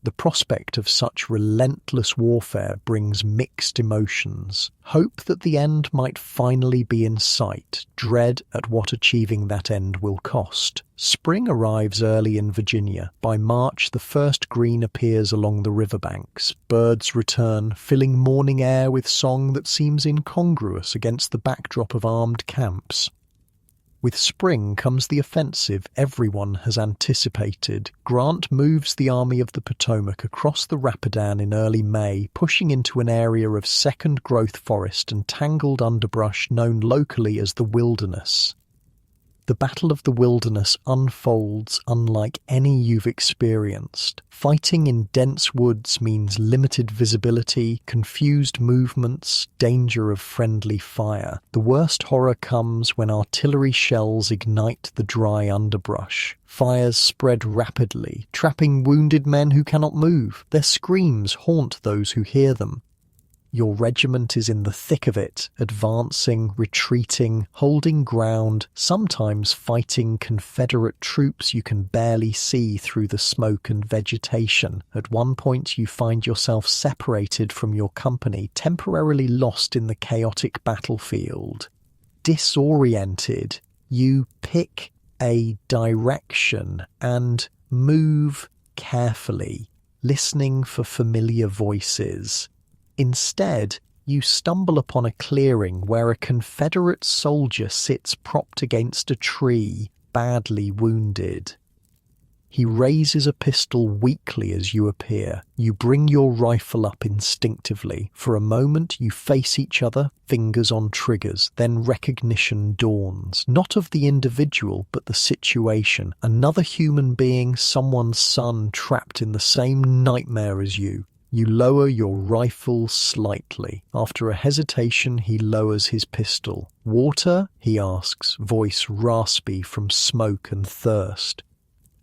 The prospect of such relentless warfare brings mixed emotions. Hope that the end might finally be in sight, dread at what achieving that end will cost. Spring arrives early in Virginia. By March, the first green appears along the riverbanks. Birds return, filling morning air with song that seems incongruous against the backdrop of armed camps. With spring comes the offensive everyone has anticipated. Grant moves the Army of the Potomac across the Rapidan in early May, pushing into an area of second-growth forest and tangled underbrush known locally as the Wilderness. The Battle of the Wilderness unfolds unlike any you've experienced. Fighting in dense woods means limited visibility, confused movements, danger of friendly fire. The worst horror comes when artillery shells ignite the dry underbrush. Fires spread rapidly, trapping wounded men who cannot move. Their screams haunt those who hear them. Your regiment is in the thick of it, advancing, retreating, holding ground, sometimes fighting Confederate troops you can barely see through the smoke and vegetation. At one point you find yourself separated from your company, temporarily lost in the chaotic battlefield. Disoriented, you pick a direction and move carefully, listening for familiar voices. Instead, you stumble upon a clearing where a Confederate soldier sits propped against a tree, badly wounded. He raises a pistol weakly as you appear. You bring your rifle up instinctively. For a moment you face each other, fingers on triggers. Then recognition dawns. Not of the individual, but the situation. Another human being, someone's son trapped in the same nightmare as you. You lower your rifle slightly. After a hesitation, he lowers his pistol. "Water?" he asks, voice raspy from smoke and thirst.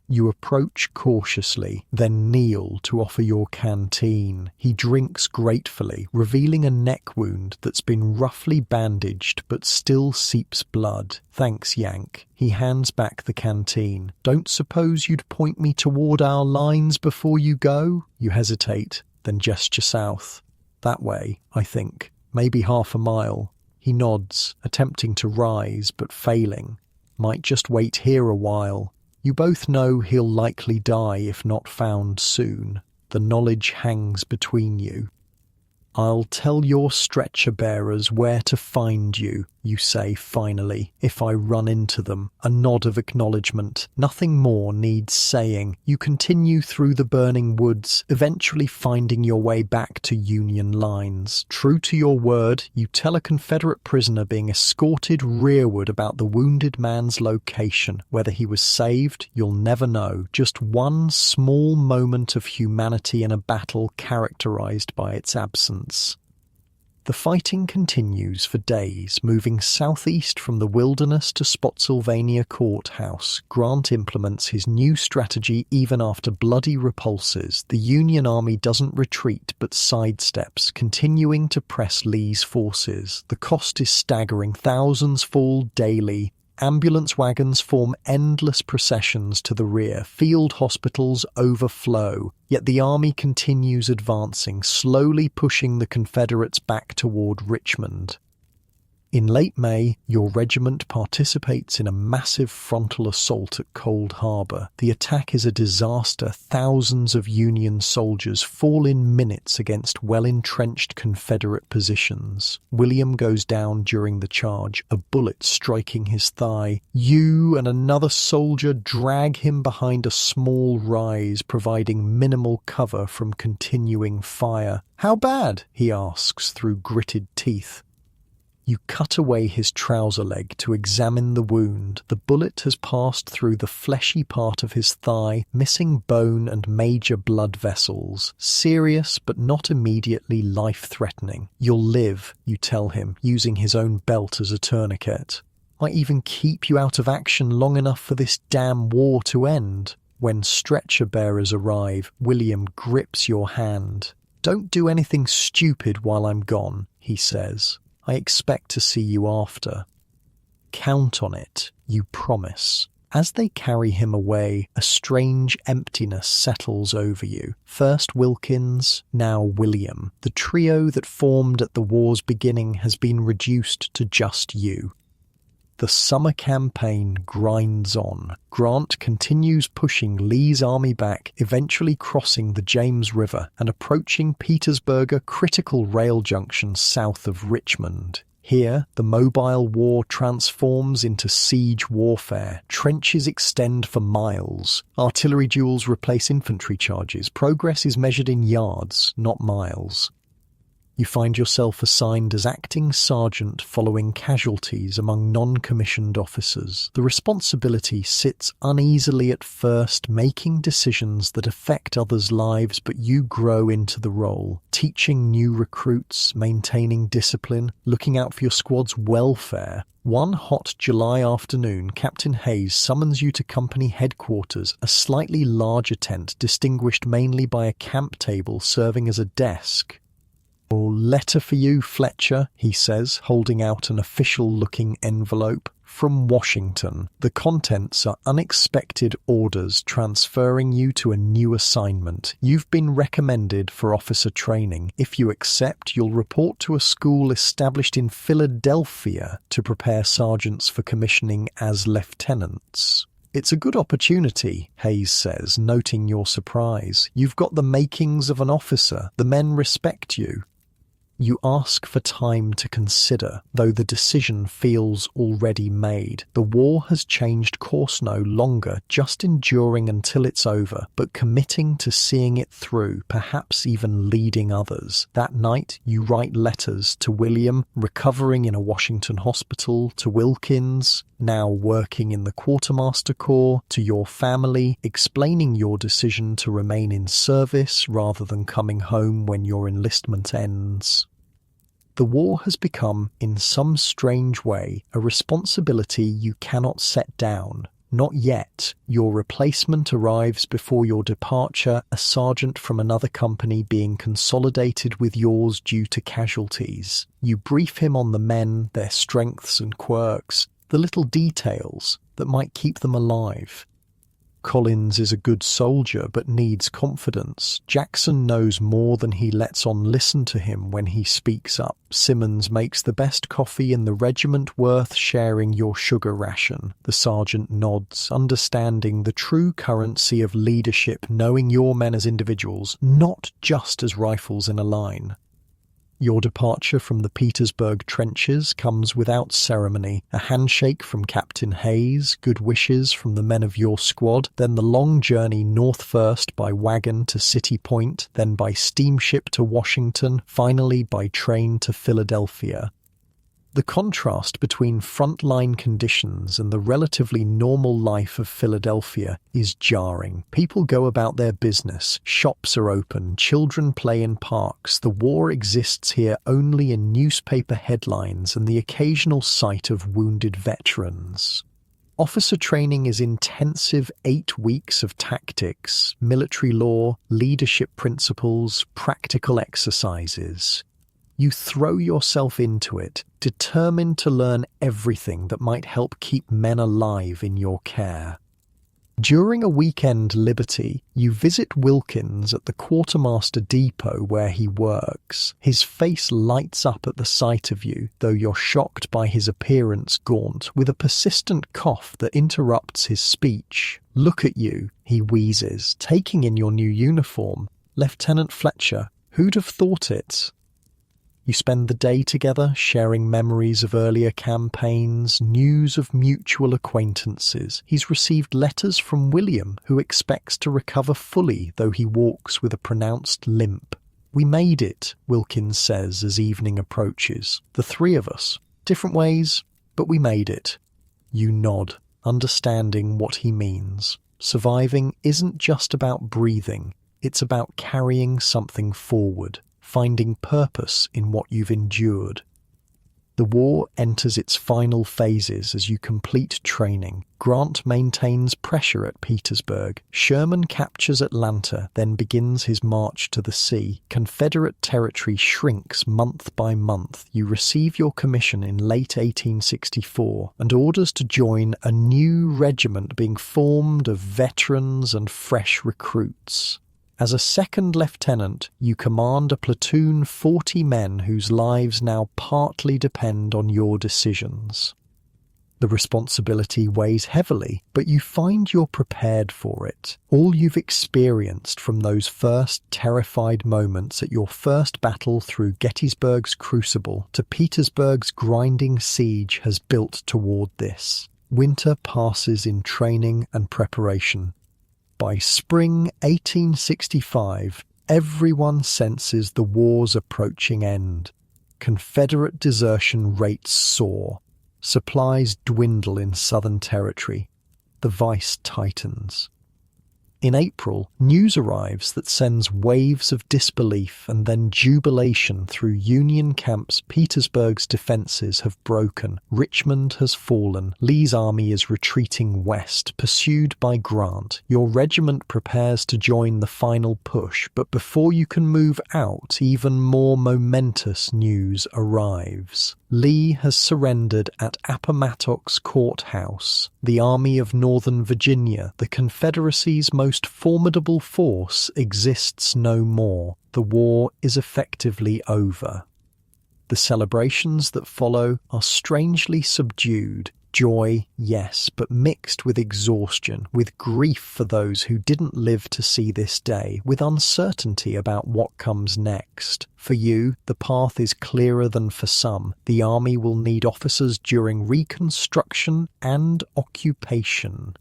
You approach cautiously, then kneel to offer your canteen. He drinks gratefully, revealing a neck wound that's been roughly bandaged but still seeps blood. "Thanks, Yank." He hands back the canteen. "Don't suppose you'd point me toward our lines before you go?" You hesitate, then gesture south. "That way, I think. Maybe half a mile." He nods, attempting to rise but failing. "Might just wait here a while." You both know he'll likely die if not found soon. The knowledge hangs between you. "I'll tell your stretcher bearers where to find you," you say finally, "if I run into them." A nod of acknowledgement. Nothing more needs saying. You continue through the burning woods, eventually finding your way back to Union lines. True to your word, you tell a Confederate prisoner being escorted rearward about the wounded man's location. Whether he was saved, you'll never know. Just one small moment of humanity in a battle characterized by its absence. The fighting continues for days, moving southeast from the Wilderness to Spotsylvania Courthouse. Grant implements his new strategy even after bloody repulses. The Union Army doesn't retreat but sidesteps, continuing to press Lee's forces. The cost is staggering. Thousands fall daily. Ambulance wagons form endless processions to the rear. Field hospitals overflow. Yet the army continues advancing, slowly pushing the Confederates back toward Richmond. In late May, your regiment participates in a massive frontal assault at Cold Harbor. The attack is a disaster. Thousands of Union soldiers fall in minutes against well-entrenched Confederate positions. William goes down during the charge, a bullet striking his thigh. You and another soldier drag him behind a small rise, providing minimal cover from continuing fire. "How bad?" he asks through gritted teeth. You cut away his trouser leg to examine the wound. The bullet has passed through the fleshy part of his thigh, missing bone and major blood vessels. Serious, but not immediately life-threatening. "You'll live," you tell him, using his own belt as a tourniquet. "Might even keep you out of action long enough for this damn war to end." When stretcher bearers arrive, William grips your hand. "Don't do anything stupid while I'm gone," he says. "I expect to see you after." "Count on it," you promise. As they carry him away, a strange emptiness settles over you. First Wilkins, now William. The trio that formed at the war's beginning has been reduced to just you. The summer campaign grinds on. Grant continues pushing Lee's army back, eventually crossing the James River and approaching Petersburg, a critical rail junction south of Richmond. Here, the mobile war transforms into siege warfare. Trenches extend for miles. Artillery duels replace infantry charges. Progress is measured in yards, not miles. You find yourself assigned as acting sergeant following casualties among non-commissioned officers. The responsibility sits uneasily at first, making decisions that affect others' lives, but you grow into the role, teaching new recruits, maintaining discipline, looking out for your squad's welfare. One hot July afternoon, Captain Hayes summons you to company headquarters, a slightly larger tent distinguished mainly by a camp table serving as a desk. "A letter for you, Fletcher," he says, holding out an official-looking envelope. "From Washington. The contents are unexpected orders transferring you to a new assignment. You've been recommended for officer training. If you accept, you'll report to a school established in Philadelphia to prepare sergeants for commissioning as lieutenants." "It's a good opportunity," Hayes says, noting your surprise. "You've got the makings of an officer. The men respect you." You ask for time to consider, though the decision feels already made. The war has changed course no longer, just enduring until it's over, but committing to seeing it through, perhaps even leading others. That night, you write letters to William, recovering in a Washington hospital, to Wilkins, now working in the Quartermaster Corps, to your family, explaining your decision to remain in service rather than coming home when your enlistment ends. The war has become, in some strange way, a responsibility you cannot set down. Not yet. Your replacement arrives before your departure, a sergeant from another company being consolidated with yours due to casualties. You brief him on the men, their strengths and quirks, the little details that might keep them alive. Collins is a good soldier but needs confidence. Jackson knows more than he lets on. Listen to him when he speaks up. Simmons makes the best coffee in the regiment, worth sharing your sugar ration. The sergeant nods, understanding the true currency of leadership, knowing your men as individuals, not just as rifles in a line. Your departure from the Petersburg trenches comes without ceremony. A handshake from Captain Hayes, good wishes from the men of your squad, then the long journey north, first by wagon to City Point, then by steamship to Washington, finally by train to Philadelphia. The contrast between frontline conditions and the relatively normal life of Philadelphia is jarring. People go about their business, shops are open, children play in parks. The war exists here only in newspaper headlines and the occasional sight of wounded veterans. Officer training is intensive 8 weeks of tactics, military law, leadership principles, practical exercises. You throw yourself into it, determined to learn everything that might help keep men alive in your care. During a weekend liberty, you visit Wilkins at the quartermaster depot where he works. His face lights up at the sight of you, though you're shocked by his appearance, gaunt, with a persistent cough that interrupts his speech. "Look at you," he wheezes, taking in your new uniform. "Lieutenant Fletcher, who'd have thought it?" You spend the day together, sharing memories of earlier campaigns, news of mutual acquaintances. He's received letters from William, who expects to recover fully, though he walks with a pronounced limp. "We made it," Wilkins says as evening approaches. "The 3 of us. Different ways, but we made it." You nod, understanding what he means. Surviving isn't just about breathing, it's about carrying something forward, finding purpose in what you've endured. The war enters its final phases as you complete training. Grant maintains pressure at Petersburg. Sherman captures Atlanta, then begins his march to the sea. Confederate territory shrinks month by month. You receive your commission in late 1864 and orders to join a new regiment being formed of veterans and fresh recruits. As a second lieutenant, you command a platoon 40 men whose lives now partly depend on your decisions. The responsibility weighs heavily, but you find you're prepared for it. All you've experienced from those first terrified moments at your first battle through Gettysburg's crucible to Petersburg's grinding siege has built toward this. Winter passes in training and preparation. By spring 1865, everyone senses the war's approaching end. Confederate desertion rates soar. Supplies dwindle in Southern Territory. The vice tightens. In April, news arrives that sends waves of disbelief and then jubilation through Union camps. Petersburg's defenses have broken. Richmond has fallen. Lee's army is retreating west, pursued by Grant. Your regiment prepares to join the final push, but before you can move out, even more momentous news arrives. Lee has surrendered at Appomattox Courthouse. The Army of Northern Virginia, the Confederacy's most formidable force, exists no more. The war is effectively over. The celebrations that follow are strangely subdued. Joy, yes, but mixed with exhaustion, with grief for those who didn't live to see this day, with uncertainty about what comes next. For you, the path is clearer than for some. The army will need officers during Reconstruction and occupation.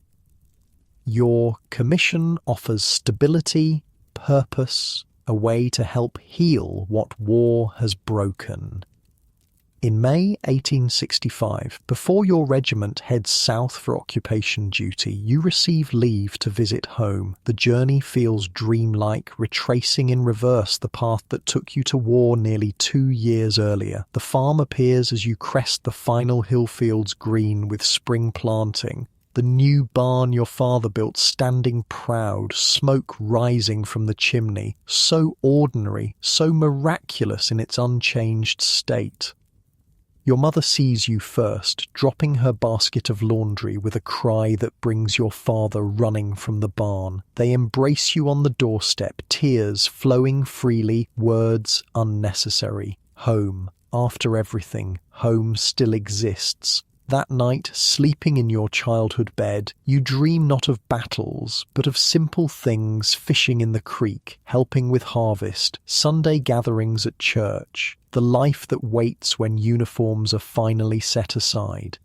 Your commission offers stability, purpose, a way to help heal what war has broken. In May 1865, before your regiment heads south for occupation duty, you receive leave to visit home. The journey feels dreamlike, retracing in reverse the path that took you to war nearly 2 years earlier. The farm appears as you crest the final hill fields green with spring planting. The new barn your father built standing proud, smoke rising from the chimney, so ordinary, so miraculous in its unchanged state. Your mother sees you first, dropping her basket of laundry with a cry that brings your father running from the barn. They embrace you on the doorstep, tears flowing freely, words unnecessary. Home. After everything, home still exists. That night, sleeping in your childhood bed, you dream not of battles, but of simple things: fishing in the creek, helping with harvest, Sunday gatherings at church, the life that waits when uniforms are finally set aside.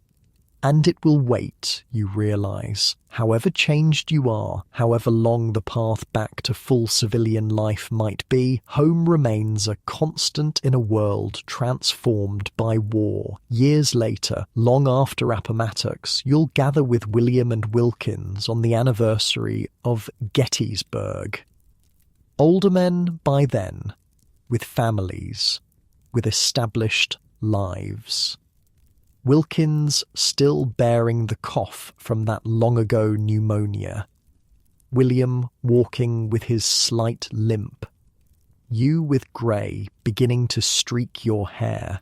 And it will wait, you realize. However changed you are, however long the path back to full civilian life might be, home remains a constant in a world transformed by war. Years later, long after Appomattox, you'll gather with William and Wilkins on the anniversary of Gettysburg. Older men by then, with families, with established lives. Wilkins still bearing the cough from that long-ago pneumonia. William walking with his slight limp. You with grey beginning to streak your hair.